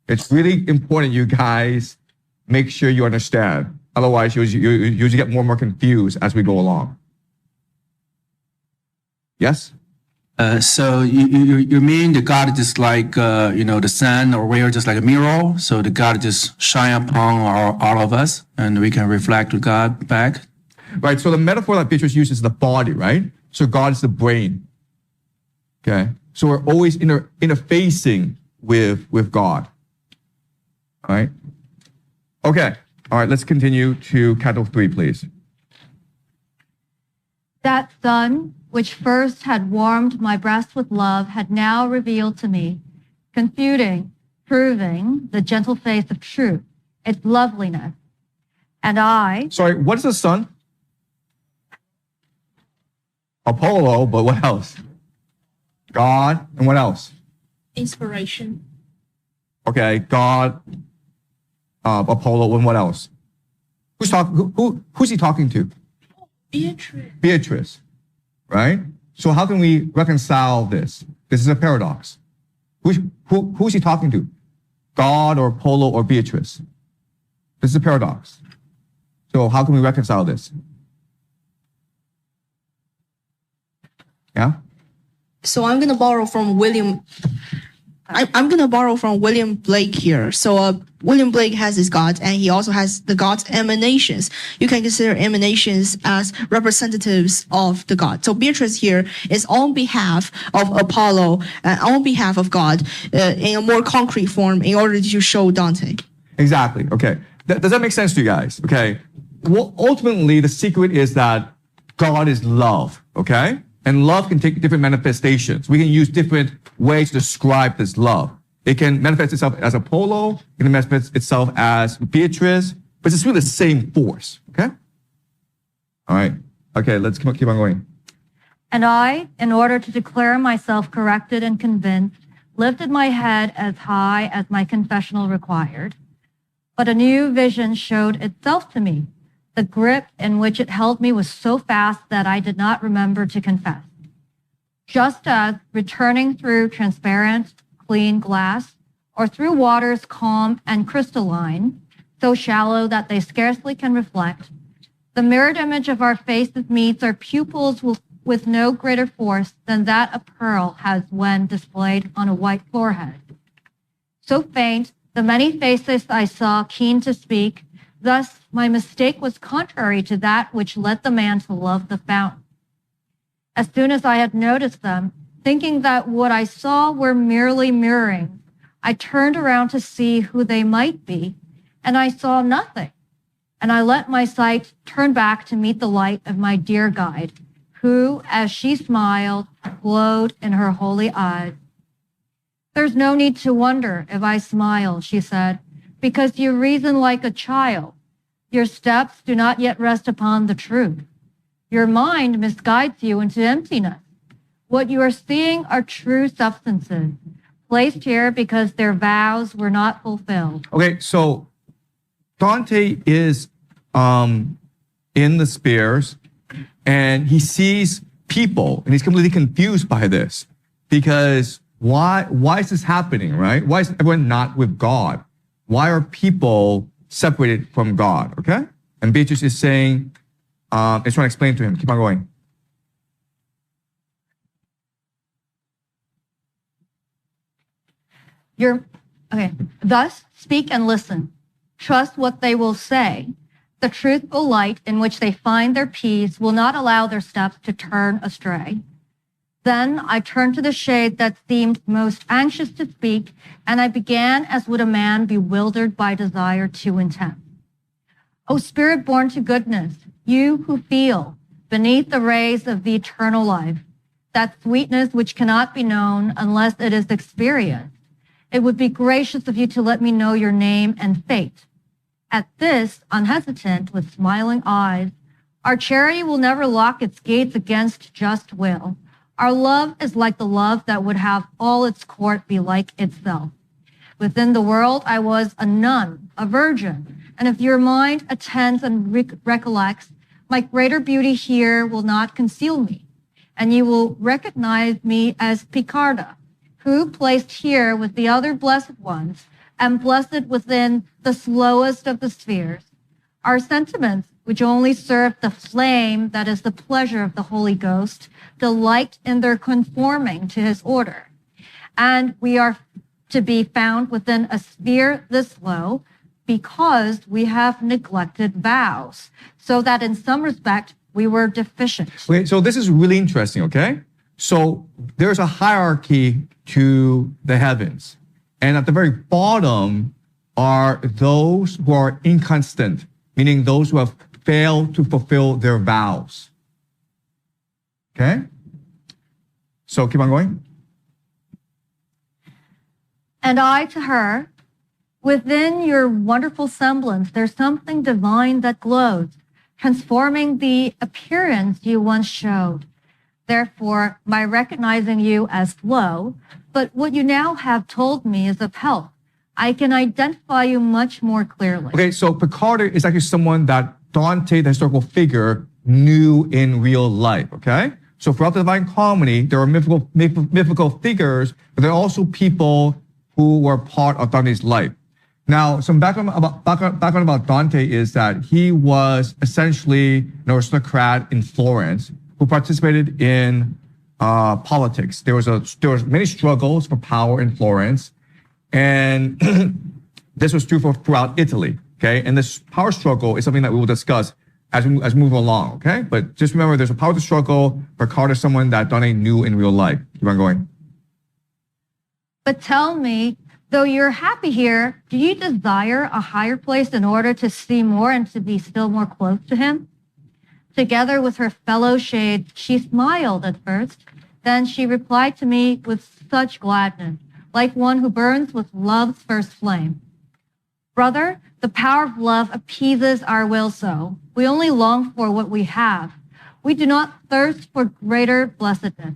It's really important you guys make sure you understand. Otherwise, you usually get more and more confused as we go along. Yes? So you mean the God is just like, the sun, or we're just like a mirror? So the God just shine upon all of us and we can reflect to God back? Right. So the metaphor that Beatrice uses is the body, right? So God is the brain. Okay. So we're always interfacing with God. All right. Okay. All right. Let's continue to Canto 3, please. That sun, which first had warmed my breast with love, had now revealed to me, confuting, proving the gentle face of truth, its loveliness. And I... Sorry, what is the sun? Apollo, but what else? God, and what else? Inspiration. Okay, God, Apollo, and what else? Who's he talking to? Beatrice. Beatrice, right? So how can we reconcile this? This is a paradox. Who's he talking to? God or Apollo or Beatrice? This is a paradox. So how can we reconcile this? Yeah? So I'm gonna borrow from William. I'm gonna borrow from William Blake here. So William Blake has his gods, and he also has the gods' emanations. You can consider emanations as representatives of the god. So Beatrice here is on behalf of Apollo, on behalf of God, in a more concrete form, in order to show Dante. Exactly. Okay. Does that make sense to you guys? Okay. Well, ultimately, the secret is that God is love. Okay. And love can take different manifestations. We can use different ways to describe this love. It can manifest itself as Apollo. It can manifest itself as Beatrice. But it's really the same force. Okay? All right. Okay, let's keep on going. And I, in order to declare myself corrected and convinced, lifted my head as high as my confessional required. But a new vision showed itself to me. The grip in which it held me was so fast that I did not remember to confess. Just as returning through transparent, clean glass, or through waters calm and crystalline, so shallow that they scarcely can reflect, the mirrored image of our faces meets our pupils with no greater force than that a pearl has when displayed on a white forehead. So faint, the many faces I saw keen to speak, thus, my mistake was contrary to that which led the man to love the fountain. As soon as I had noticed them, thinking that what I saw were merely mirroring, I turned around to see who they might be, and I saw nothing. And I let my sight turn back to meet the light of my dear guide, who, as she smiled, glowed in her holy eyes. There's no need to wonder if I smile, she said, because you reason like a child. Your steps do not yet rest upon the truth. Your mind misguides you into emptiness. What you are seeing are true substances, placed here because their vows were not fulfilled. Okay, so Dante is in the spheres, and he sees people, and he's completely confused by this, because why is this happening, right? Why is everyone not with God? Why are people separated from God, okay? And Beatrice is saying, it's trying to explain to him. Keep on going. Thus, speak and listen. Trust what they will say. The truthful light in which they find their peace will not allow their steps to turn astray. Then I turned to the shade that seemed most anxious to speak, and I began as would a man bewildered by desire too intense. O spirit born to goodness, you who feel beneath the rays of the eternal life, that sweetness which cannot be known unless it is experienced, it would be gracious of you to let me know your name and fate. At this, unhesitant, with smiling eyes, our charity will never lock its gates against just will. Our love is like the love that would have all its court be like itself. Within the world, I was a nun, a virgin, and if your mind attends and recollects, my greater beauty here will not conceal me, and you will recognize me as Picarda, who, placed here with the other blessed ones, and blessed within the slowest of the spheres, our sentiments, which only serve the flame that is the pleasure of the Holy Ghost, delight in their conforming to his order. And we are to be found within a sphere this low because we have neglected vows, so that in some respect we were deficient. Okay, so this is really interesting, okay? So there's a hierarchy to the heavens. And at the very bottom are those who are inconstant, meaning those who have failed to fulfill their vows. Okay? So keep on going. And I to her, within your wonderful semblance, there's something divine that glows, transforming the appearance you once showed. Therefore, my recognizing you as low, but what you now have told me is of help. I can identify you much more clearly. Okay, so Picarda is actually someone that Dante, the historical figure, knew in real life, okay? So throughout the Divine Comedy, there are mythical figures, but there are also people who were part of Dante's life. Now, some background about Dante is that he was essentially an aristocrat in Florence who participated in politics. There was many struggles for power in Florence, and this was true throughout Italy. Okay, and this power struggle is something that we will discuss as we move along. Okay, but just remember, there's a power struggle. Picarda is someone that Dante knew in real life. Keep on going. But tell me, though you're happy here, do you desire a higher place in order to see more and to be still more close to him? Together with her fellow shades, she smiled at first. Then she replied to me with such gladness, like one who burns with love's first flame. Brother, the power of love appeases our will so. We only long for what we have. We do not thirst for greater blessedness.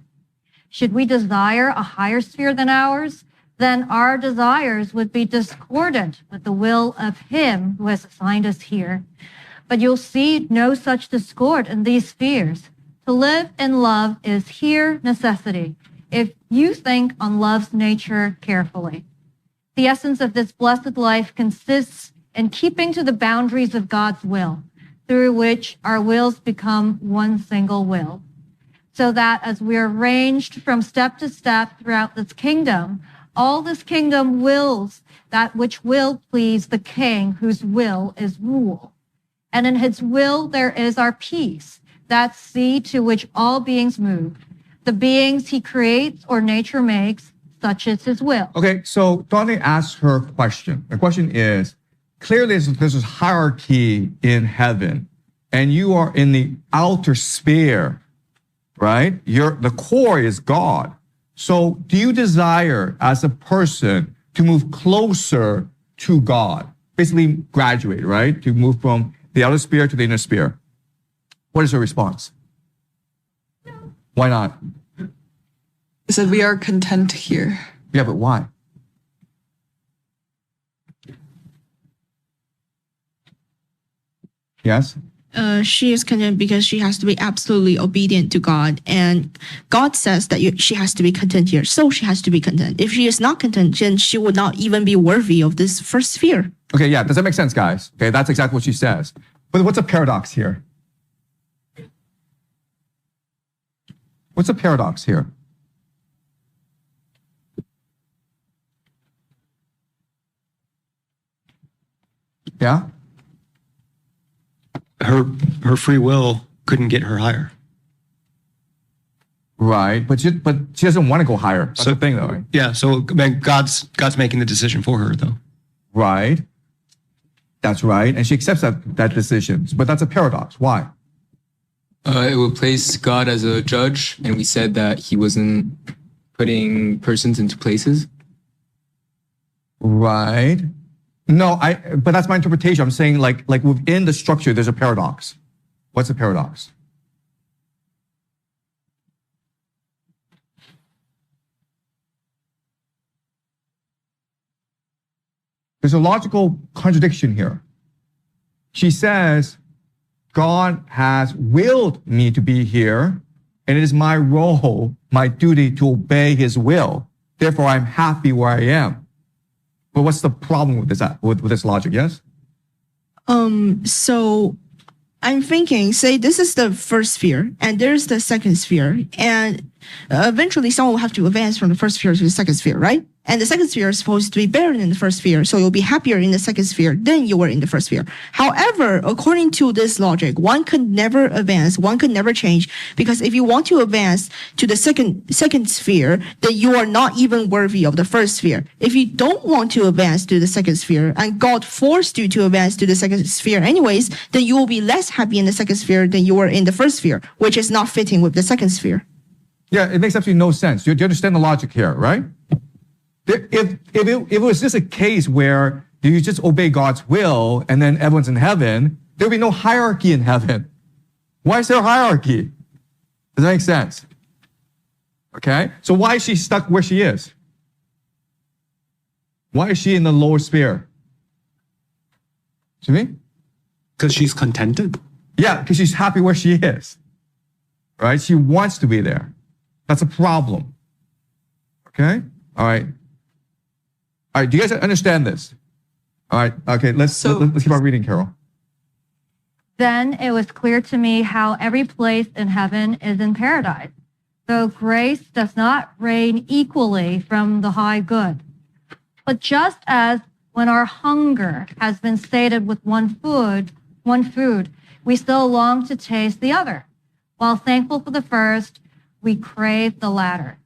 Should we desire a higher sphere than ours, then our desires would be discordant with the will of him who has assigned us here. But you'll see no such discord in these spheres. To live in love is here necessity, if you think on love's nature carefully. The essence of this blessed life consists in keeping to the boundaries of God's will, through which our wills become one single will. So that as we are ranged from step to step throughout this kingdom, all this kingdom wills that which will please the king whose will is rule. And in his will there is our peace, that sea to which all beings move. The beings he creates or nature makes, such is his will. Okay, so Dante asks her a question. The question is, clearly there's this hierarchy in heaven, and you are in the outer sphere right? The core is God. So do you desire as a person to move closer to God? Basically graduate, right? To move from the outer sphere to the inner sphere. What is your response? Why not? He said, we are content here. Yeah, but why? Yes? She is content because she has to be absolutely obedient to God. And God says that she has to be content here. So she has to be content. If she is not content, then she would not even be worthy of this first sphere. Okay, yeah, does that make sense, guys? Okay, that's exactly what she says. But what's a paradox here? What's a paradox here? Yeah? Her free will couldn't get her higher. Right, but she doesn't want to go higher. That's the thing, though. Right? Yeah, so God's making the decision for her, though. Right. That's right, and she accepts that decision. But that's a paradox. Why? It would place God as a judge, and we said that he wasn't putting persons into places. Right. No, but that's my interpretation. I'm saying like within the structure, there's a paradox. What's a paradox? There's a logical contradiction here. She says, God has willed me to be here, and it is my role, my duty to obey his will. Therefore, I'm happy where I am. But what's the problem with this logic, yes? So I'm thinking, say this is the first sphere, and there's the second sphere, and eventually someone will have to advance from the first sphere to the second sphere, right? And the second sphere is supposed to be better than the first sphere, so you'll be happier in the second sphere than you were in the first sphere. However, according to this logic, one could never advance, one could never change, because if you want to advance to the second sphere, then you are not even worthy of the first sphere. If you don't want to advance to the second sphere, and God forced you to advance to the second sphere anyways, then you will be less happy in the second sphere than you were in the first sphere, which is not fitting with the second sphere. Yeah, it makes absolutely no sense. Do you understand the logic here, right? If it was just a case where you just obey God's will and then everyone's in heaven, there would be no hierarchy in heaven. Why is there a hierarchy? Does that make sense? Okay? So why is she stuck where she is? Why is she in the lower sphere? See me? Because she's contented. Yeah, because she's happy where she is. Right? She wants to be there. That's a problem. Okay? All right. All right, do you guys understand this? All right, okay, let's keep on reading, Carol. Then it was clear to me how every place in heaven is in paradise, though grace does not reign equally from the high good. But just as when our hunger has been sated with one food, we still long to taste the other. While thankful for the first, we crave the latter.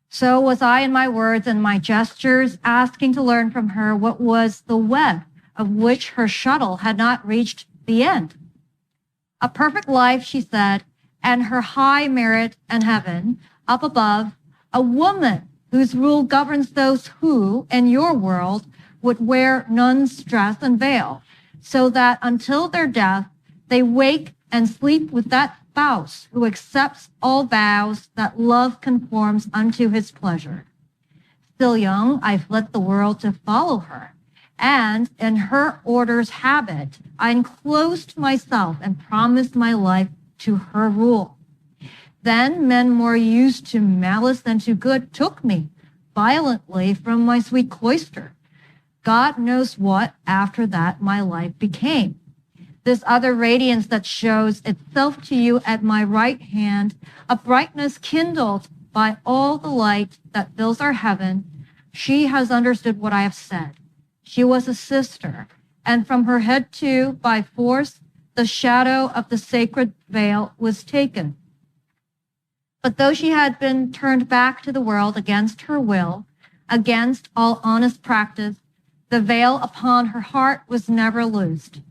So was I in my words and my gestures, asking to learn from her what was the web of which her shuttle had not reached the end. A perfect life, she said, and her high merit and heaven up above, a woman whose rule governs those who, in your world, would wear nun's dress and veil, so that until their death, they wake and sleep with that spouse who accepts all vows that love conforms unto his pleasure. Still young, I fled the world to follow her, and in her order's habit, I enclosed myself and promised my life to her rule. Then men more used to malice than to good took me violently from my sweet cloister. God knows what after that my life became. This other radiance that shows itself to you at my right hand, a brightness kindled by all the light that fills our heaven, she has understood what I have said. She was a sister, and from her head too, by force, the shadow of the sacred veil was taken. But though she had been turned back to the world against her will, against all honest practice, the veil upon her heart was never loosed.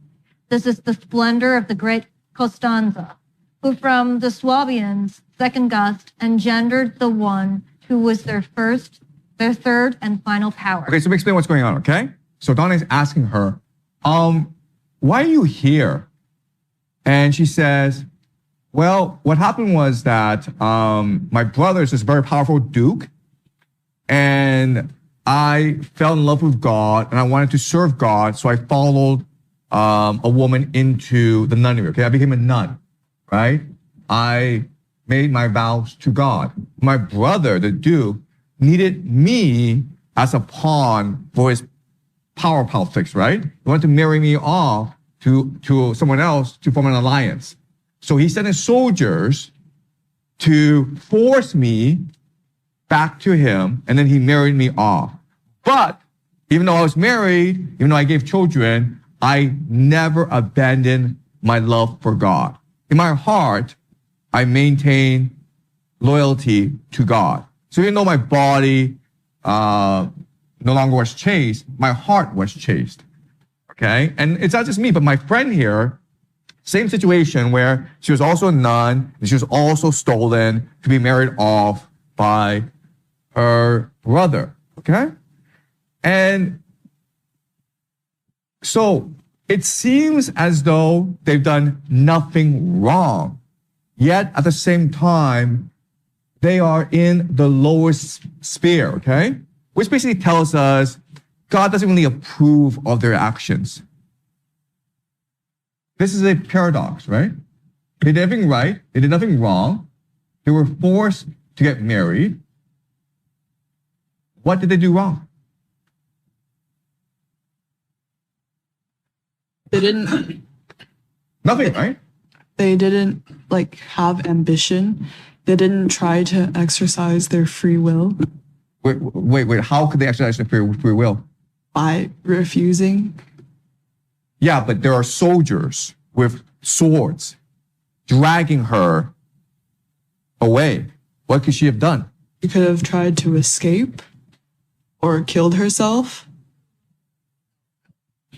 This is the splendor of the great Costanza, who from the Swabians, second gust, engendered the one who was their third and final power. Okay, so let me explain what's going on, okay? So Dante's asking her, why are you here? And she says, well, what happened was that my brother is this very powerful duke, and I fell in love with God, and I wanted to serve God, so I followed a woman into the nunnery, okay? I became a nun, right? I made my vows to God. My brother, the duke, needed me as a pawn for his power politics, right? He wanted to marry me off to someone else to form an alliance. So he sent his soldiers to force me back to him, and then he married me off. But even though I was married, even though I gave children, I never abandoned my love for God. In my heart, I maintain loyalty to God. So even though my body no longer was chaste, my heart was chaste. Okay? And it's not just me, but my friend here, same situation where she was also a nun, and she was also stolen to be married off by her brother. Okay? And so it seems as though they've done nothing wrong. Yet at the same time, they are in the lowest sphere, okay? Which basically tells us God doesn't really approve of their actions. This is a paradox, right? They did everything right. They did nothing wrong. They were forced to get married. What did they do wrong? They didn't. Nothing, right? They didn't have ambition. They didn't try to exercise their free will. Wait. How could they exercise their free will? By refusing. Yeah, but there are soldiers with swords dragging her away. What could she have done? She could have tried to escape or killed herself.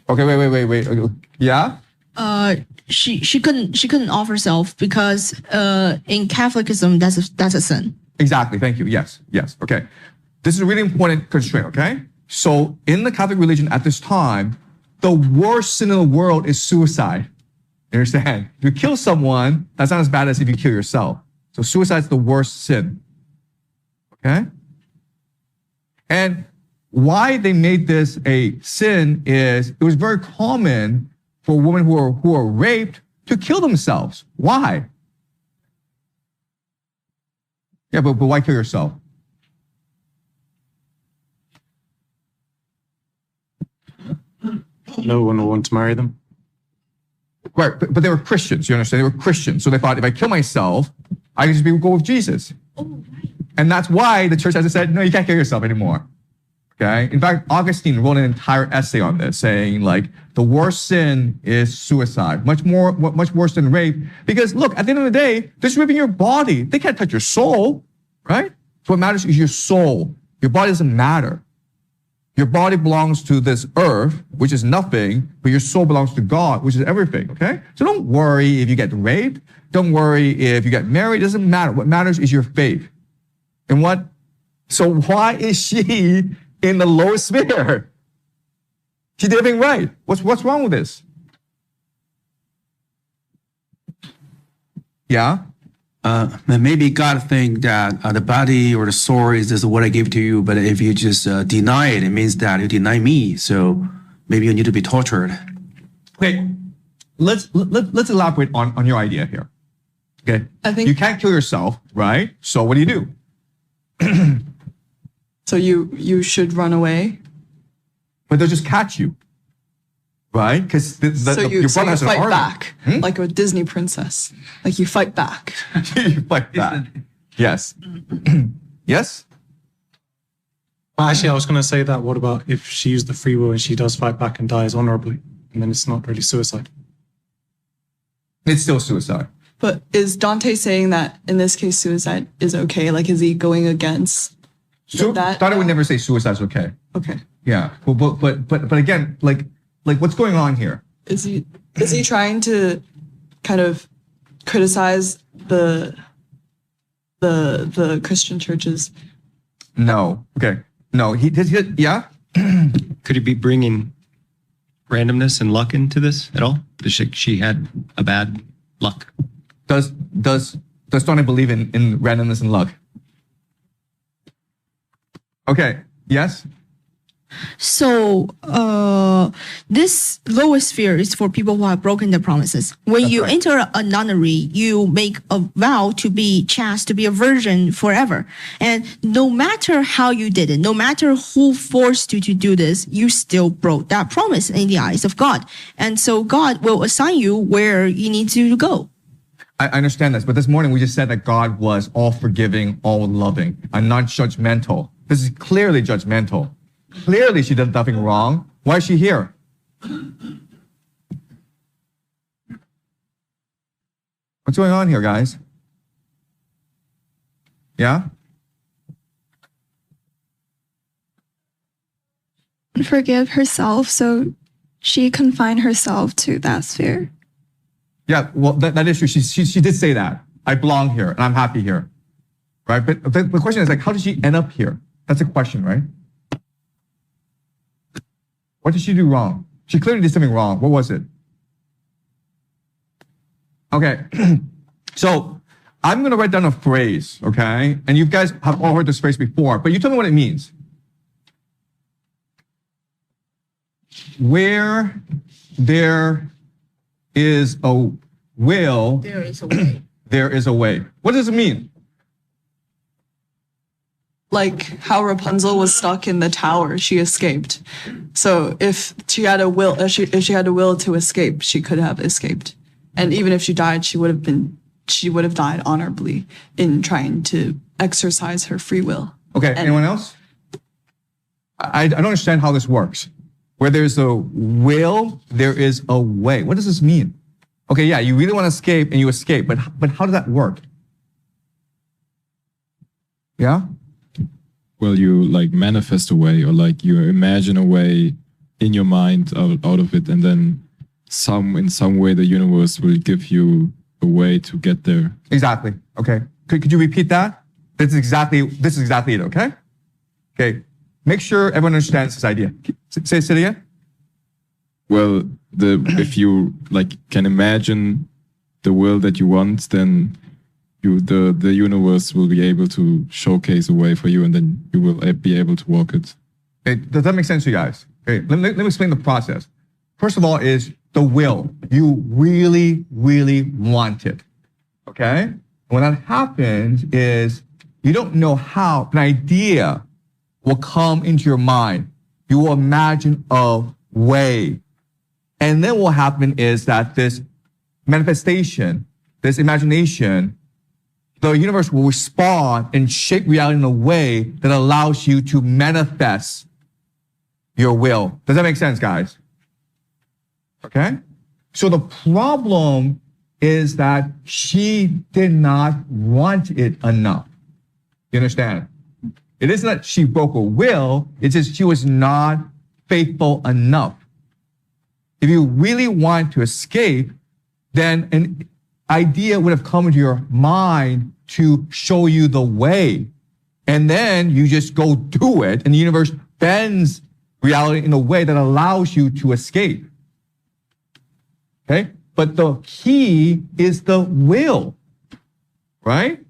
Okay, wait. Yeah? She couldn't offer herself because in Catholicism that's a sin. Exactly. Thank you. Yes. Okay. This is a really important constraint, okay? So in the Catholic religion at this time, the worst sin in the world is suicide. You understand? If you kill someone, that's not as bad as if you kill yourself. So suicide is the worst sin. Okay? And why they made this a sin is it was very common for women who are raped to kill themselves. Why? Yeah, but why kill yourself? No one will want to marry them. Right, but they were Christians, you understand? They were Christians. So they thought, if I kill myself, I can just go with Jesus. And that's why the church hasn't said, no, you can't kill yourself anymore. Okay? In fact, Augustine wrote an entire essay on this, saying, the worst sin is suicide. Much worse than rape. Because, look, at the end of the day, they're just ripping your body. They can't touch your soul, right? So what matters is your soul. Your body doesn't matter. Your body belongs to this earth, which is nothing, but your soul belongs to God, which is everything, okay? So don't worry if you get raped. Don't worry if you get married. It doesn't matter. What matters is your faith. So why is she in the lowest sphere? She did everything right. What's wrong with this? Yeah? Maybe God think that the body or the soul is just what I give to you, but if you just deny it, it means that you deny me. So maybe you need to be tortured. Okay, let's elaborate on your idea here. Okay, I think you can't kill yourself, right? So what do? So you should run away. But they'll just catch you, right? Because your brother has an fight army. back, like a Disney princess. Like you fight back. You fight back. Yes. Yes? Well, actually, I was going to say that. What about if she used the free will and she does fight back and dies honorably? And then it's not really suicide. It's still suicide. But is Dante saying that in this case suicide is okay? Like, is he going against that? Dante would never say suicide's okay. Okay. Yeah. But again, like what's going on here? Is he trying to kind of criticize the Christian churches? No. Okay. No. Yeah. Could he be bringing randomness and luck into this at all? She had a bad luck. Does Dante believe in randomness and luck? Okay. Yes. So, this lowest sphere is for people who have broken their promises. When That's you right. enter a nunnery, you make a vow to be chaste, to be a virgin forever. And no matter how you did it, no matter who forced you to do this, you still broke that promise in the eyes of God. And so God will assign you where you need to go. I understand this, but this morning we just said that God was all forgiving, all loving, and not judgmental. This is clearly judgmental. Clearly she did nothing wrong. Why is she here? What's going on here, guys? Yeah? Forgive herself, so she confined herself to that sphere. Yeah, well, that is true. She did say that. I belong here, and I'm happy here. Right? But the question is, like, how did she end up here? That's a question, right? What did she do wrong? She clearly did something wrong. What was it? Okay. So I'm going to write down a phrase, okay? And you guys have all heard this phrase before, but you tell me what it means. Where there is a will, There is a way. there is a way. What does it mean? Like how Rapunzel was stuck in the tower, she escaped. So if she had a will, if she had a will to escape, she could have escaped. And even if she died, she would have died honorably in trying to exercise her free will. Okay, anyone else? I don't understand how this works. Where there's a will, there is a way. What does this mean? Okay, yeah, you really want to escape and you escape, but how does that work? Yeah? Well, you like manifest a way, or like you imagine a way in your mind out of it, and then in some way the universe will give you a way to get there. Exactly. Okay. Could you repeat that? This is exactly it, okay? Okay. Make sure everyone understands this idea. Say it again. Well, if you like can imagine the world that you want, then the universe will be able to showcase a way for you, and then you will be able to walk it. Okay, does that make sense to you guys? Okay, let me explain the process. First of all is the will. You really, really want it. Okay? When that happens is you don't know how an idea will come into your mind. You will imagine a way. And then what will happen is that this manifestation, this imagination, the universe will respond and shape reality in a way that allows you to manifest your will. Does that make sense, guys? Okay? So the problem is that she did not want it enough. You understand? It isn't that she broke her will, it's just she was not faithful enough. If you really want to escape, then an idea would have come into your mind to show you the way. And then you just go do it, and the universe bends reality in a way that allows you to escape. Okay? But the key is the will, right?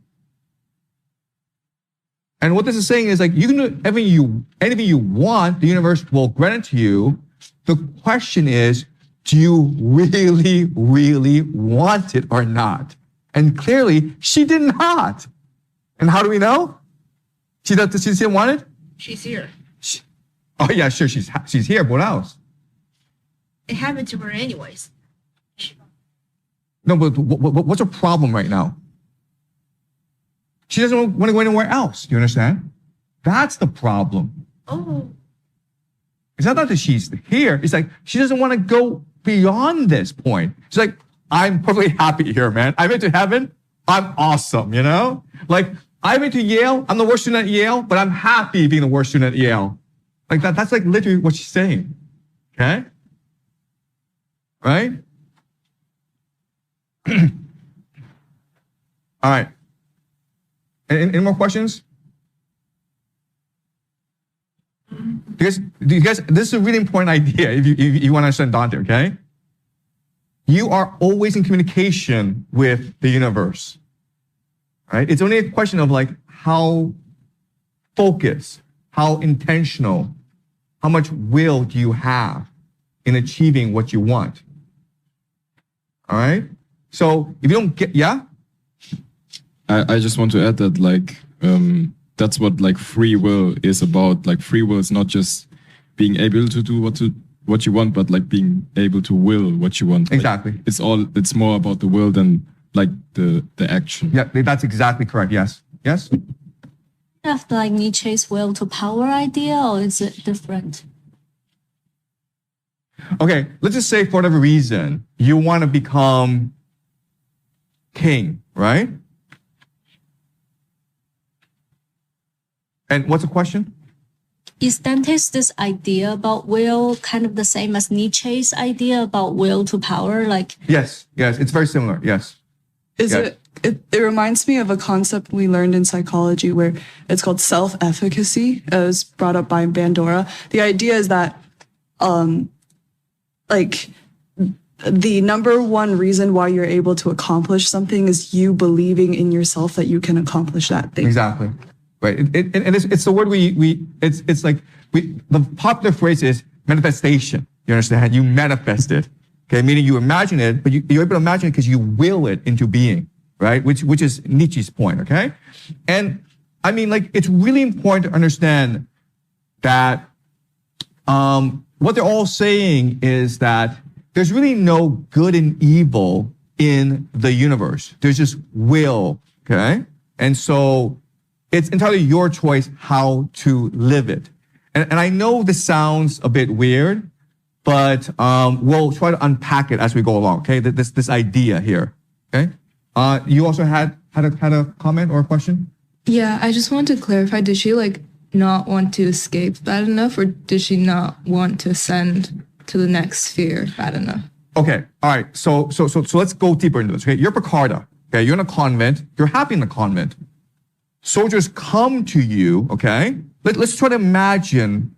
And what this is saying is like, you can do anything you want, the universe will grant it to you. The question is, do you really, really want it or not? And clearly, she did not. And how do we know? She didn't want it? She's here. Oh yeah, sure, she's here, but what else? It happened to her anyways. No, but what's her problem right now? She doesn't want to go anywhere else. Do you understand? That's the problem. Oh. It's not that she's here. It's like she doesn't want to go beyond this point. She's like, I'm perfectly happy here, man. I went to heaven. I'm awesome, you know? Like, I went to Yale. I'm the worst student at Yale, but I'm happy being the worst student at Yale. Like that's like literally what she's saying. Okay? Right? All right. Any more questions? Because this is a really important idea if you want to understand Dante, okay? You are always in communication with the universe, right? It's only a question of like how focused, how intentional, how much will do you have in achieving what you want? All right? So if you don't get, yeah? I just want to add that like that's what like free will is about. Like free will is not just being able to do what you want, but like being able to will what you want. Exactly. Like, it's more about the will than like the action. Yeah, that's exactly correct. Yes. Yes? Have like Nietzsche's will to power idea, or is it different? Okay, let's just say for whatever reason, you want to become king, right? And what's the question? Is Dante's this idea about will kind of the same as Nietzsche's idea about will to power? Like Yes, it's very similar. Yes. It reminds me of a concept we learned in psychology where it's called self-efficacy. It was brought up by Bandura. The idea is that, like, the number one reason why you're able to accomplish something is you believing in yourself that you can accomplish that thing. Exactly. Right. And it's the word the popular phrase is manifestation. You understand? You manifest it. Okay, meaning you imagine it, but you're able to imagine it because you will it into being, right? Which is Nietzsche's point, okay? And I mean, like, it's really important to understand that what they're all saying is that there's really no good and evil in the universe. There's just will, okay? And so it's entirely your choice how to live it. And I know this sounds a bit weird, but we'll try to unpack it as we go along, okay? This idea here, okay? You also had a comment or a question? Yeah, I just wanted to clarify, did she like not want to escape bad enough, or did she not want to ascend to the next sphere bad enough? Okay, all right, so let's go deeper into this, okay? You're Picarda, okay? You're in a convent, you're happy in the convent. Soldiers come to you, okay? Let's try to imagine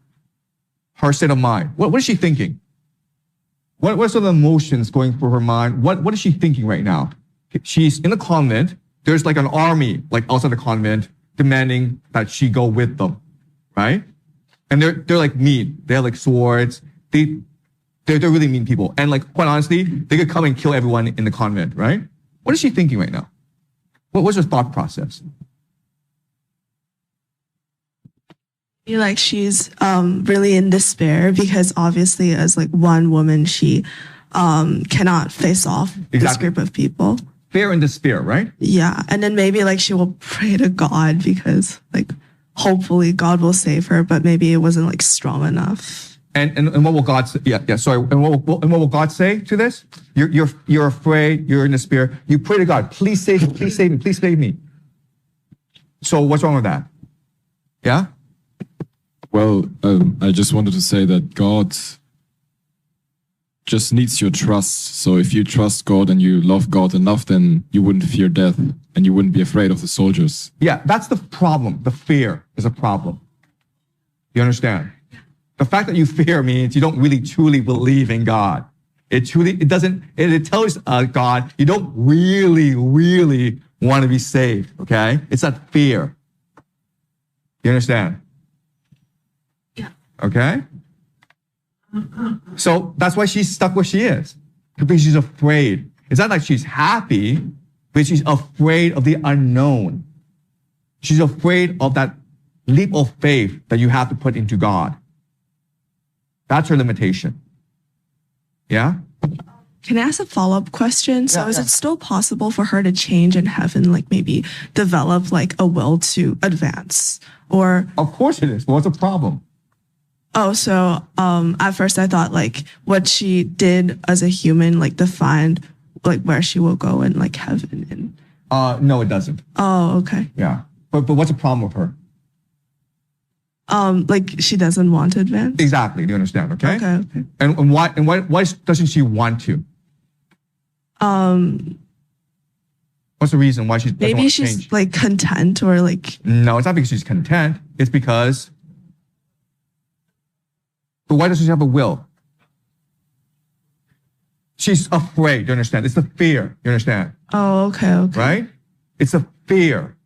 her state of mind. What is she thinking? What are some of the emotions going through her mind? What is she thinking right now? She's in the convent. There's like an army like outside the convent demanding that she go with them, right? And they're like mean. They have like swords. They're really mean people. And like quite honestly, they could come and kill everyone in the convent, right? What is she thinking right now? What's her thought process? I feel like she's really in despair because obviously as like one woman she cannot face off this group of people. Fear and despair, right? Yeah, and then maybe like she will pray to God because like hopefully God will save her, but maybe it wasn't like strong enough. And what will God say? Yeah, sorry. And what will God say to this? You're afraid, you're in despair. You pray to God, please save me, please save me, please save me. So what's wrong with that? Yeah? Well, I just wanted to say that God just needs your trust. So if you trust God and you love God enough, then you wouldn't fear death and you wouldn't be afraid of the soldiers. Yeah, that's the problem. The fear is a problem. You understand? The fact that you fear means you don't really truly believe in God. It tells God you don't really want to be saved, okay? It's that fear. You understand? Okay? So that's why she's stuck where she is. Because she's afraid. It's not like she's happy, but she's afraid of the unknown. She's afraid of that leap of faith that you have to put into God. That's her limitation. Yeah? Can I ask a follow-up question? So is it still possible for her to change in heaven, like maybe develop like a will to advance? Or of course it is. What's the problem? Oh, so at first I thought like what she did as a human like defined like where she will go in like heaven and no, it doesn't. Oh, okay. Yeah. But what's the problem with her? Like she doesn't want to advance? Exactly. Do you understand? Okay. Okay. And why doesn't she want to? What's the reason why she doesn't Maybe want to she's change? like content or like. No, it's not because she's content. It's because. But why doesn't she have a will? She's afraid. You understand? It's the fear. You understand? Oh, okay, okay. Right? It's a fear.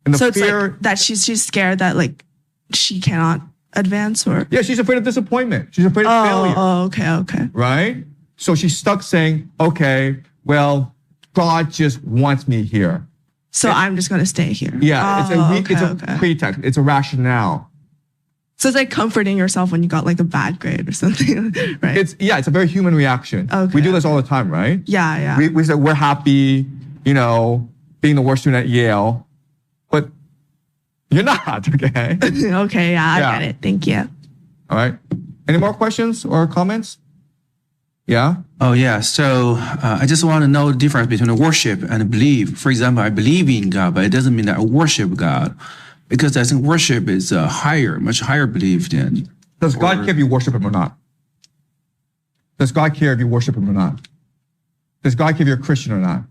And the So it's fear. like that she's scared that like she cannot advance or. Yeah, she's afraid of disappointment. She's afraid of failure. Oh, okay, okay. Right? So she's stuck saying, okay, well, God just wants me here. So I'm just gonna stay here. Yeah, it's a okay. pretext. It's a rationale. So it's like comforting yourself when you got like a bad grade or something, right? It's a very human reaction. Okay. We do this all the time, right? Yeah, yeah. We say we're happy, being the worst student at Yale, but you're not, okay? Okay, yeah, I Yeah. get it. Thank you. All right. Any more questions or comments? Yeah. Oh yeah. So I just want to know the difference between worship and belief. For example, I believe in God, but it doesn't mean that I worship God, because I think worship is a much higher belief than. Does God care if you worship Him or not? Does God care if you worship Him or not? Does God care if you're a Christian or not?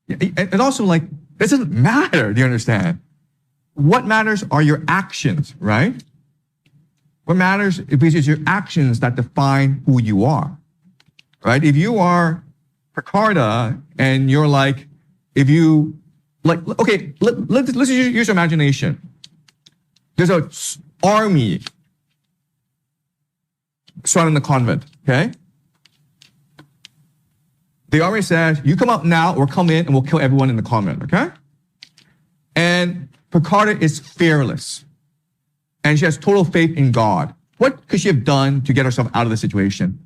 And also, like, it doesn't matter. Do you understand? What matters are your actions, right? What matters is it's your actions that define who you are, right? If you are Picarda and you're like, okay, let's use your imagination. There's an army surrounding the convent, okay? The army says, you come out now or come in and we'll kill everyone in the convent, okay? And Picarda is fearless. And she has total faith in God. What could she have done to get herself out of the situation?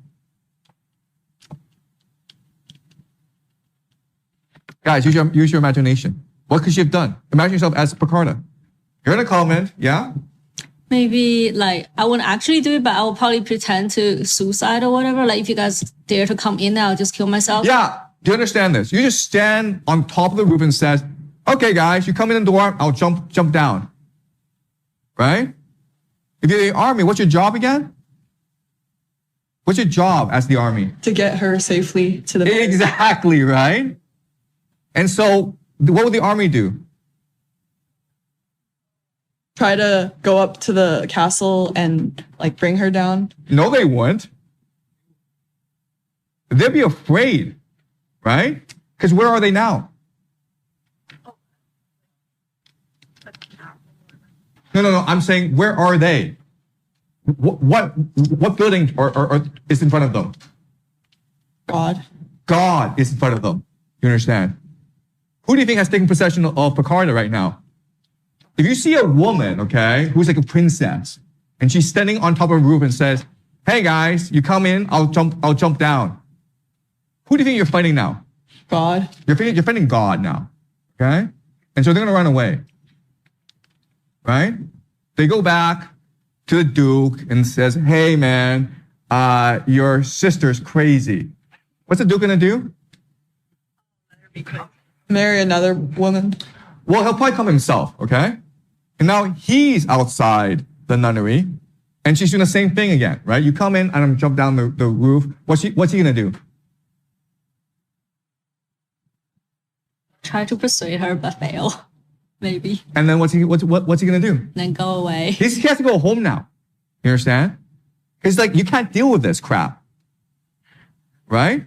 Guys, use your imagination. What could she have done? Imagine yourself as Picarda. You're in a convent, yeah? Maybe like I wouldn't actually do it, but I will probably pretend to suicide or whatever. Like if you guys dare to come in, I'll just kill myself. Yeah. Do you understand this? You just stand on top of the roof and says, okay, guys, you come in the door, I'll jump down. Right? If you're the army, what's your job again? What's your job as the army? To get her safely to the base. Exactly, right? And so, what would the army do? Try to go up to the castle and like bring her down. No, they wouldn't. They'd be afraid, right? Because where are they now? No. I'm saying, where are they? What building or is in front of them? God. God is in front of them. You understand? Who do you think has taken possession of Picarda right now? If you see a woman, okay, who's like a princess, and she's standing on top of a roof and says, "Hey guys, you come in, I'll jump down." Who do you think you're fighting now? God. You're fighting God now, okay? And so they're gonna run away, right? They go back to the Duke and says, "Hey man, your sister's crazy." What's the Duke gonna do? Marry another woman. Well, he'll probably come himself, okay? And now he's outside the nunnery, and she's doing the same thing again, right? You come in and I'm jump down the roof. What's he gonna do? Try to persuade her, but fail. Maybe. And then what's he gonna do? Then go away. He has to go home now. You understand? It's like, you can't deal with this crap, right?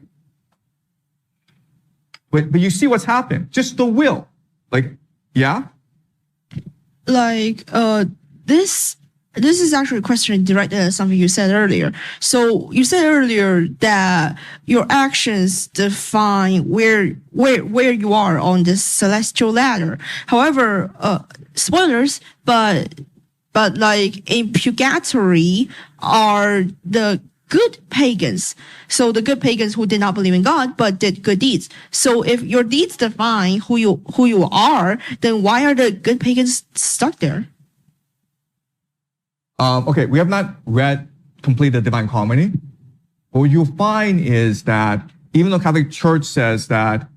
But you see what's happened. Just the will. Like, yeah? Like this is actually a question directed at something you said earlier. So you said earlier that your actions define where you are on this celestial ladder. However, spoilers, but like in purgatory are the good pagans. So the good pagans who did not believe in God but did good deeds. So if your deeds define who you are, then why are the good pagans stuck there? Okay, we have not read completely the Divine Comedy. What you'll find is that even though Catholic Church says that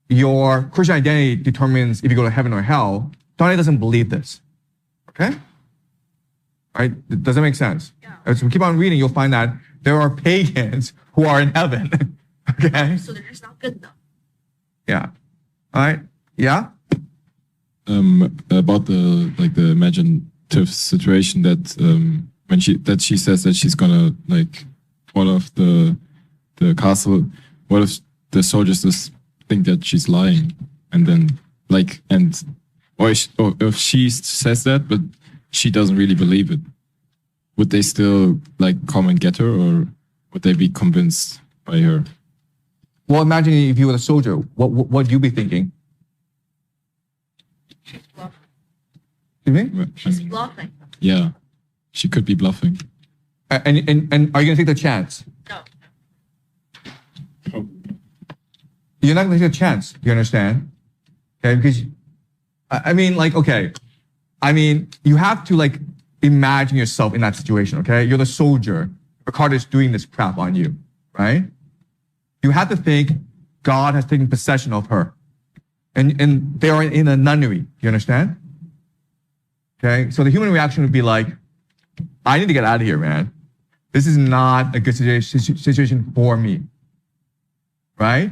your Christian identity determines if you go to heaven or hell, Dante doesn't believe this. Okay? Right? Does that make sense? Yeah. As we keep on reading, you'll find that there are pagans who are in heaven, Okay. So they're just not good enough. Yeah. All right. Yeah. About the imaginative situation that when she says that she's gonna like fall off the castle. What if the soldiers just think that she's lying, and then or if she says that but she doesn't really believe it, would they still like come and get her, or would they be convinced by her? Well, imagine if you were a soldier, what would you be thinking? You mean? She's bluffing. Yeah, she could be bluffing. And are you gonna take the chance? No. You're not gonna take a chance. You understand? Okay, because I mean, like, okay, I mean, you have to like imagine yourself in that situation. Okay, you're the soldier. Ricardo is doing this crap on you, right? You have to think God has taken possession of her, and they are in a nunnery. You understand? Okay, so the human reaction would be like, I need to get out of here, man. This is not a good situation for me, right?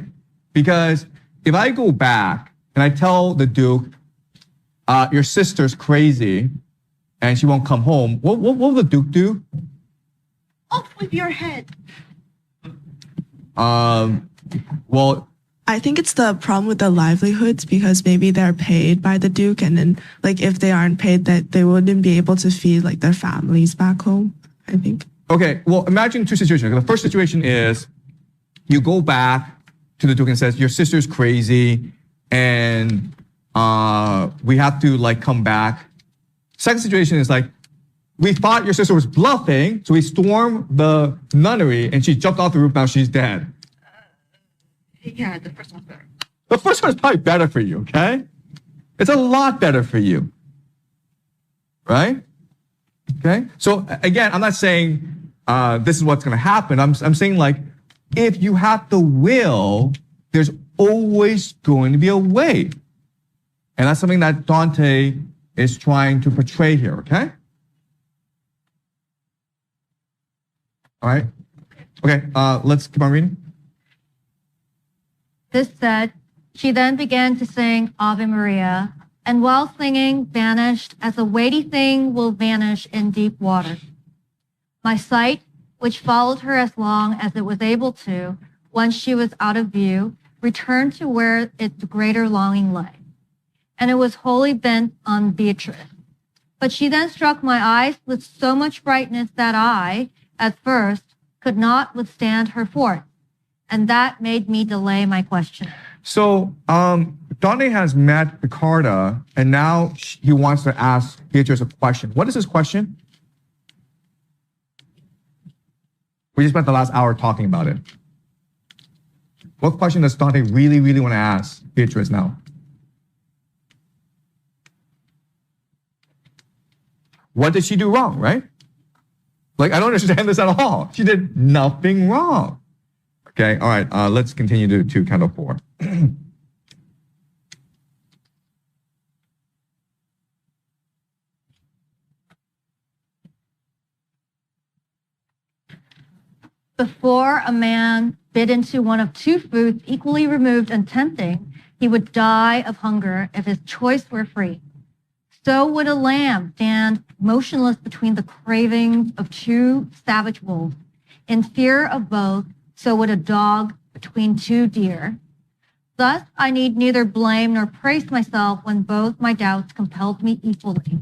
Because if I go back and I tell the Duke, your sister's crazy and she won't come home, what will the Duke do? Off with your head. Well, I think it's the problem with the livelihoods because maybe they're paid by the Duke, and then like if they aren't paid, that they wouldn't be able to feed like their families back home. I think. Okay, well, imagine two situations. The first situation is you go back to the Duke and says your sister's crazy, and we have to like come back. Second situation is like we thought your sister was bluffing, so we stormed the nunnery and she jumped off the roof. Now she's dead. Yeah, the first one's better. The first one is probably better for you, okay? It's a lot better for you, right? Okay? So again, I'm not saying this is what's going to happen. I'm saying like, if you have the will, there's always going to be a way. And that's something that Dante is trying to portray here, okay? All right? Okay, let's keep on reading. This said, she then began to sing Ave Maria, and while singing, vanished as a weighty thing will vanish in deep water. My sight, which followed her as long as it was able to, once she was out of view, returned to where its greater longing lay, and it was wholly bent on Beatrice. But she then struck my eyes with so much brightness that I, at first, could not withstand her force, and that made me delay my question. So, Dante has met Ricarda, and now he wants to ask Beatrice a question. What is his question? We just spent the last hour talking about it. What question does Dante really, really want to ask Beatrice now? What did she do wrong, right? Like, I don't understand this at all. She did nothing wrong. Okay, all right, let's continue to Canto 4. Before a man bit into one of two foods equally removed and tempting, he would die of hunger if his choice were free. So would a lamb stand motionless between the cravings of two savage wolves. In fear of both, so would a dog between two deer. Thus, I need neither blame nor praise myself when both my doubts compelled me equally.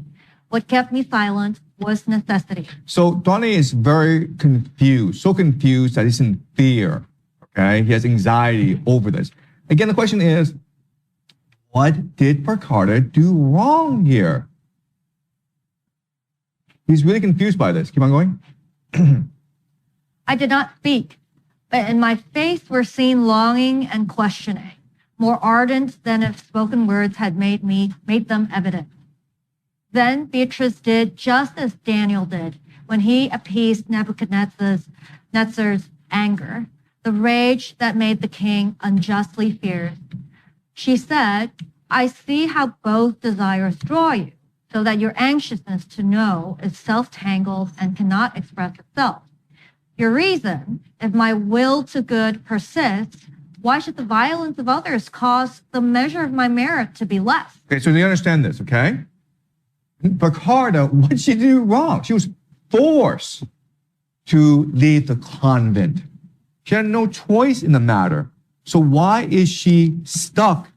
What kept me silent was necessity. So Dante is very confused, so confused that he's in fear, okay? He has anxiety over this. Again, the question is, what did Ricarda do wrong here? He's really confused by this. Keep on going. I did not speak, but in my face were seen longing and questioning, more ardent than if spoken words had made them evident. Then Beatrice did just as Daniel did when he appeased Nebuchadnezzar's anger, the rage that made the king unjustly feared. She said, I see how both desires draw you, so that your anxiousness to know is self-tangled and cannot express itself. Your reason, if my will to good persists, why should the violence of others cause the measure of my merit to be less? Okay, so you understand this, okay? Picarda, what did she do wrong? She was forced to leave the convent. She had no choice in the matter. So why is she stuck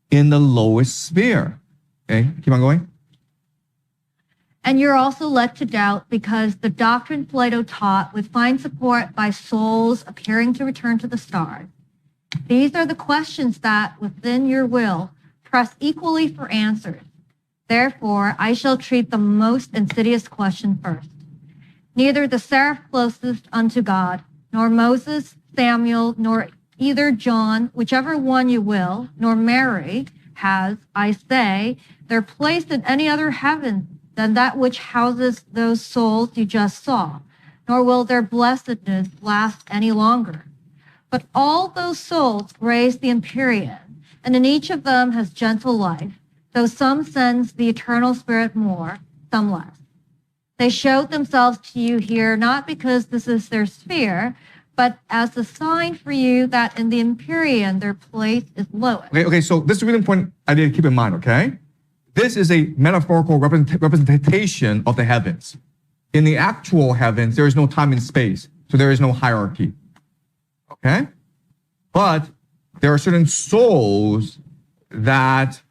in the lowest sphere? Okay, keep on going. And you're also led to doubt because the doctrine Plato taught would find support by souls appearing to return to the stars. These are the questions that, within your will, press equally for answers. Therefore, I shall treat the most insidious question first. Neither the seraph closest unto God, nor Moses, Samuel, nor either John, whichever one you will, nor Mary, has, I say, their place in any other heaven than that which houses those souls you just saw, nor will their blessedness last any longer. But all those souls grace the Empyrean, and in each of them has gentle life, though some sends the eternal spirit more, some less. They showed themselves to you here not because this is their sphere, but as a sign for you that in the Empyrean their place is lowest. Okay, so this is a really important idea to keep in mind, okay? This is a metaphorical representation of the heavens. In the actual heavens, there is no time and space, so there is no hierarchy. Okay? But there are certain souls that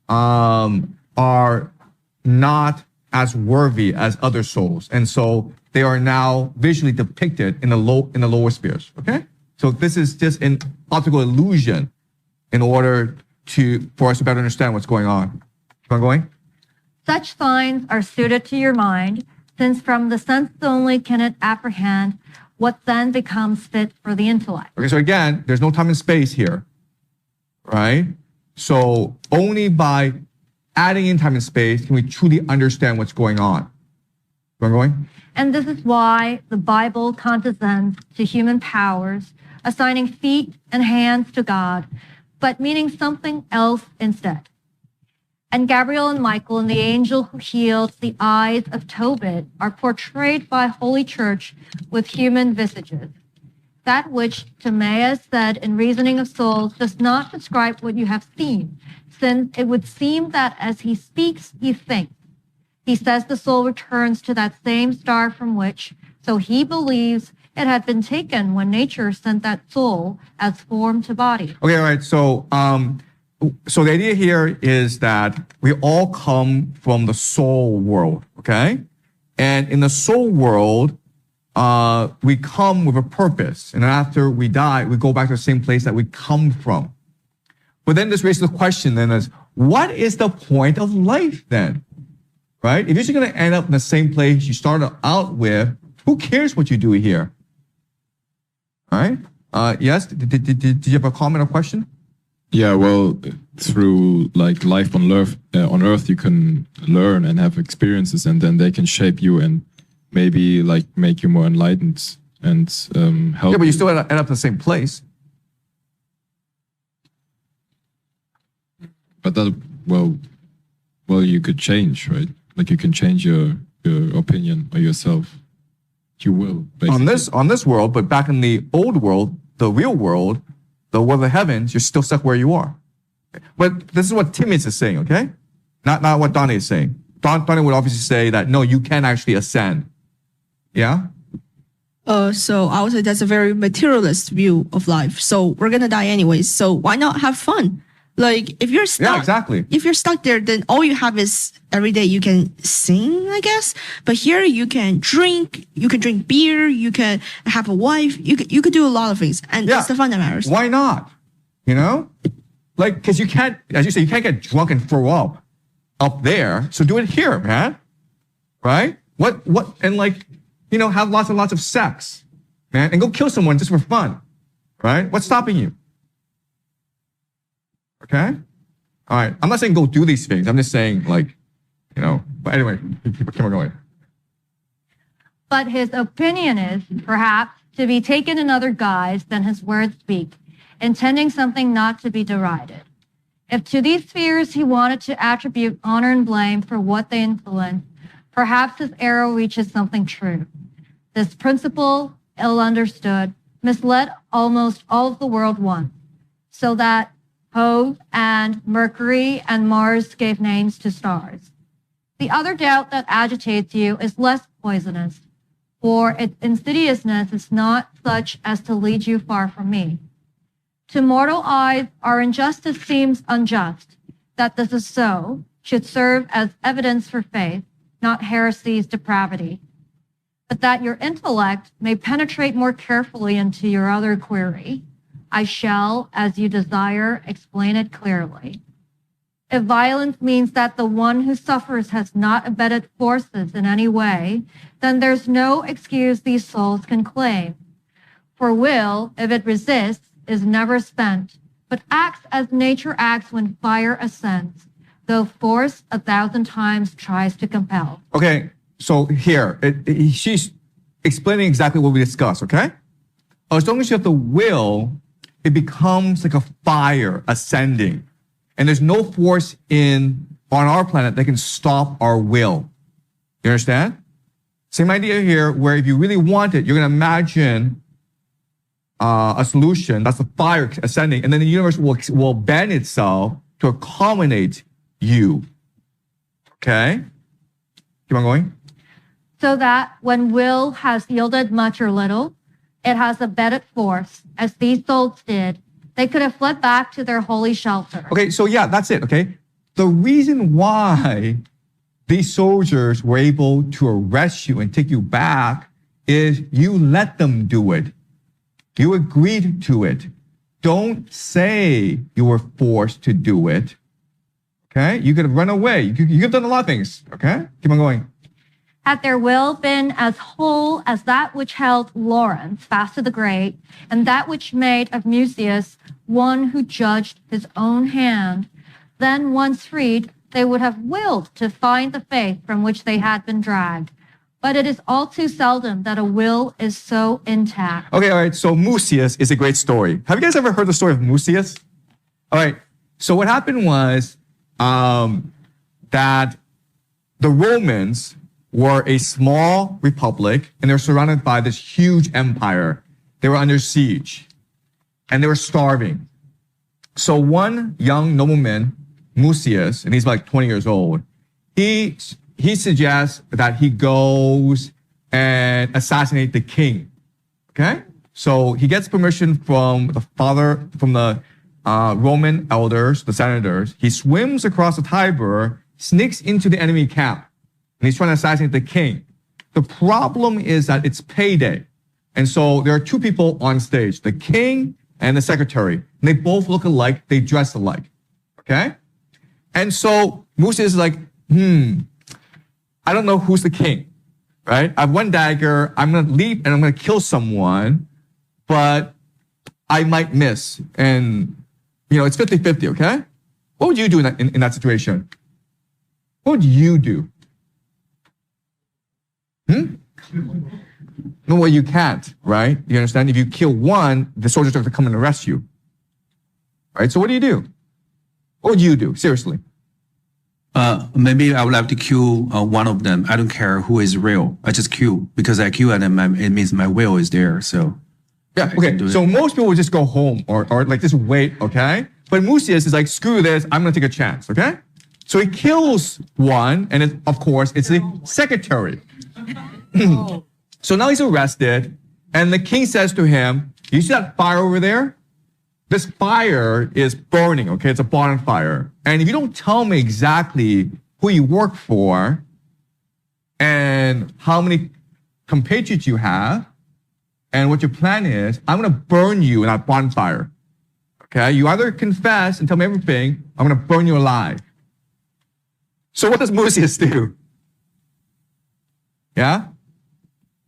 are not as worthy as other souls, and so they are now visually depicted in the lower spheres. Okay? So this is just an optical illusion in order for us to better understand what's going on. Keep on going. Such signs are suited to your mind, since from the sense only can it apprehend what then becomes fit for the intellect. Okay, so again, there's no time and space here, right? So only by adding in time and space can we truly understand what's going on. Keep on going. And this is why the Bible condescends to human powers, assigning feet and hands to God, but meaning something else instead. And Gabriel and Michael and the angel who healed the eyes of Tobit are portrayed by Holy Church with human visages. That which Timaeus said in Reasoning of Souls does not describe what you have seen, since it would seem that as he speaks, he thinks. He says the soul returns to that same star from which, so he believes, it had been taken when nature sent that soul as form to body. Okay, all right. So the idea here is that we all come from the soul world, okay? And in the soul world, we come with a purpose. And after we die, we go back to the same place that we come from. But then this raises the question then is, what is the point of life then? Right? If you're just going to end up in the same place you started out with, who cares what you do here? All right? Yes? Did you have a comment or question? Yeah, well, through like life on Earth, you can learn and have experiences, and then they can shape you and maybe like make you more enlightened and help. Yeah, but you still end up in the same place. But that, well, you could change, right? Like you can change your opinion or yourself. You will basically. On this world, but back in the old world, the real world, the world of the heavens, you're still stuck where you are. But this is what Timaeus is saying, okay? Not what Dante is saying. Dante would obviously say that, no, you can actually ascend. Yeah? So I would say that's a very materialist view of life. So we're gonna die anyways. So why not have fun? Like if you're stuck, yeah, exactly. If you're stuck there, then all you have is every day you can sing, I guess. But here you can drink beer, you can have a wife, you could do a lot of things, and that's the fun that matters. Why not? You know, like because you can't, as you say, you can't get drunk and throw up there. So do it here, man. Right? What? And like, you know, have lots and lots of sex, man, and go kill someone just for fun. Right? What's stopping you? Okay? All right. I'm not saying go do these things. I'm just saying, like, you know, but anyway, keep on going. But his opinion is, perhaps, to be taken in other guise than his words speak, intending something not to be derided. If to these spheres he wanted to attribute honor and blame for what they influence, perhaps his arrow reaches something true. This principle ill understood, misled almost all of the world once, so that Jove and Mercury and Mars gave names to stars. The other doubt that agitates you is less poisonous, for its insidiousness is not such as to lead you far from me. To mortal eyes, our injustice seems unjust. That this is so should serve as evidence for faith, not heresy's depravity. But that your intellect may penetrate more carefully into your other query, I shall, as you desire, explain it clearly. If violence means that the one who suffers has not abetted forces in any way, then there's no excuse these souls can claim. For will, if it resists, is never spent, but acts as nature acts when fire ascends, though force 1,000 times tries to compel. Okay, so here, she's explaining exactly what we discussed, okay? As long as you have the will, it becomes like a fire ascending. And there's no force on our planet that can stop our will. You understand? Same idea here, where if you really want it, you're going to imagine a solution, that's the fire ascending, and then the universe will bend itself to accommodate you. Okay? Keep on going. So that when will has yielded much or little, it has abetted force, as these souls did. They could have fled back to their holy shelter. Okay, so yeah, that's it, okay? The reason why these soldiers were able to arrest you and take you back is you let them do it. You agreed to it. Don't say you were forced to do it. Okay? You could have run away. You could have done a lot of things. Okay? Keep on going. Had their will been as whole as that which held Lawrence fast to the grate, and that which made of Mucius one who judged his own hand, then once freed, they would have willed to find the faith from which they had been dragged. But it is all too seldom that a will is so intact. Okay, all right. So Mucius is a great story. Have you guys ever heard the story of Mucius? All right. So what happened was that the Romans were a small republic, and they were surrounded by this huge empire. They were under siege, and they were starving. So one young nobleman, Mucius, and he's like 20 years old, he suggests that he goes and assassinate the king. Okay? So he gets permission from the Roman elders, the senators. He swims across the Tiber, sneaks into the enemy camp, and he's trying to assassinate the king. The problem is that it's payday. And so there are two people on stage, the king and the secretary. And they both look alike, they dress alike. Okay? And so Mucius is like, I don't know who's the king, right? I have one dagger, I'm gonna leap and I'm gonna kill someone, but I might miss. And, it's 50-50, okay? What would you do in that situation? What would you do? No, well, you can't, right? You understand? If you kill one, the soldiers have to come and arrest you. Right? So what do? What would you do? Seriously. Maybe I would like to kill one of them. I don't care who is real. I just kill because I kill and it means my will is there. So yeah, okay. So most people would just go home or like just wait, okay? But Mucius is like, screw this, I'm gonna take a chance, okay? So he kills one, and of course it's the secretary. So now he's arrested, and the king says to him, you see that fire over there? This fire is burning, okay? It's a bonfire. And if you don't tell me exactly who you work for and how many compatriots you have and what your plan is, I'm going to burn you in that bonfire. Okay? You either confess and tell me everything, I'm going to burn you alive. So what does Mucius do? Yeah?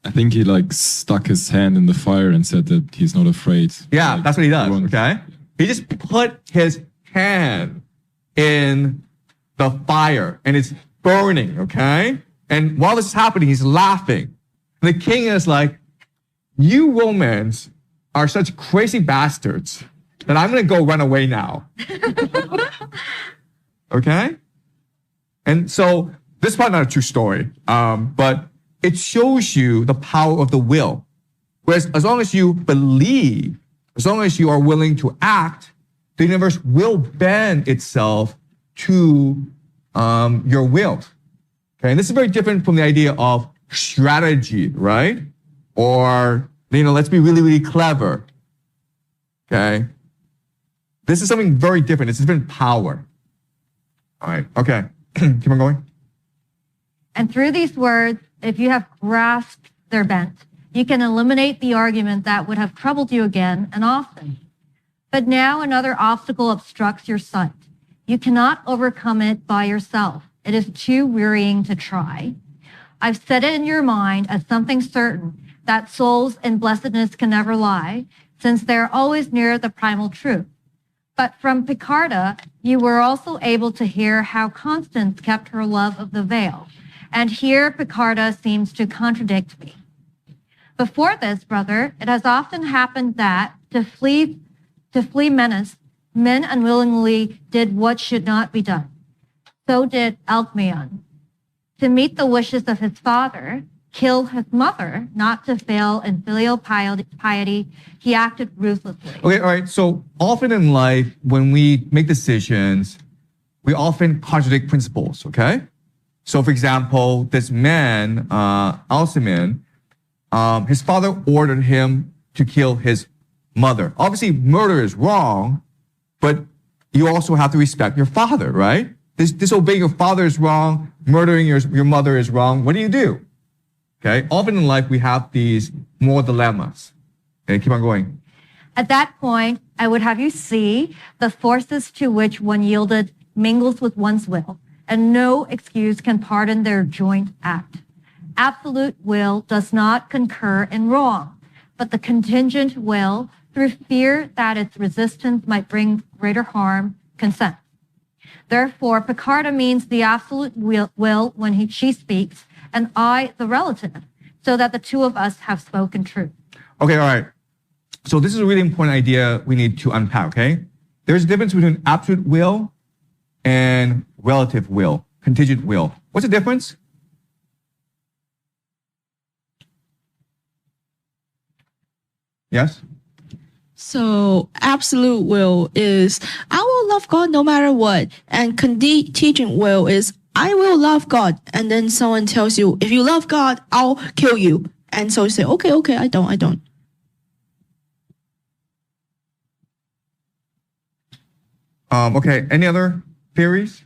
I think he stuck his hand in the fire and said that he's not afraid. Yeah, that's what he does, okay? He just put his hand in the fire and it's burning, okay? And while this is happening, he's laughing. And the king is like, you Romans are such crazy bastards that I'm going to go run away now. Okay? And so this is probably not a true story, but it shows you the power of the will, Whereas as long as you believe, as long as you are willing to act, the universe will bend itself to your will. Okay, and this is very different from the idea of strategy, right? Or, let's be really, really clever. Okay? This is something very different. It's different power. All right, okay. Keep on going. And through these words, if you have grasped their bent, you can eliminate the argument that would have troubled you again and often. But now another obstacle obstructs your sight. You cannot overcome it by yourself. It is too wearying to try. I've set it in your mind as something certain that souls in blessedness can never lie, since they are always near the primal truth. But from Picarda, you were also able to hear how Constance kept her love of the veil. And here Picarda seems to contradict me. Before this, brother, it has often happened that to flee menace, men unwillingly did what should not be done. So did Alcmaeon. To meet the wishes of his father, kill his mother, not to fail in filial piety, he acted ruthlessly. Okay, all right. So often in life, when we make decisions, we often contradict principles, okay? So for example, this man, Alcmaeon, his father ordered him to kill his mother. Obviously, murder is wrong, but you also have to respect your father, right? Disobeying your father is wrong. Murdering your mother is wrong. What do you do? Okay. Often in life, we have these moral dilemmas. Okay, keep on going. At that point, I would have you see the forces to which one yielded mingles with one's will, and no excuse can pardon their joint act. Absolute will does not concur in wrong, but the contingent will, through fear that its resistance might bring greater harm, consents. Therefore, Picarda means the absolute will when she speaks, and I the relative, so that the two of us have spoken truth. Okay, all right. So this is a really important idea we need to unpack, okay? There's a difference between absolute will and relative will, contingent will. What's the difference? Yes? So absolute will is I will love God no matter what, and contingent will is I will love God, and then someone tells you if you love God, I'll kill you, and so you say okay, I don't. Okay, any other theories?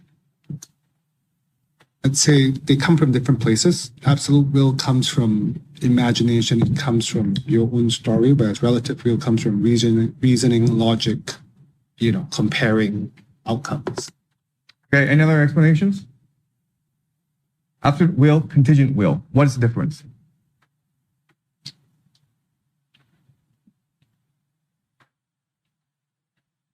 I'd say they come from different places. Absolute will comes from imagination, it comes from your own story, whereas relative will comes from reasoning, logic, comparing outcomes. Okay, any other explanations? Absolute will, contingent will. What is the difference?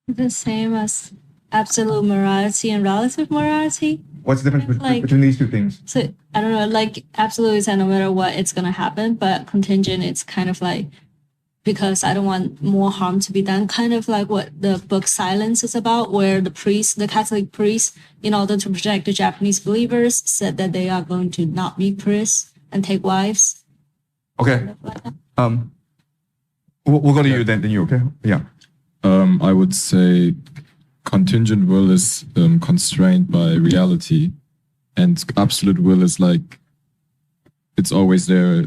The same as absolute morality and relative morality. What's the difference between these two things? So I don't know, like absolute is that no matter what it's gonna happen, but contingent it's kind of like because I don't want more harm to be done, kind of like what the book Silence is about, where the Catholic priest, in order to protect the Japanese believers, said that they are going to not be priests and take wives. Okay. We'll go to you then you, okay? Yeah. I would say contingent will is constrained by reality, and absolute will is like it's always there.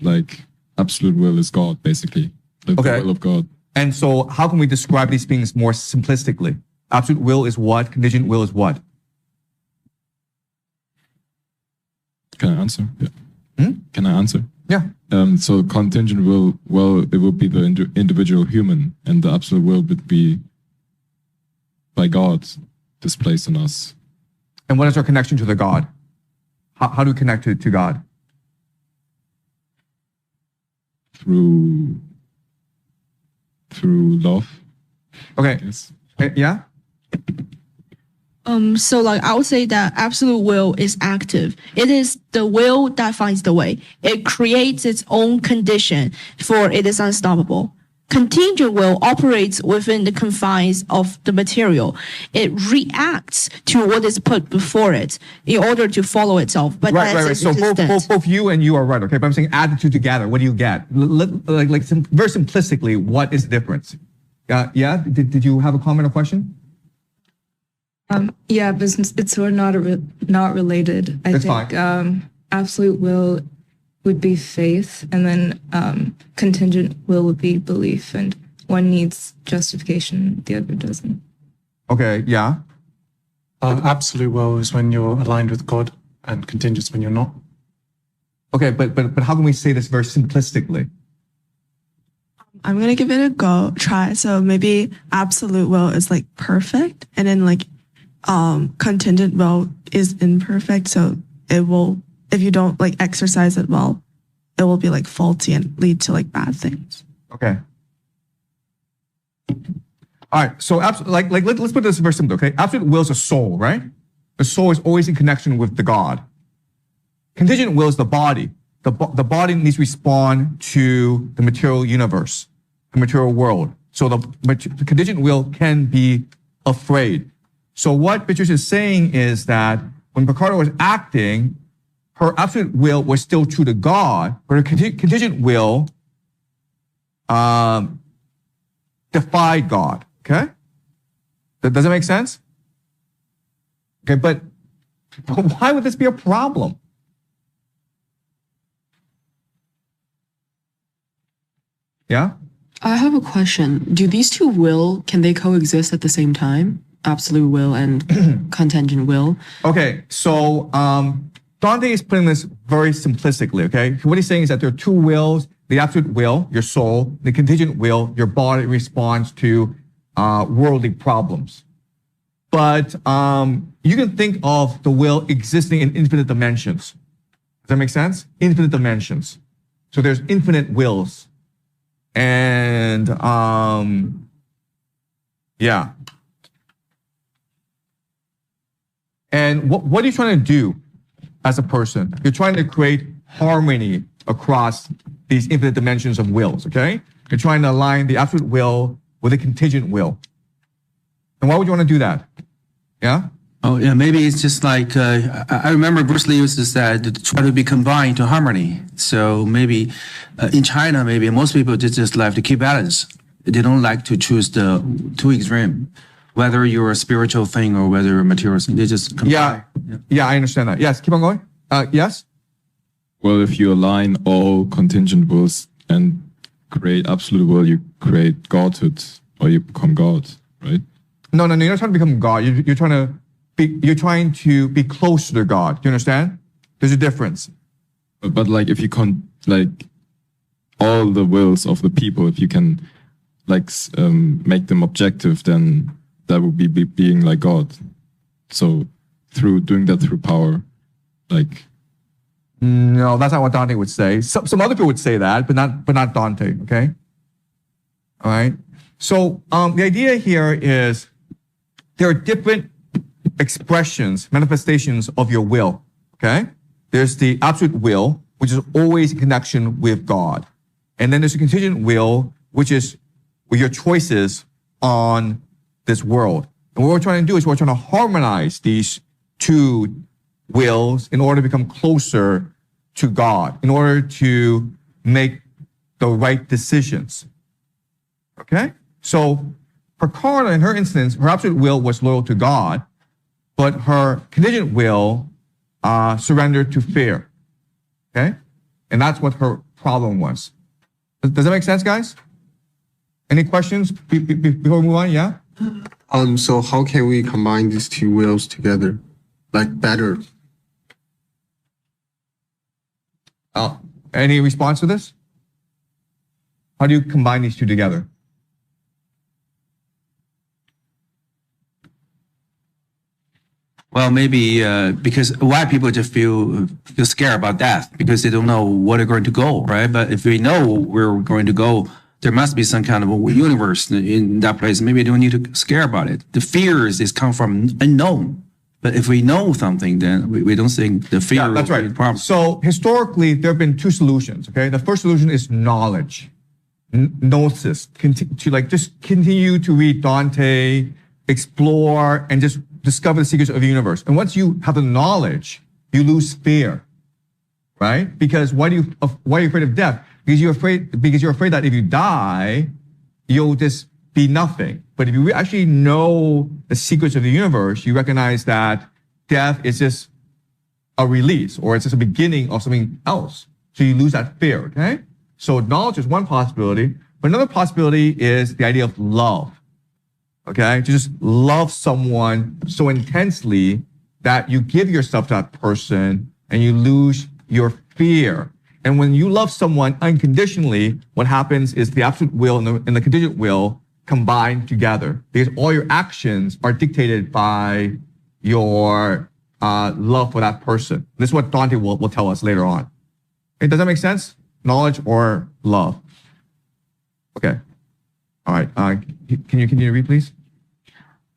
Like absolute will is God, basically. Like the will of God. And so how can we describe these things more simplistically? Absolute will is what? Contingent will is what? Can I answer? Yeah. Can I answer? Yeah. So contingent will, it would be the individual human, and the absolute will would be by God displaced on us. And what is our connection to the God? How do we connect to God? Through love. Okay. Yeah? So like I would say that absolute will is active. It is the will that finds the way. It creates its own condition, for it is unstoppable. contingent will operates within the confines of the material. It reacts to what is put before it in order to follow itself. But Right. So both you and you are right, okay? But I'm saying add the two together. What do you get? Very simplistically, what is the difference? Yeah? Did you have a comment or question? Yeah, but since it's sort of not related, I That's think fine. absolute will would be faith, and then contingent will would be belief, and one needs justification, the other doesn't. Okay, yeah. Absolute will is when you're aligned with God, and contingent is when you're not. Okay, but how can we say this very simplistically? I'm gonna give it a try. So maybe absolute will is like perfect, and then like contingent will is imperfect. So it will, if you don't like exercise it well, it will be like faulty and lead to like bad things. Okay. All right. So let's put this very simple. Okay. Absolute will is a soul, right? The soul is always in connection with the God. Contingent will is the body. The body needs to respond to the material universe, the material world. So the contingent will can be afraid. So what Patricia is saying is that when Picardo was acting, her absolute will was still true to God, but her contingent will defied God. Okay? Does that make sense? Okay, but why would this be a problem? Yeah? I have a question. Do these two can they coexist at the same time? Absolute will and contingent will? Okay, so Dante is putting this very simplistically, okay? What he's saying is that there are two wills, the absolute will, your soul, the contingent will, your body responds to worldly problems. But you can think of the will existing in infinite dimensions. Does that make sense? Infinite dimensions. So there's infinite wills. And yeah. And what are you trying to do as a person? You're trying to create harmony across these infinite dimensions of wills, okay? You're trying to align the absolute will with a contingent will. And why would you want to do that? Yeah? Oh, yeah, maybe it's just like, I remember Bruce Lee used to say to try to be combined to harmony. So maybe in China, maybe most people just like to keep balance. They don't like to choose the too extreme. Whether you're a spiritual thing or whether you're a material thing, they just combine. Yeah, I understand that. Yes, keep on going. Yes? Well, if you align all contingent wills and create absolute will, you create godhood, or you become God, right? No, you're not trying to become God. You're trying to be closer to God. Do you understand? There's a difference. But like, if you all the wills of the people, if you can make them objective, then that would be being like God. So through doing that through power, like. No, that's not what Dante would say. Some other people would say that, but not Dante. Okay. All right. So the idea here is there are different expressions, manifestations of your will. Okay. There's the absolute will, which is always in connection with God, and then there's a contingent will, which is with your choices on this world. And what we're trying to do is we're trying to harmonize these two wills in order to become closer to God, in order to make the right decisions. Okay? So for Carla, in her instance, her absolute will was loyal to God, but her contingent will surrendered to fear. Okay? And that's what her problem was. Does that make sense, guys? Any questions before we move on? Yeah? So how can we combine these two wills together, like better? Any response to this? How do you combine these two together? Well, maybe because why people just feel scared about death because they don't know where they're going to go, right? But if we know where we're going to go, there must be some kind of a universe in that place. Maybe they don't need to scare about it. The fears is come from unknown. But if we know something, then we don't think the fear that's right. will be a problem. So historically, there have been two solutions. Okay, the first solution is knowledge. gnosis, to like just continue to read Dante, explore, and just discover the secrets of the universe. And once you have the knowledge, you lose fear, right? Because why are you afraid of death? Because you're afraid that if you die, you'll just be nothing. But if you actually know the secrets of the universe, you recognize that death is just a release, or it's just a beginning of something else. So you lose that fear, okay? So knowledge is one possibility, but another possibility is the idea of love, okay? To just love someone so intensely that you give yourself to that person and you lose your fear. And when you love someone unconditionally, what happens is the absolute will and the contingent will combine together, because all your actions are dictated by your love for that person. This is what Dante will tell us later on. Okay, does that make sense? Knowledge or love? Okay. All right. Can you continue to read, please?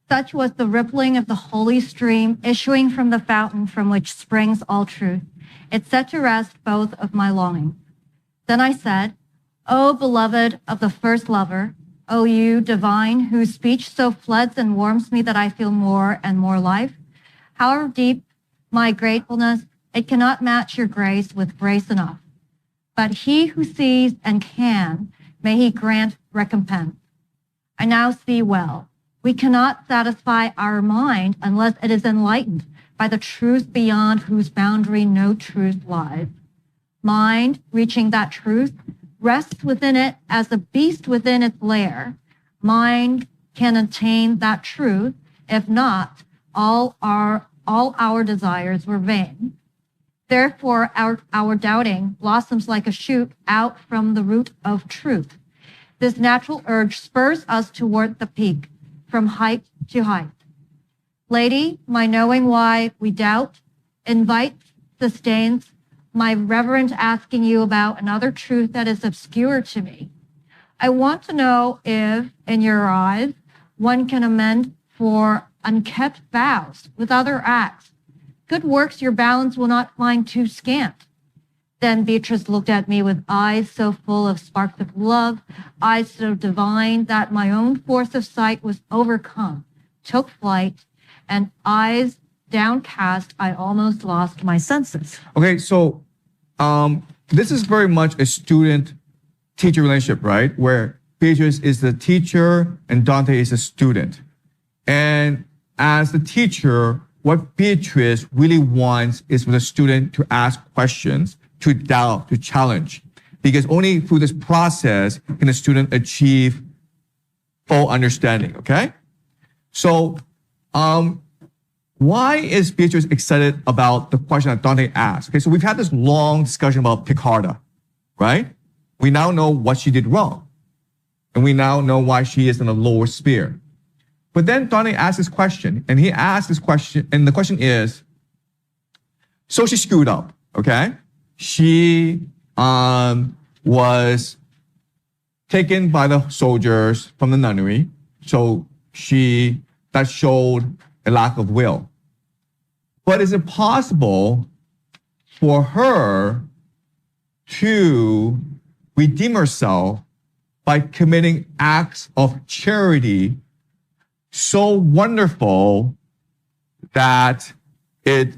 Such was the rippling of the holy stream issuing from the fountain from which springs all truth. It set to rest both of my longings. Then I said, O beloved of the first lover, O you divine, whose speech so floods and warms me that I feel more and more life, however deep my gratefulness, it cannot match your grace with grace enough. But he who sees and can, may he grant recompense. I now see well. We cannot satisfy our mind unless it is enlightened by the truth beyond whose boundary no truth lies. Mind, reaching that truth, rests within it as a beast within its lair. Mind can attain that truth. If not, all our desires were vain. Therefore, our doubting blossoms like a shoot out from the root of truth. This natural urge spurs us toward the peak, from height to height. Lady, my knowing why we doubt, invites, sustains, my reverent asking you about another truth that is obscure to me. I want to know if, in your eyes, one can amend for unkept vows with other acts. Good works your balance will not find too scant. Then Beatrice looked at me with eyes so full of sparks of love, eyes so divine that my own force of sight was overcome, took flight, and eyes downcast, I almost lost my senses. Okay, so this is very much a student-teacher relationship, right? Where Beatrice is the teacher and Dante is the student. And as the teacher, what Beatrice really wants is for the student to ask questions, to doubt, to challenge. Because only through this process can the student achieve full understanding, okay? So, why is Beatrice excited about the question that Dante asked? Okay, so we've had this long discussion about Piccarda, right? We now know what she did wrong. And we now know why she is in a lower sphere. But then Dante asks this question, and he asks this question, and the question is, so she screwed up, okay? She was taken by the soldiers from the nunnery, so that showed a lack of will. But is it possible for her to redeem herself by committing acts of charity so wonderful that it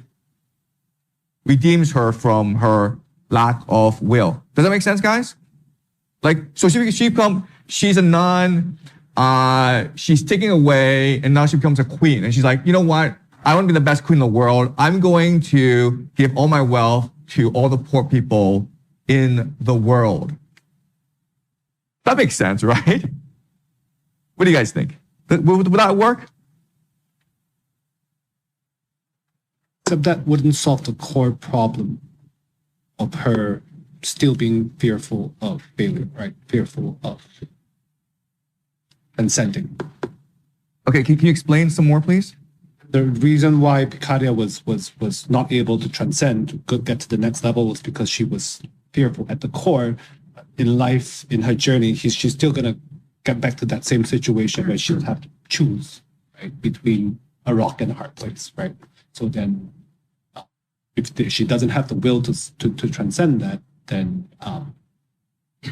redeems her from her lack of will? Does that make sense, guys? Like, so she's a nun, she's taken away, and now she becomes a queen. And she's like, you know what? I want to be the best queen in the world. I'm going to give all my wealth to all the poor people in the world. That makes sense, right? What do you guys think? Would that work? Except that wouldn't solve the core problem of her still being fearful of failure, right? Fearful of consenting. Okay, can you explain some more, please? The reason why Piccarda was not able to transcend, to get to the next level, was because she was fearful. At the core, in life, in her journey, she's still gonna get back to that same situation where she'll have to choose, right, between a rock and a hard place, right? So then, if she doesn't have the will to transcend that, then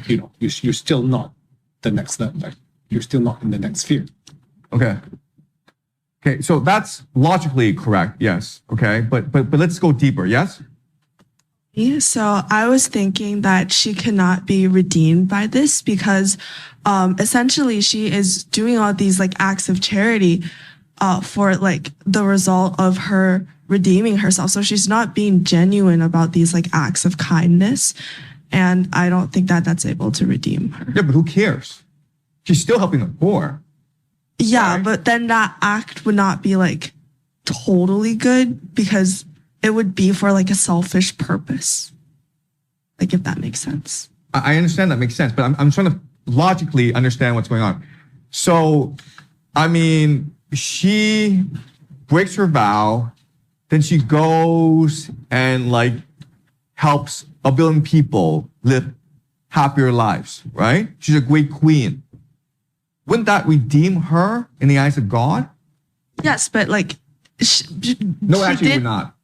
you're still not the next level. Like, you're still not in the next sphere. Okay. Okay, so that's logically correct, yes. Okay, but let's go deeper, yes? Yeah, so I was thinking that she cannot be redeemed by this because essentially she is doing all these like acts of charity for like the result of her redeeming herself. So she's not being genuine about these like acts of kindness. And I don't think that that's able to redeem her. Yeah, but who cares? She's still helping the poor. Yeah, but then that act would not be like totally good because it would be for like a selfish purpose. Like if that makes sense. I understand that makes sense, but I'm trying to logically understand what's going on. So, I mean, she breaks her vow, then she goes and like helps a billion people live happier lives, right? She's a great queen. Wouldn't that redeem her in the eyes of God? Yes, but like... No, actually, it would not.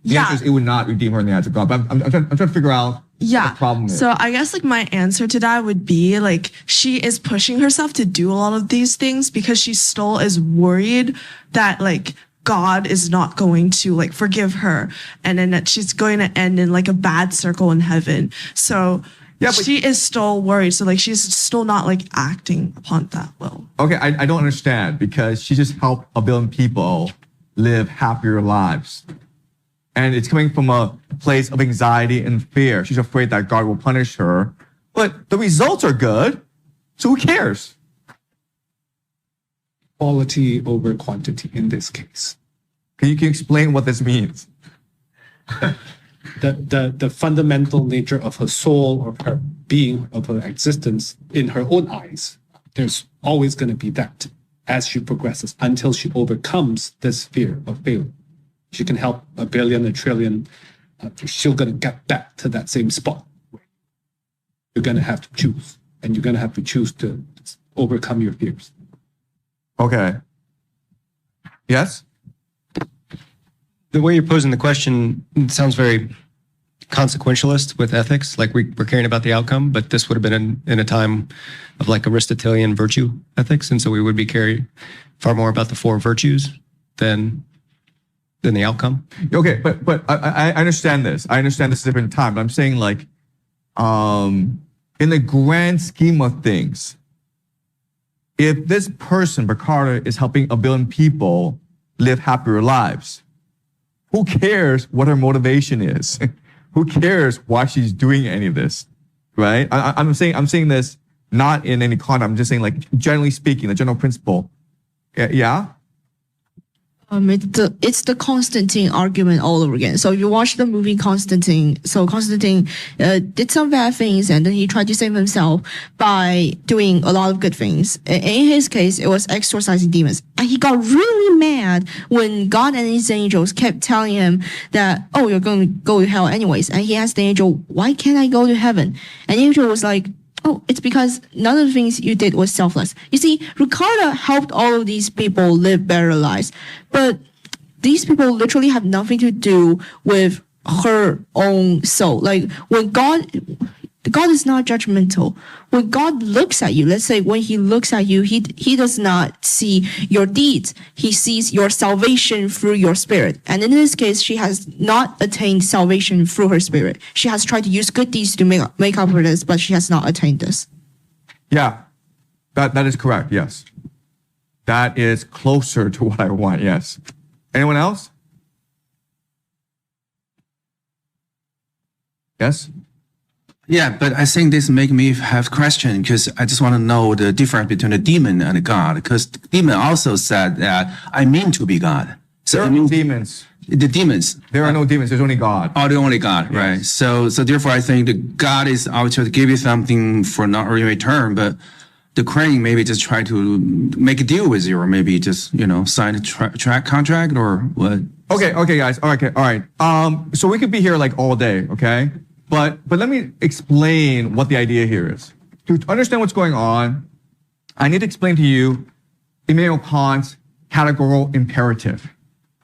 The answer is it would not redeem her in the eyes of God. But I'm trying to figure out what the problem is. So I guess like my answer to that would be like she is pushing herself to do a lot of these things because she still is worried that like God is not going to like forgive her and then that she's going to end in like a bad circle in heaven. So she is still worried. So like she's still not like acting upon that will. Okay, I don't understand because she just helped a billion people live happier lives. And it's coming from a place of anxiety and fear. She's afraid that God will punish her. But the results are good. So who cares? Quality over quantity in this case. Can you explain what this means? The fundamental nature of her soul, of her being, of her existence in her own eyes, there's always going to be that as she progresses until she overcomes this fear of failure. She can help a billion, a trillion. She's going to get back to that same spot. You're going to have to choose, and you're going to have to choose to overcome your fears. Okay. Yes? The way you're posing the question sounds very consequentialist with ethics, like we're caring about the outcome, but this would have been in a time of like Aristotelian virtue ethics, and so we would be caring far more about the four virtues than the outcome. Okay, but I understand this. I understand this is a different time, but I'm saying like, in the grand scheme of things, if this person, Ricardo, is helping a billion people live happier lives, who cares what her motivation is? Who cares why she's doing any of this, right? I'm saying this not in any context. I'm just saying like generally speaking, the general principle. Yeah. It's the Constantine argument all over again. So if you watch the movie Constantine, so Constantine did some bad things and then he tried to save himself by doing a lot of good things. In his case, it was exorcising demons. And he got really mad when God and his angels kept telling him that, oh, you're going to go to hell anyways. And he asked the angel, why can't I go to heaven? And the angel was like, oh, it's because none of the things you did was selfless. You see, Ricardo helped all of these people live better lives, but these people literally have nothing to do with her own soul. Like when God is not judgmental. When God looks at you, let's say when he looks at you, he does not see your deeds. He sees your salvation through your spirit. And in this case, she has not attained salvation through her spirit. She has tried to use good deeds to make up for this, but she has not attained this. Yeah, that is correct. Yes. That is closer to what I want. Yes. Anyone else? Yes. Yeah, but I think this make me have question because I just want to know the difference between the demon and the God. Because the demon also said that I mean to be God. So there are no demons. The demons. There are no demons. There's only God. Oh, the only God, right? So therefore, I think the God is out to give you something for not in return, but the crane maybe just try to make a deal with you, or maybe just sign a track contract or what. Okay, guys. All right. So we could be here like all day. Okay. But let me explain what the idea here is. To understand what's going on, I need to explain to you Immanuel Kant's categorical imperative.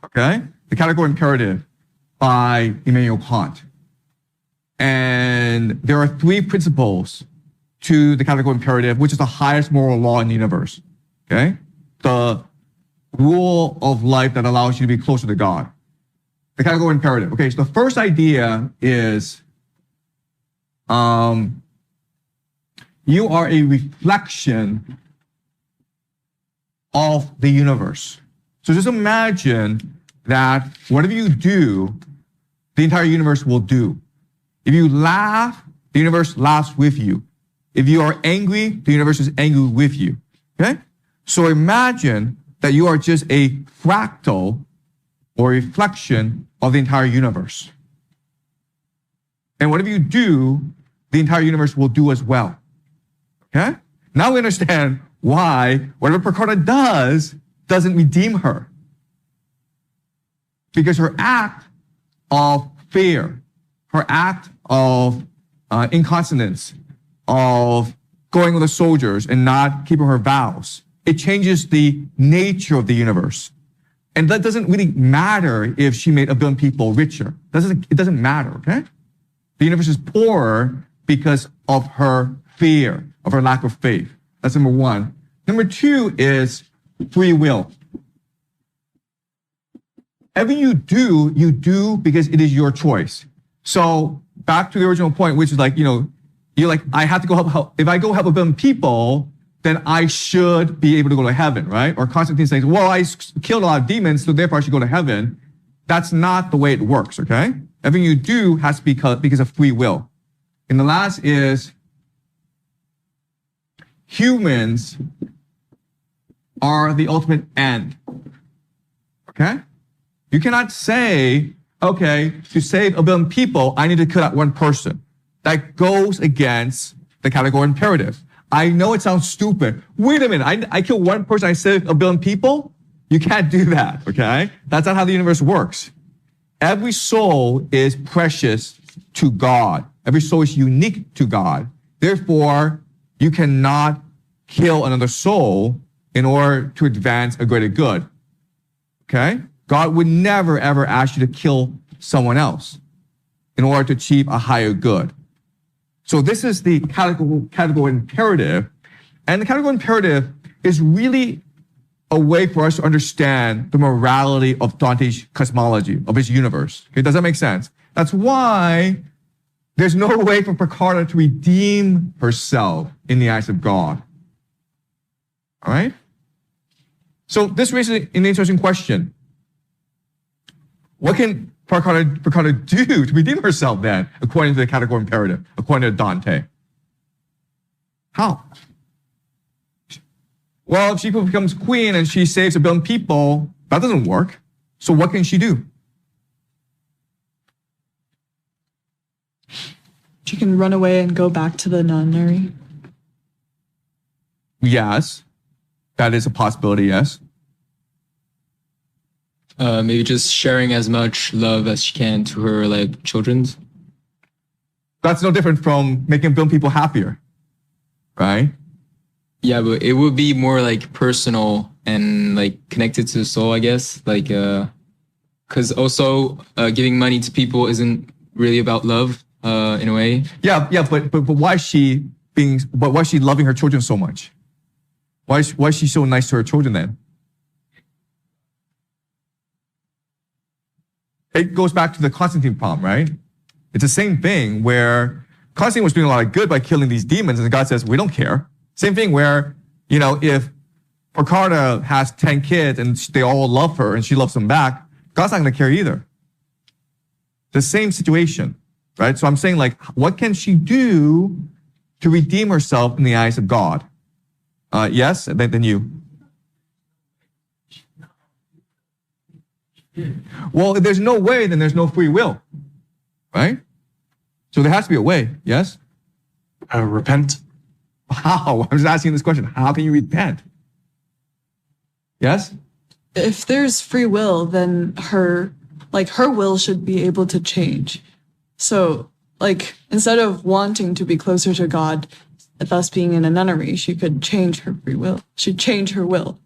Okay? The categorical imperative by Immanuel Kant. And there are three principles to the categorical imperative, which is the highest moral law in the universe. Okay? The rule of life that allows you to be closer to God. The categorical imperative. Okay, so the first idea is you are a reflection of the universe. So just imagine that whatever you do, the entire universe will do. If you laugh, the universe laughs with you. If you are angry, the universe is angry with you. Okay? So imagine that you are just a fractal or reflection of the entire universe. And whatever you do, the entire universe will do as well. Okay? Now we understand why whatever Prakarna does doesn't redeem her. Because her act of fear, her act of incontinence, of going with the soldiers and not keeping her vows, it changes the nature of the universe. And that doesn't really matter if she made a billion people richer. It doesn't matter, okay? The universe is poorer because of her fear, of her lack of faith. That's number one. Number two is free will. Everything you do because it is your choice. So back to the original point, which is like, you're like, I have to go help. If I go help a billion people, then I should be able to go to heaven, right? Or Constantine says, well, I killed a lot of demons, so therefore I should go to heaven. That's not the way it works, okay? Everything you do has to be because of free will. And the last is humans are the ultimate end, okay? You cannot say, okay, to save a billion people, I need to kill that one person. That goes against the categorical imperative. I know it sounds stupid. Wait a minute, I kill one person, I save a billion people? You can't do that, okay? That's not how the universe works. Every soul is precious to God. Every soul is unique to God. Therefore, you cannot kill another soul in order to advance a greater good, okay? God would never, ever ask you to kill someone else in order to achieve a higher good. So this is the categorical imperative. And the categorical imperative is really a way for us to understand the morality of Dante's cosmology, of his universe. Okay, does that make sense? That's why there's no way for Prakarna to redeem herself in the eyes of God. All right? So this raises an interesting question. What can Prakarna do to redeem herself then, according to the categorical imperative, according to Dante? How? Well, if she becomes queen and she saves a billion people, that doesn't work. So what can she do? She can run away and go back to the nunnery. Yes, that is a possibility, yes. Maybe just sharing as much love as she can to her children's. That's no different from making a billion people happier, right? Yeah, but it would be more personal and connected to the soul, I guess. Because also giving money to people isn't really about love in a way. Yeah, but why is she loving her children so much? Why is she so nice to her children then? It goes back to the Constantine problem, right? It's the same thing where Constantine was doing a lot of good by killing these demons, and God says, we don't care. Same thing where, if Prakarna has 10 kids and they all love her and she loves them back, God's not going to care either. The same situation, right? So I'm saying, what can she do to redeem herself in the eyes of God? Yes, and then you. Well, if there's no way, then there's no free will, right? So there has to be a way, yes? Repent. How? I'm just asking this question. How can you repent? Yes? If there's free will, then her will should be able to change. So, instead of wanting to be closer to God, thus being in a nunnery, she could change her free will. She'd change her will.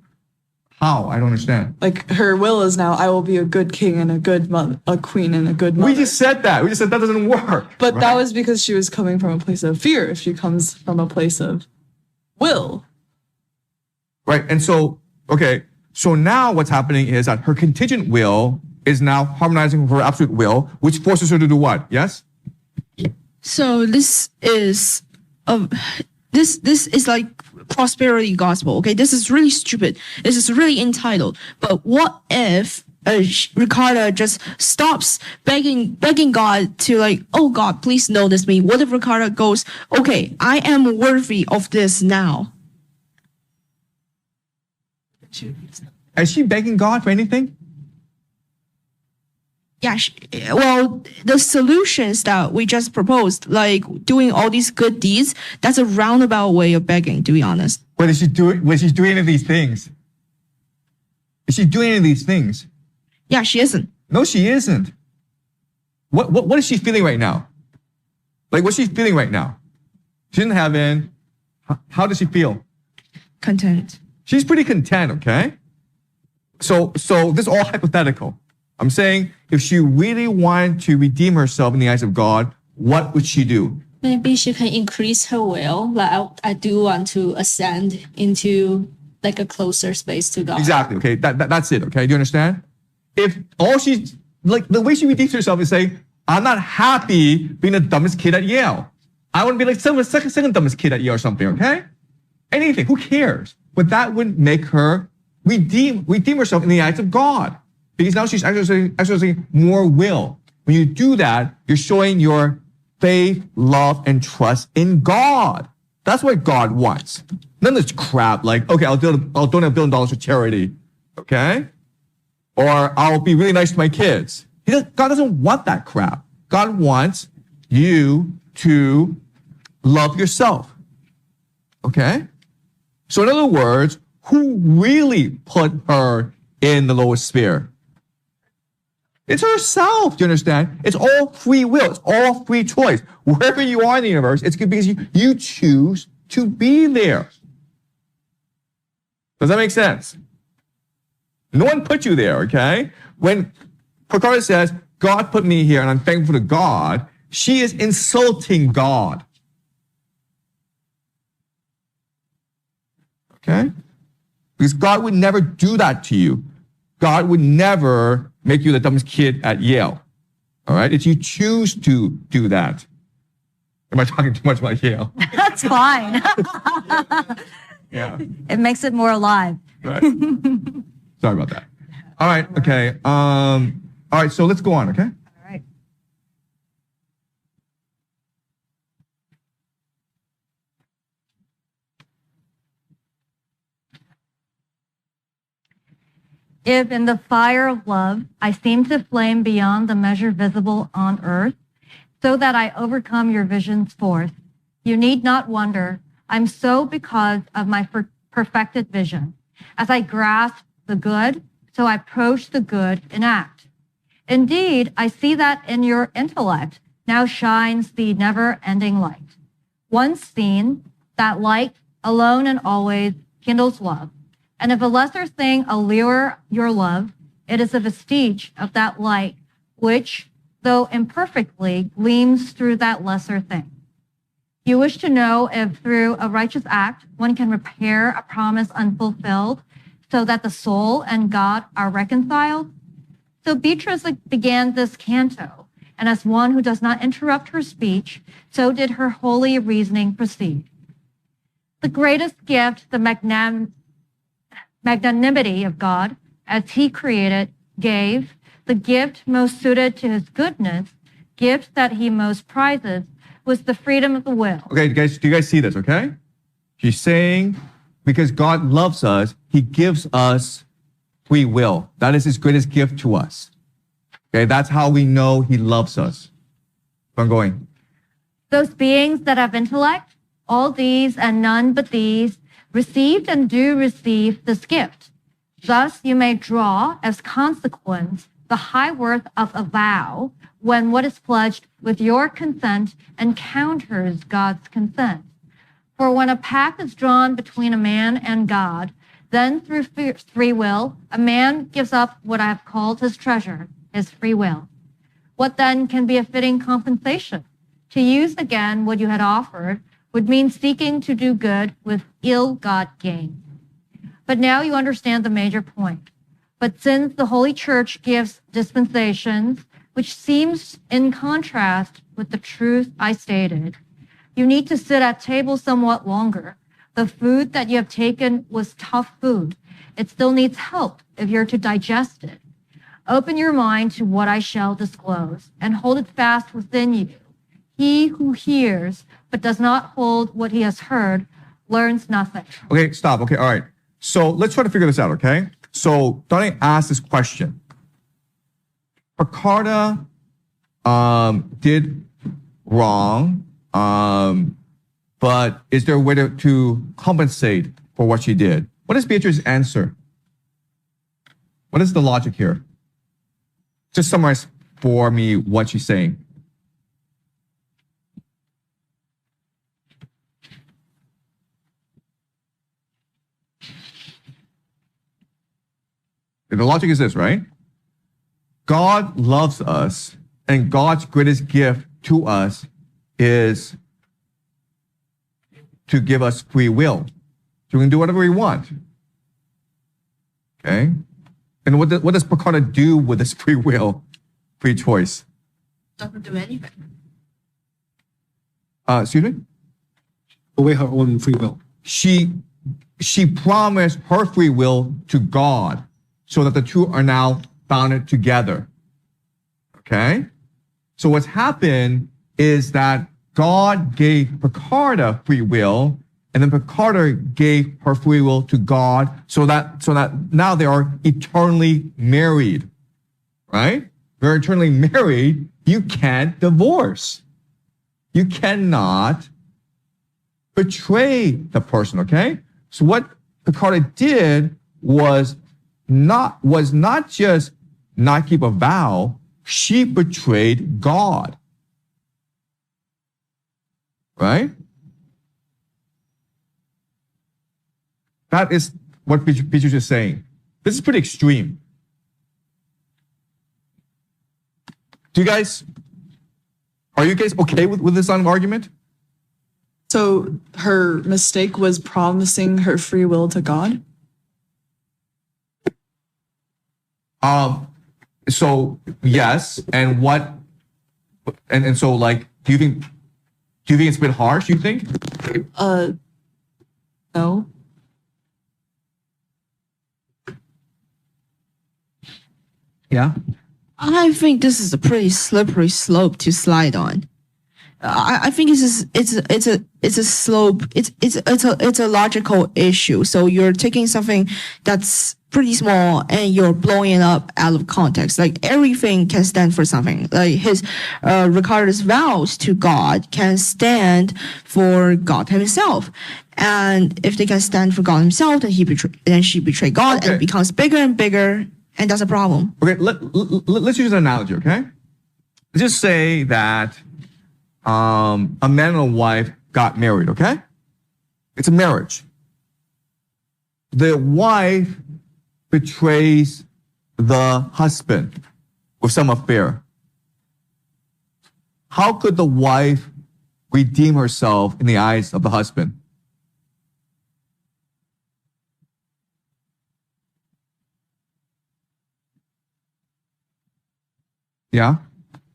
How? I don't understand. Like her will is now, I will be a good king and a good mother, a queen and a good mother. We just said that. We just said that doesn't work. But right? that was because she was coming from a place of fear. If she comes from a place of will. Right. And so, okay. So now what's happening is that her contingent will is now harmonizing with her absolute will, which forces her to do what? Yes? So this is this is like prosperity gospel. Okay, this is really stupid. This is really entitled. But what if Ricarda just stops begging God to like, oh God, please notice me. What if Ricarda goes, okay, I am worthy of this now? Is she begging God for anything? Yeah, well, the solutions that we just proposed, like doing all these good deeds, that's a roundabout way of begging, to be honest. What is she doing? Was she doing any of these things? Is she doing any of these things? Yeah, she isn't. No, she isn't. What is she feeling right now? Like, what's she feeling right now? She's in heaven. How does she feel? Content. She's pretty content, okay? So this is all hypothetical. I'm saying if she really wanted to redeem herself in the eyes of God, what would she do? Maybe she can increase her will. Like I do want to ascend into like a closer space to God. Exactly, okay? That's it, okay? Do you understand? If all she's, like, the way she redeems herself is saying, I'm not happy being the dumbest kid at Yale. I want to be like second dumbest kid at Yale or something, okay? Anything, who cares? But that would make her redeem herself in the eyes of God. Because now she's exercising more will. When you do that, you're showing your faith, love, and trust in God. That's what God wants. None of this crap like, okay, I'll donate $1 billion to charity, okay? Or I'll be really nice to my kids. God doesn't want that crap. God wants you to love yourself, okay? So in other words, who really put her in the lowest sphere? It's herself, do you understand? It's all free will. It's all free choice. Wherever you are in the universe, it's because you choose to be there. Does that make sense? No one put you there, okay? When Ricarda says, God put me here and I'm thankful to God, she is insulting God. Okay? Because God would never do that to you. God would never make you the dumbest kid at Yale. All right? It's you choose to do that. Am I talking too much about Yale? That's fine. Yeah. It makes it more alive. Right. Sorry about that. All right. Okay. All right. So let's go on. Okay. All right. If in the fire of love I seem to flame beyond the measure visible on earth, so that I overcome your vision's force, you need not wonder. I'm so because of my perfected vision. As I grasp the good, so I approach the good in act. Indeed, I see that in your intellect now shines the never-ending light. Once seen, that light alone and always kindles love. And if a lesser thing allure your love, it is a vestige of that light which, though imperfectly, gleams through that lesser thing. You wish to know if through a righteous act one can repair a promise unfulfilled so that the soul and God are reconciled? So Beatrice began this canto, and as one who does not interrupt her speech, so did her holy reasoning proceed. The greatest gift, the magnanimity of God, as he created, gave, the gift most suited to his goodness, gift that he most prizes, was the freedom of the will. Okay, guys, do you guys see this? Okay. She's saying because God loves us, he gives us free will. That is his greatest gift to us. Okay, that's how we know he loves us. I'm going. Those beings that have intellect, all these and none but these, received and do receive this gift. Thus you may draw as consequence the high worth of a vow when what is pledged with your consent encounters God's consent. For when a pact is drawn between a man and God, Then through free will, a man gives up what I have called his treasure, his free will. What then can be a fitting compensation? To use again what you had offered would mean seeking to do good with ill-got gain. But now you understand the major point. But since the Holy Church gives dispensations, which seems in contrast with the truth I stated, you need to sit at table somewhat longer. The food that you have taken was tough food. It still needs help if you're to digest it. Open your mind to what I shall disclose and hold it fast within you. He who hears but does not hold what he has heard learns nothing. Okay, stop. Okay, all right. So let's try to figure this out, okay? So Dante asked this question. Picarda did wrong, but is there a way to compensate for what she did? What is Beatrice's answer? What is the logic here? Just summarize for me what she's saying. The logic is this, right? God loves us, and God's greatest gift to us is to give us free will. So we can do whatever we want. Okay? And what does Picarda do with this free will, free choice? Doesn't do anything. Excuse me? Away her own free will. She promised her free will to God so that the two are now bound together. Okay? So what's happened is that God gave Picarda free will, and then Picarda gave her free will to God so that now they are eternally married. Right? They're eternally married. You can't divorce. You cannot betray the person, okay? So what Picarda did was not just not keep a vow, she betrayed God. Right? That is what Beatrice is saying. This is pretty extreme. Are you guys okay with this line of argument? So her mistake was promising her free will to God? So yes, and so like, do you think it's a bit harsh, you think? No. Yeah. I think this is a pretty slippery slope to slide on. I think it's a slope. It's a logical issue. So you're taking something that's pretty small and you're blowing it up out of context. Like everything can stand for something. Like Ricardo's vows to God can stand for God himself. And if they can stand for God himself, then she betrayed God, Okay. and it becomes bigger and bigger, and that's a problem. Okay, let's use an analogy, okay? Let's just say that a man and a wife got married, okay? It's a marriage. The wife betrays the husband with some affair. How could the wife redeem herself in the eyes of the husband? Yeah?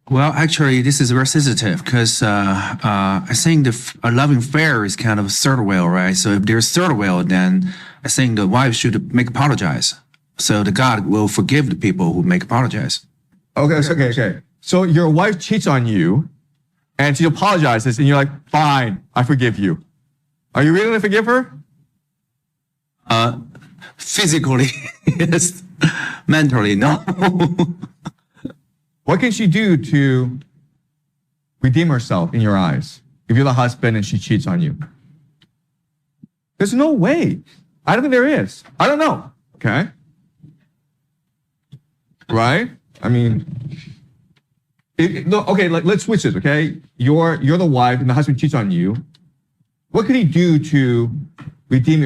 Well, actually, this is very sensitive because I think a loving affair is kind of third will, right? So if there's third will, then I think the wife should make apologize. So the God will forgive the people who make apologize. Okay. So your wife cheats on you, and she apologizes, and you're like, fine, I forgive you. Are you really going to forgive her? Physically, yes. Mentally, no. What can she do to redeem herself in your eyes if you're the husband and she cheats on you? There's no way. I don't think there is. I don't know. Okay? Right? I mean, okay, let's switch this, okay? You're the wife and the husband cheats on you. What could he do to redeem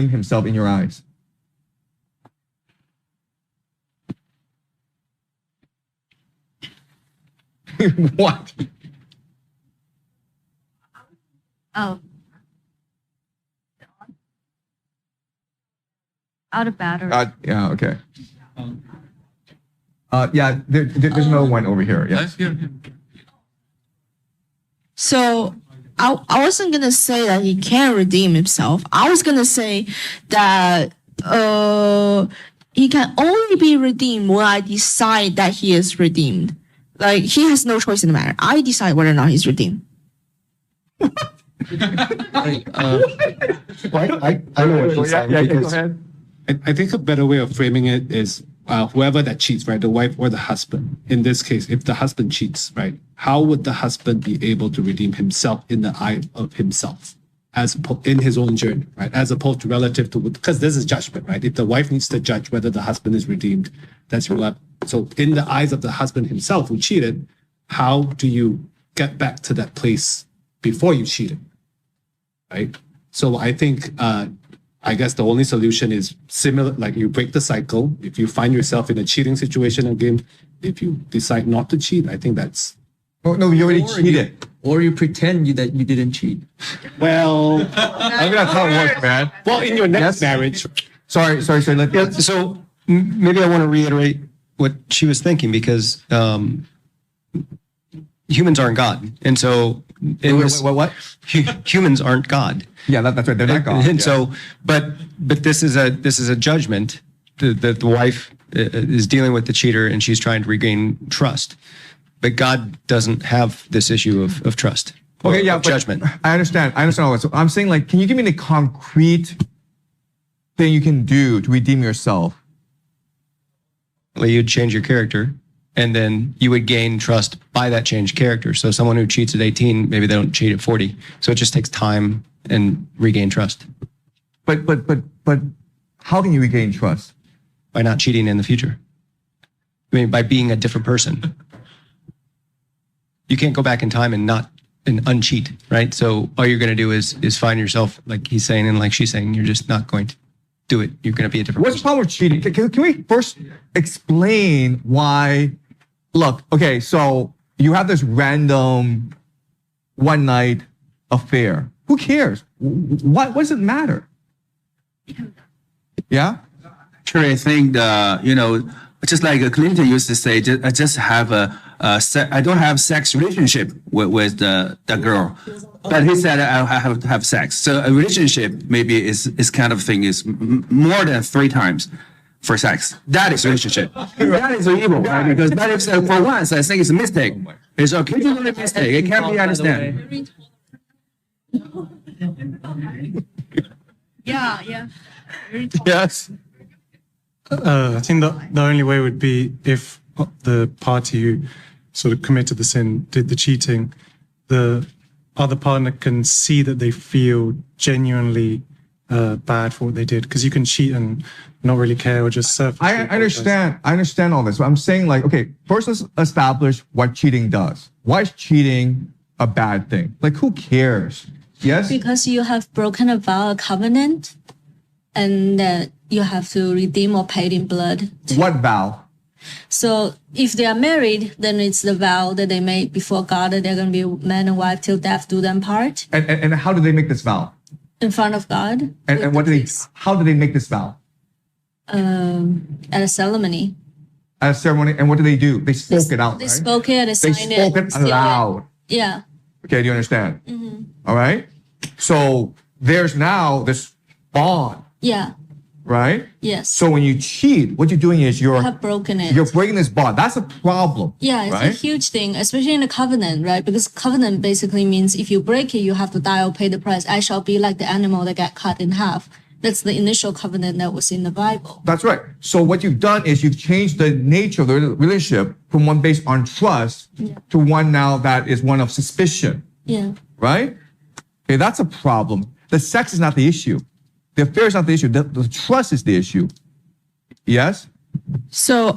himself in your eyes? What? Oh. Out of battery. Yeah, okay. Yeah, there's no one over here. Yes. So I wasn't gonna say that he can redeem himself. I was gonna say that he can only be redeemed when I decide that he is redeemed. Like he has no choice in the matter. I decide whether or not he's redeemed. I know what you're saying. Because I think a better way of framing it is whoever that cheats, right, the wife or the husband. In this case, if the husband cheats, right, how would the husband be able to redeem himself in the eye of himself, in his own journey, right, as opposed to relative to, because this is judgment, right? If the wife needs to judge whether the husband is redeemed, that's your love. So in the eyes of the husband himself who cheated, how do you get back to that place before you cheated? Right? So I think, I guess the only solution is similar, like you break the cycle. If you find yourself in a cheating situation again, if you decide not to cheat, I think that's. Oh, no, you already cheated. Or you pretend that you didn't cheat. Well, I mean, that's how it works, man. Well, in your next marriage. Sorry. So maybe I want to reiterate what she was thinking because humans aren't God. And so. What? Humans aren't God. Yeah, that's right. They're not God. And so, but this is a judgment. The wife is dealing with the cheater, and she's trying to regain trust. But God doesn't have this issue of trust. Okay, yeah, of judgment. I understand all that. So I'm saying, like, can you give me the concrete thing you can do to redeem yourself? Well, you'd change your character. And then you would gain trust by that changed character. So someone who cheats at 18, maybe they don't cheat at 40. So it just takes time and regain trust. But how can you regain trust? By not cheating in the future. I mean, by being a different person. You can't go back in time and uncheat, right? So all you're going to do is find yourself, like he's saying and like she's saying, you're just not going to do it. You're going to be a different person. What's the problem with cheating? Can we first explain why? Look, okay, so you have this random one night affair. Who cares? What does it matter? Yeah? Sure, I think, just like Clinton used to say, I just have I don't have sex relationship with the girl. But he said I have to have sex. So a relationship maybe is kind of thing is more than 3 times for sex. That is relationship. That is evil, right? Because that is for once I think it's a mistake. It's okay to do a mistake. It can be understand. Yeah. Yes. I think the only way would be if the party who sort of committed the sin, did the cheating, the other partner can see that they feel genuinely bad for what they did. Because you can cheat and not really care or just surface. I understand all this. But I'm saying, like, okay, first let's establish what cheating does. Why is cheating a bad thing? Like, who cares? Yes? Because you have broken a vow, a covenant, and that you have to redeem or pay it in blood. What vow? So if they are married, then it's the vow that they made before God that they're going to be man and wife till death do them part. And how do they make this vow? In front of God. And how do they make this vow? At a ceremony. At a ceremony. And what do? They spoke it out, They right? spoke it, they signed it. They spoke it aloud. Yeah. Okay, do you understand? Mm-hmm. All right? So there's now this bond, Yeah. right? Yes. So when you cheat, what you're doing is You have broken it. you're breaking this bond. That's a problem. Yeah, it's a right? huge thing, especially in a covenant, right? Because covenant basically means if you break it, you have to die or pay the price. I shall be like the animal that got cut in half. That's the initial covenant that was in the Bible. That's right. So what you've done is you've changed the nature of the relationship from one based on trust to one now that is one of suspicion, Yeah. right? Okay, that's a problem. The sex is not the issue. The affair is not the issue. The trust is the issue. Yes? So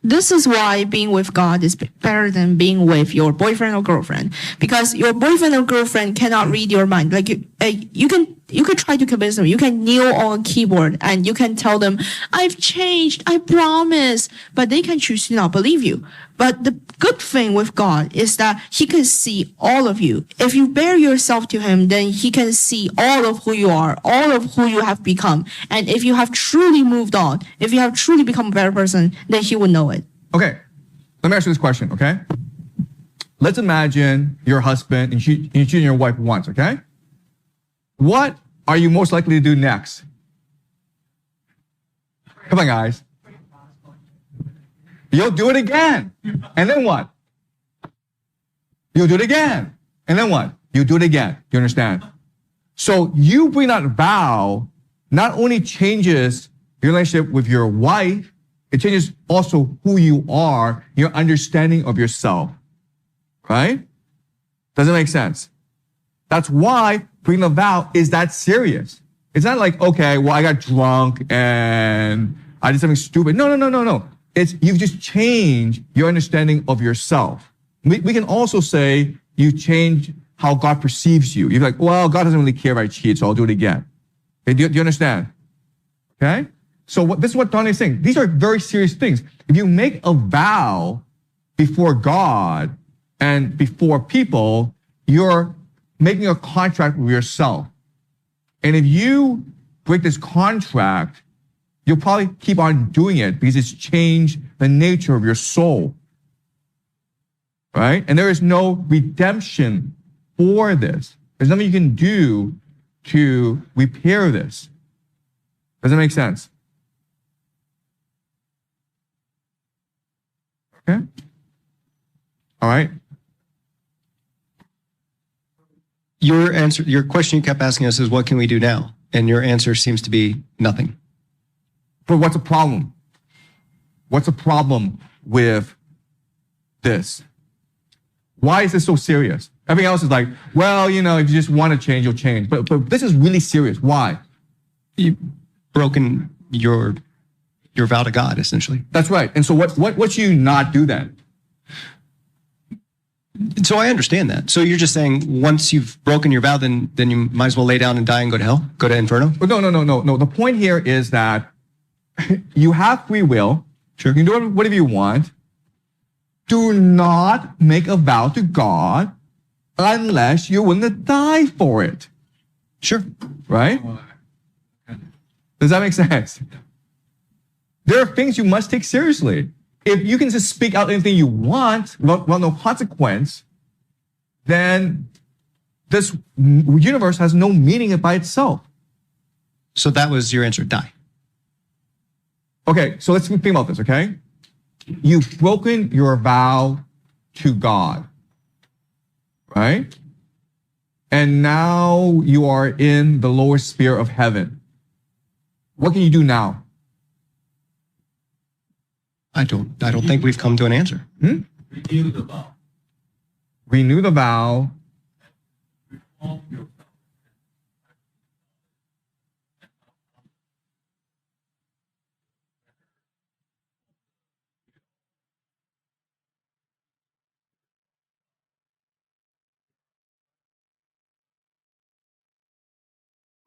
this is why being with God is better than being with your boyfriend or girlfriend, because your boyfriend or girlfriend cannot read your mind. Like you can try to convince them. You can kneel on a keyboard and you can tell them, "I've changed. I promise," but they can choose to not believe you. But the good thing with God is that he can see all of you. If you bear yourself to him, then he can see all of who you are, all of who you have become. And if you have truly moved on, if you have truly become a better person, then he will know it. Okay, let me ask you this question, okay? Let's imagine your husband and you cheating your wife once, okay? What are you most likely to do next? Come on, guys. You'll do it again. And then what? You'll do it again. And then what? You'll do it again. You understand? So you bring that vow not only changes your relationship with your wife, it changes also who you are, your understanding of yourself. Right? Does it make sense? That's why bringing a vow is that serious. It's not like, okay, well, I got drunk and I did something stupid. No. It's you've just changed your understanding of yourself. We can also say you change how God perceives you. You're like, well, God doesn't really care if I cheat, so I'll do it again. Okay, do you understand? Okay? So this is what Dante is saying. These are very serious things. If you make a vow before God and before people, you're making a contract with yourself. And if you break this contract, you'll probably keep on doing it because it's changed the nature of your soul. Right? And there is no redemption for this. There's nothing you can do to repair this. Does that make sense? Okay? All right. Your question you kept asking us is, what can we do now? And your answer seems to be nothing. But what's the problem? What's the problem with this? Why is this so serious? Everything else is like, well, if you just want to change, you'll change. But this is really serious. Why? You've broken your vow to God, essentially. That's right. And so what should you not do then? So I understand that. So you're just saying once you've broken your vow, then you might as well lay down and die and go to hell? Go to Inferno? No. The point here is that you have free will. Sure. You can do whatever you want. Do not make a vow to God unless you're willing to die for it. Sure. Right? Does that make sense? There are things you must take seriously. If you can just speak out anything you want without no consequence, then this universe has no meaning by itself. So that was your answer, die. Okay, so let's think about this, okay? You've broken your vow to God, right? And now you are in the lower sphere of heaven. What can you do now? I don't think we've come to an answer. Renew the vow. Renew the vow.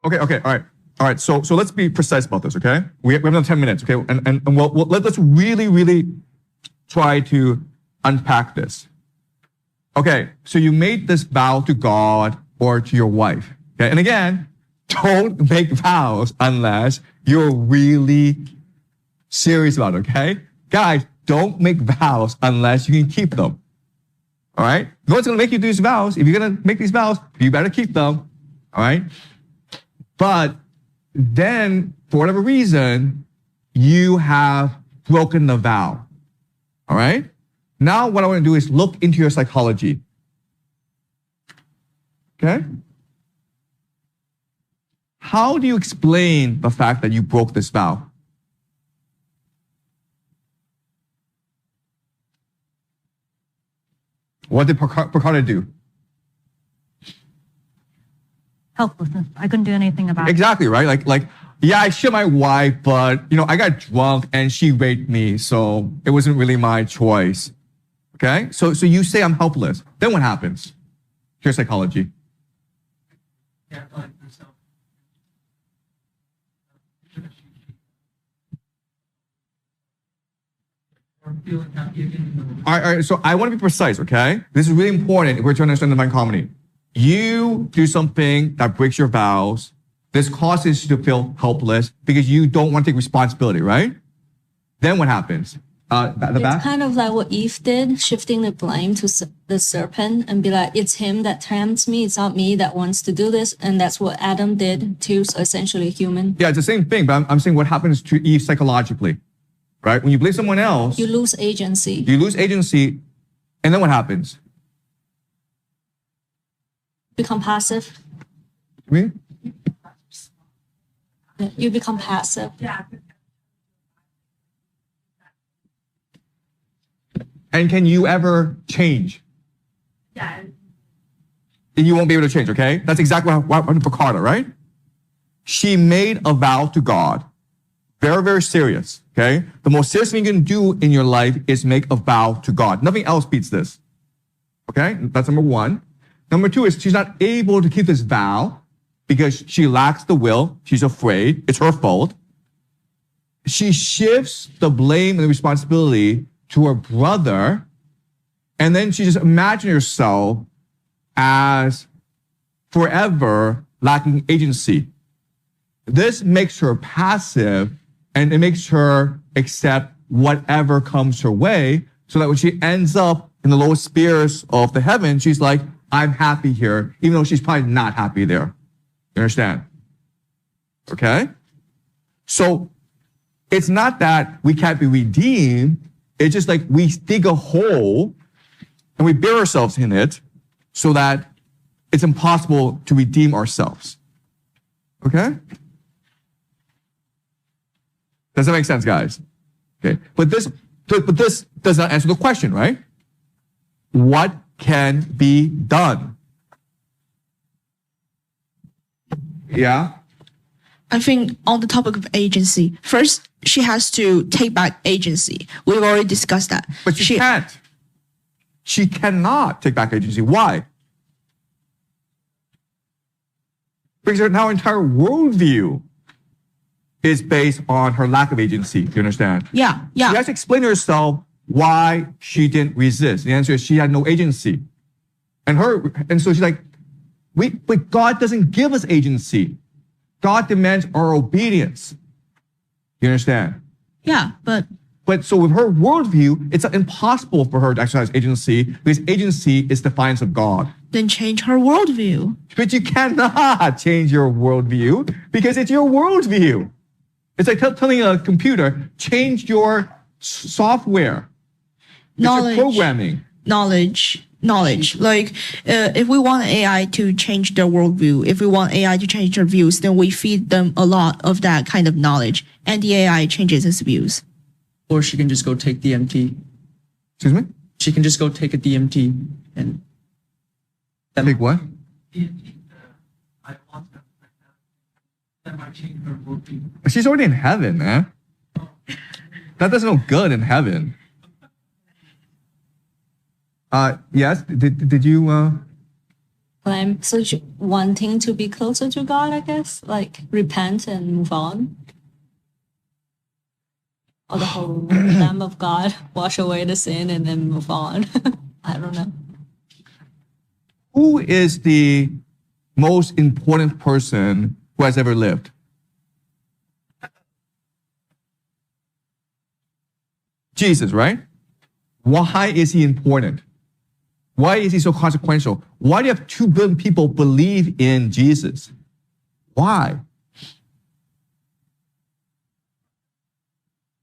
Okay, all right. So let's be precise about this, okay? We have another 10 minutes, okay? And let's really try to unpack this. Okay, so you made this vow to God or to your wife, okay? And again, don't make vows unless you're really serious about it, okay? Guys, don't make vows unless you can keep them, all right? No one's gonna make you do these vows. If you're gonna make these vows, you better keep them, all right? But then, for whatever reason, you have broken the vow. All right? Now, what I want to do is look into your psychology. Okay? How do you explain the fact that you broke this vow? What did Picardo do? Helplessness. I couldn't do anything about it. Exactly, right? Like, yeah, I shit my wife, but I got drunk and she raped me, so it wasn't really my choice. Okay? So you say I'm helpless. Then what happens? Here's psychology. All right, so I want to be precise, okay? This is really important if we're trying to understand divine comedy. You do something that breaks your vows. This causes you to feel helpless because you don't want to take responsibility, right? Then what happens? The back? It's kind of like what Eve did, shifting the blame to the serpent and be like, it's him that tempts me, it's not me that wants to do this. And that's what Adam did to essentially human. Yeah, it's the same thing, but I'm saying what happens to Eve psychologically, right? When you blame someone else, You lose agency. you lose agency, and then what happens? Become passive. You mean? You become passive. And can you ever change? Yeah. And you won't be able to change, okay? That's exactly what happened for Carter, right? She made a vow to God. Very, very serious, okay? The most serious thing you can do in your life is make a vow to God. Nothing else beats this, okay? That's number one. Number two is she's not able to keep this vow because she lacks the will. She's afraid. It's her fault. She shifts the blame and the responsibility to her brother, and then she just imagines herself as forever lacking agency. This makes her passive, and it makes her accept whatever comes her way, so that when she ends up in the lowest spheres of the heaven, she's like, I'm happy here, even though she's probably not happy there. You understand? Okay? So it's not that we can't be redeemed. It's just like we dig a hole and we bury ourselves in it so that it's impossible to redeem ourselves. Okay? Does that make sense, guys? Okay. But this does not answer the question, right? What can be done? Yeah? I think on the topic of agency, first, she has to take back agency. We've already discussed that. But she can't. She cannot take back agency. Why? Because her now entire worldview is based on her lack of agency. Do you understand? Yeah. She has to explain to herself why she didn't resist. The answer is she had no agency. And so she's like, but God doesn't give us agency. God demands our obedience. You understand? Yeah, but so with her worldview, it's impossible for her to exercise agency because agency is defiance of God. Then change her worldview. But you cannot change your worldview because it's your worldview. It's like telling a computer, change your software. Knowledge. It's your programming. Knowledge. Like, if we want AI to change their worldview, if we want AI to change their views, then we feed them a lot of that kind of knowledge, and the AI changes its views. Or she can just go take DMT. Excuse me? She can just go take a DMT and take what? She's already in heaven, man. That does no good in heaven. Yes. Did you? I'm so wanting to be closer to God, I guess, like repent and move on. Or the whole Lamb of God, wash away the sin and then move on. I don't know. Who is the most important person who has ever lived? Jesus, right? Why is he important? Why is he so consequential? Why do you have 2 billion people believe in Jesus? Why?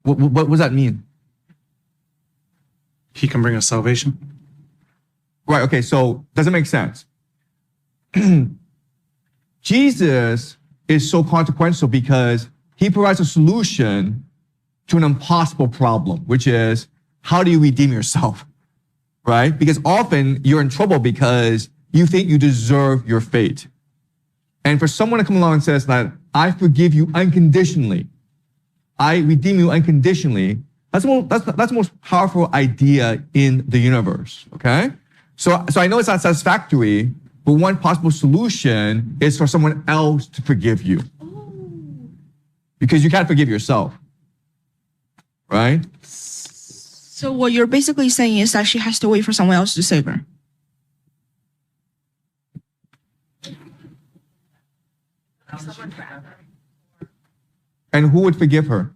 What does that mean? He can bring us salvation. Right, okay, so does it make sense? Jesus is so consequential because he provides a solution to an impossible problem, which is how do you redeem yourself? Right? Because often you're in trouble because you think you deserve your fate. And for someone to come along and says that I forgive you unconditionally, I redeem you unconditionally, that's the most powerful idea in the universe. Okay? So I know it's not satisfactory, but one possible solution is for someone else to forgive you. Because you can't forgive yourself. Right? So what you're basically saying is that she has to wait for someone else to save her. And who would forgive her?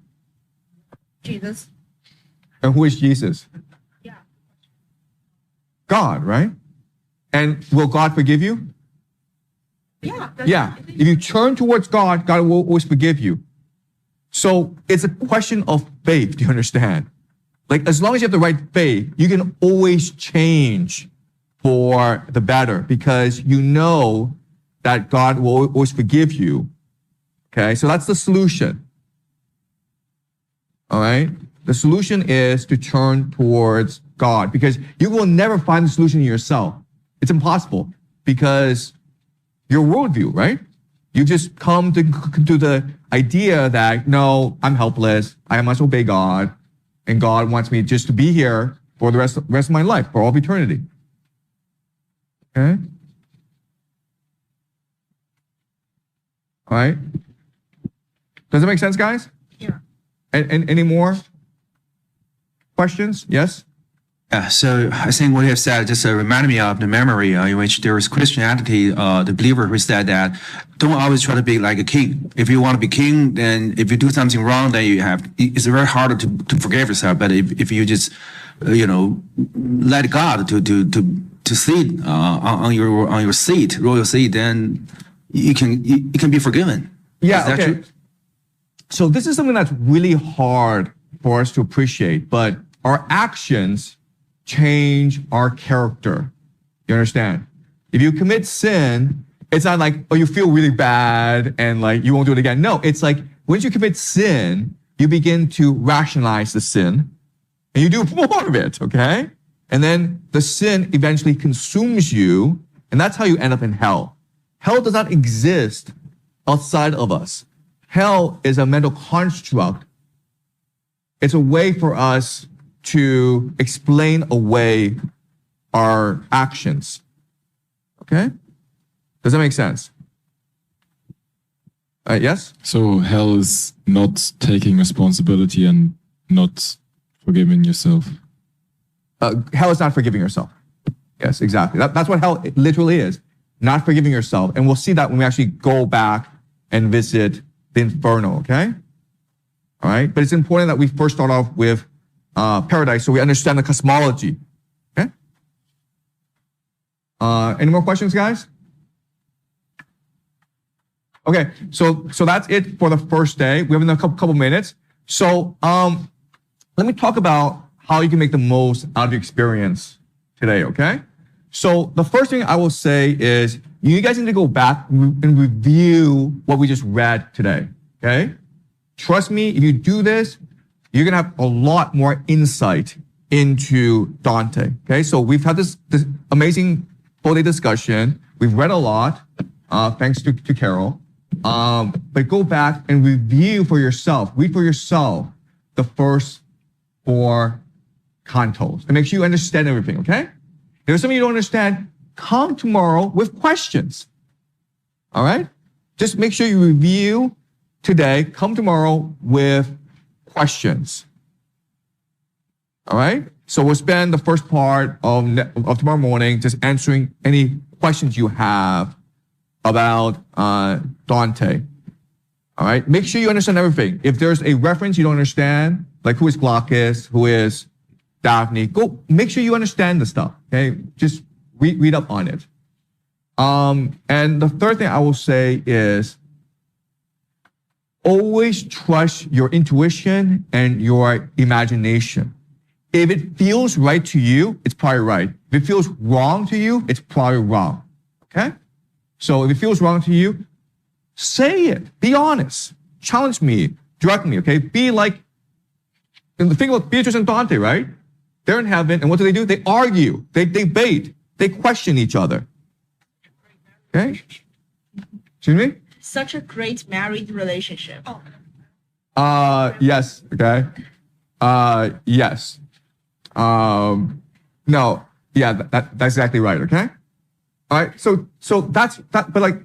Jesus. And who is Jesus? God, right? And will God forgive you? Yeah. If you turn towards God, God will always forgive you. So it's a question of faith. Do you understand? Like, as long as you have the right faith, you can always change for the better because you know that God will always forgive you. Okay, so that's the solution. All right? The solution is to turn towards God because you will never find the solution in yourself. It's impossible because your worldview, right? You just come to the idea that, no, I'm helpless. I must obey God. And God wants me just to be here for the rest of my life, for all of eternity. Okay? All right? Does it make sense, guys? Yeah. And any more questions? Yes? Yeah, so I think what you have said just reminded me of the memory in which there is Christianity, the believer who said that don't always try to be like a king. If you want to be king, then if you do something wrong, then it's very hard to forgive yourself. But if you just, let God to sit on your seat, royal seat, then you can be forgiven. Yeah, Is that okay. true? So this is something that's really hard for us to appreciate, but our actions change our character. You understand? If you commit sin, it's not like, oh, you feel really bad and like you won't do it again. No, it's like once you commit sin, you begin to rationalize the sin and you do more of it, okay? And then the sin eventually consumes you, and that's how you end up in hell. Hell does not exist outside of us. Hell is a mental construct. It's a way for us to explain away our actions. Okay? Does that make sense? Yes? So hell is not taking responsibility and not forgiving yourself. Hell is not forgiving yourself. Yes, exactly. That's what hell literally is. Not forgiving yourself. And we'll see that when we actually go back and visit the inferno, okay? All right? But it's important that we first start off with paradise so we understand the cosmology. Okay? Any more questions, guys? Okay, so that's it for the first day. We have another couple minutes. So let me talk about how you can make the most out of your experience today, okay? So the first thing I will say is you guys need to go back and review what we just read today, okay? Trust me, if you do this, you're gonna have a lot more insight into Dante, okay? So we've had this amazing full day discussion. We've read a lot, thanks to Carol. But go back and review for yourself, read for yourself the first 4 cantos and make sure you understand everything, okay? If there's something you don't understand, come tomorrow with questions, all right? Just make sure you review today, come tomorrow with questions, all right? So we'll spend the first part of tomorrow morning just answering any questions you have about Dante. All right, make sure you understand everything. If there's a reference you don't understand, like who is Glaucus, who is Daphne, go make sure you understand the stuff. Okay, just read up on it. And the third thing I will say is always trust your intuition and your imagination. If it feels right to you, it's probably right. If it feels wrong to you, it's probably wrong. Okay? So if it feels wrong to you, say it. Be honest. Challenge me. Direct me, okay? Be like, and the thing about Beatrice and Dante, right? They're in heaven, and what do? They argue. They debate. They question each other. Okay? Excuse me? Such a great married relationship. Yes, okay? Yes. No, yeah, that's exactly right, okay? All right, so that's that. But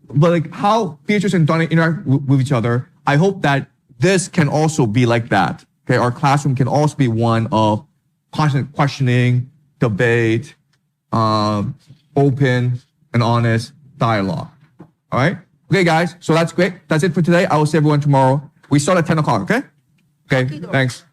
like how Beatrice and Dante interact with each other. I hope that this can also be like that. Okay, our classroom can also be one of constant questioning, debate, open and honest dialogue. All right? Okay, guys. So that's great. That's it for today. I will see everyone tomorrow. We start at 10 o'clock, okay? Okay, thanks.